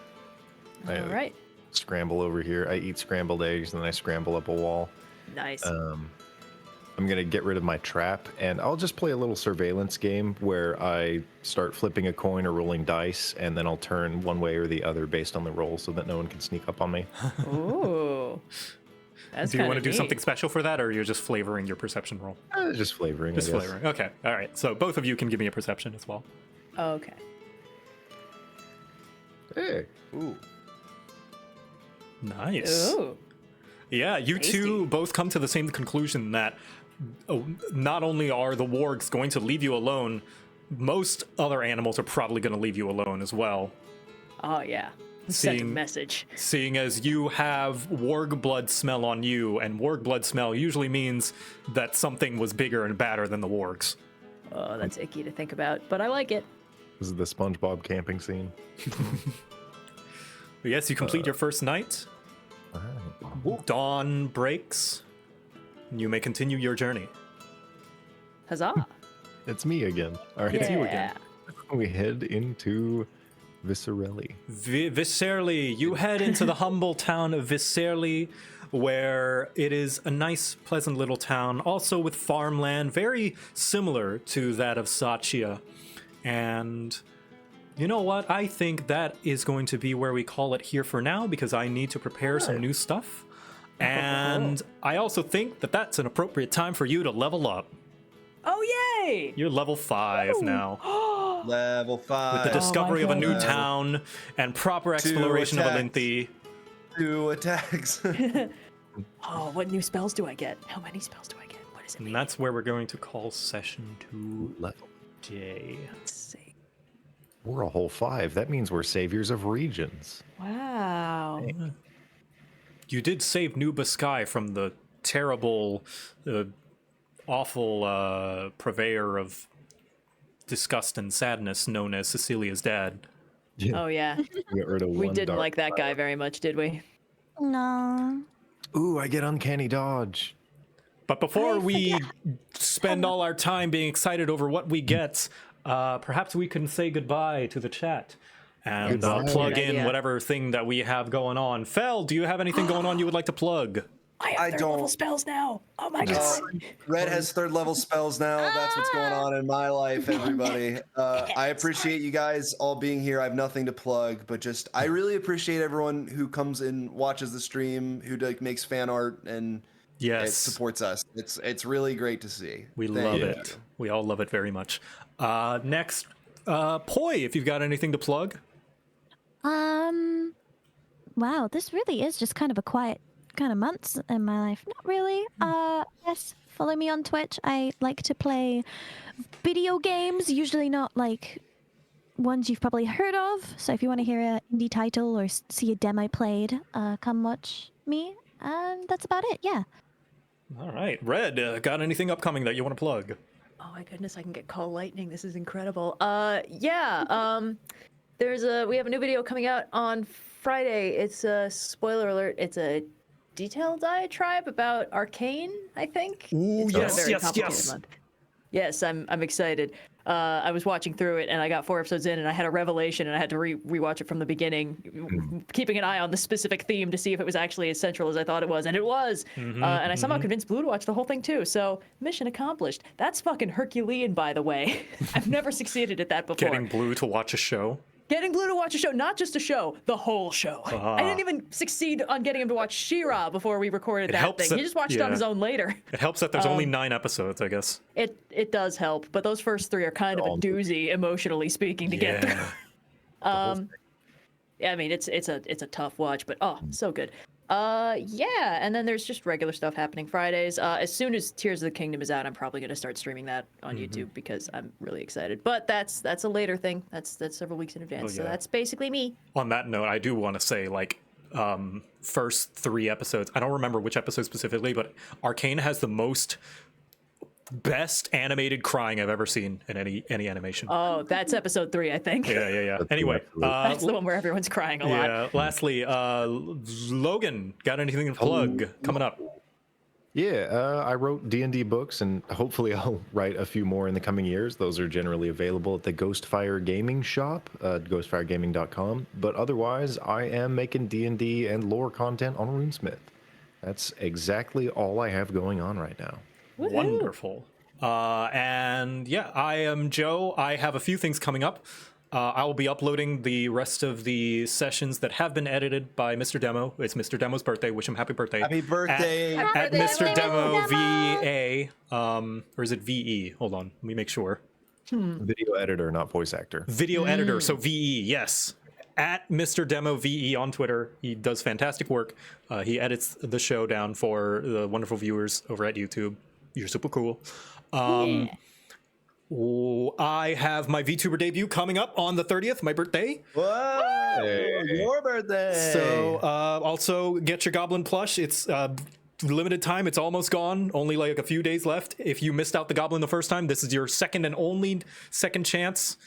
All right. Scramble over here. I eat scrambled eggs, and then I scramble up a wall. Nice. I'm gonna get rid of my trap, and I'll just play a little surveillance game where I start flipping a coin or rolling dice, and then I'll turn one way or the other based on the roll, so that no one can sneak up on me. Ooh. That's Do you want to kinda do something neat. special for that, or you're just flavoring your perception roll? Just flavoring. Just I guess. flavoring. Okay. All right. So both of you can give me a perception as well. Okay. Hey. Ooh. Nice. Ooh. Yeah, you two Tasty. both come to the same conclusion that not only are the wargs going to leave you alone, most other animals are probably going to leave you alone as well. Oh, yeah. Sent a Seeing- message. Seeing as you have warg blood smell on you, and warg blood smell usually means that something was bigger and badder than the wargs. Oh, that's icky to think about, but I like it. This is the SpongeBob camping scene. But yes, you complete your first night. Dawn breaks. And you may continue your journey. Huzzah. It's me again. All right. It's you again. We head into Viscerelli. Viscerally, you head into the humble town of Viscerally, where it is a nice, pleasant little town, also with farmland, very similar to that of Sachia. And you know what? I think that is going to be where we call it here for now, because I need to prepare some new stuff. And I also think that that's an appropriate time for you to level up. Oh, yay! You're level 5 now. Level 5. The discovery of a new God. town and proper exploration of attacks. Elynthi. 2 attacks. Oh, what new spells do I get? How many spells do I get? What is it? And that's where we're going to call session Level. today. Let's see. We're a whole 5. That means we're saviors of regions. Wow. You did save Nuba Sky from the terrible awful purveyor of disgust and sadness known as Cecilia's dad. Oh yeah, Get rid of we one didn't dark like that guy cloud. very much, did we? No. Ooh, I get uncanny dodge. But before I we forget- spend all our time being excited over what we get, perhaps we can say goodbye to the chat and Goodbye. plug Good in idea. whatever thing that we have going on. Fel, do you have anything going on you would like to plug? I have I third level don't- spells now. Oh my god. Red has 3rd level spells now. That's what's going on in my life, everybody. I appreciate you guys all being here. I have nothing to plug, but just I really appreciate everyone who comes and watches the stream, who like makes fan art and it Yes, supports us. It's really great to see. we Thank love you. it. We all love it very much. Next, Poi, if you've got anything to plug. Wow, this really is just kind of a quiet kind of months in my life. Not really. Yes, follow me on Twitch. I like to play video games, usually not like ones you've probably heard of. So if you want to hear an indie title or see a demo played, come watch me. And that's about it. Yeah. All right, Red, got anything upcoming that you want to plug? Oh my goodness, I can get call lightning. This is incredible. Yeah. We have a new video coming out on Friday. It's a spoiler alert. It's a detailed diatribe about Arcane, I think. Ooh, It's been a yes, very yes, complicated yes. month. Yes, I'm excited. I was watching through it, and I got 4 episodes in, and I had a revelation, and I had to rewatch it from the beginning, keeping an eye on the specific theme to see if it was actually as central as I thought it was, and it was. And I somehow convinced Blue to watch the whole thing too. So mission accomplished. That's fucking Herculean, by the way. I've never succeeded at that before. Getting Blue to watch a show. Getting Blue to watch a show, not just a show, the whole show. I didn't even succeed on getting him to watch She-Ra before we recorded that helps thing. that- He just watched it on yeah. his own later. It helps that there's only 9 episodes, I guess. It does help, but those first 3 are kind of a doozy, emotionally speaking, to get through. Yeah, I mean it's a tough watch, but so good. Yeah, and then there's just regular stuff happening Fridays. As soon as Tears of the Kingdom is out, I'm probably gonna start streaming that on YouTube because I'm really excited. But that's a later thing. That's several weeks in advance. So yeah. that's basically me. On that note, I do want to say, like, first 3 episodes, I don't remember which episode specifically, but Arcane has the best animated crying I've ever seen in any animation. Oh, that's episode 3, I think. Yeah. Anyway, That's the one where everyone's crying a lot. yeah. Lastly, Logan, got anything to plug coming up? Yeah, I wrote D&D books, and hopefully I'll write a few more in the coming years. Those are generally available at the Ghostfire Gaming shop, ghostfiregaming.com. But otherwise, I am making D&D and lore content on RuneSmith. That's exactly all I have going on right now. Woohoo. Wonderful. And yeah, I am Joe. I have a few things coming up. I will be uploading the rest of the sessions that have been edited by Mr. Demo. It's Mr. Demo's birthday. Wish him happy birthday. Happy birthday. At birthday, Mr. Demo Demo. VA. Or is it VE? Hold on. Let me make sure. Video editor, not voice actor. Video editor. So VE, yes. At Mr. Demo VE on Twitter. He does fantastic work. He edits the show down for the wonderful viewers over at YouTube. You're super cool. I have my VTuber debut coming up on the 30th, my birthday. Whoa! Your birthday. So also get your Goblin plush. It's limited time. It's almost gone. Only like a few days left. If you missed out the Goblin the first time, this is your second and only second chance.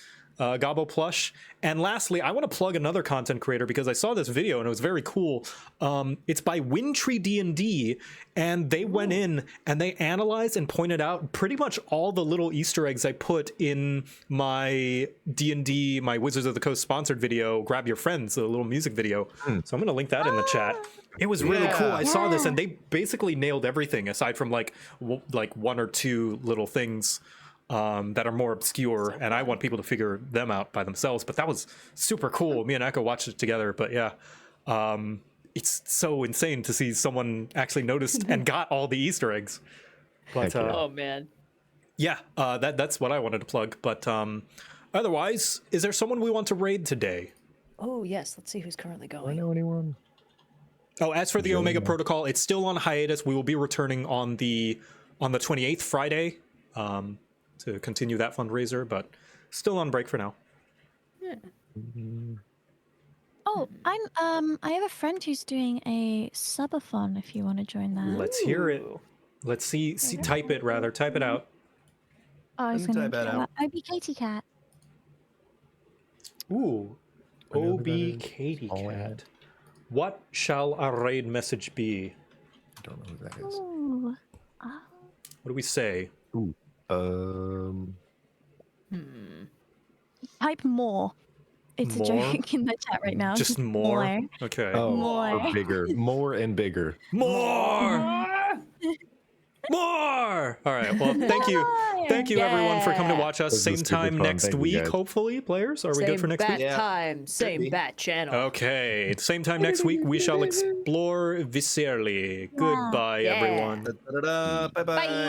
Gobbo plush. And lastly, I want to plug another content creator because I saw this video and it was very cool. It's by Windtree D&D, and they went in and they analyzed and pointed out pretty much all the little Easter eggs I put in my D&D, my Wizards of the Coast sponsored video, Grab Your Friends, a little music video. So I'm going to link that in the chat. It was really cool. I saw this and they basically nailed everything aside from like 1 or 2 little things that are more obscure, and I want people to figure them out by themselves. But that was super cool. Me and Echo watched it together. But yeah, it's so insane to see someone actually noticed and got all the Easter eggs. But Heck yeah. Oh man. yeah, that's what I wanted to plug. But otherwise, is there someone we want to raid today? Oh yes. Let's see who's currently Do I going. know anyone? Oh, as for the Omega Protocol, it's still on hiatus. We will be returning on the 28th, Friday, to continue that fundraiser, but still on break for now. Oh, I have a friend who's doing a subathon if you want to join that. Let's hear it. Let's see. Type it rather. Type it out. Oh, I was Let me going to type that out. OB Katie Cat. Ooh. I know who OB that is. Katie All I Cat. had. What shall our raid message be? I don't know who that is. Ooh. What do we say? Ooh. Type more. It's More? a joke in the chat right now. Just more? Okay. Oh, More. or bigger. More and bigger. More! More! All right. Well, thank you. Thank you, everyone, for coming to watch us. This was Same super time fun. next Thank you, week, guys. hopefully, players. Are we Same good for next bat week? Yeah. time, same be. bat channel. Okay. Same time next week, we shall explore viscerally. Goodbye, Yeah. everyone. Bye bye. Bye.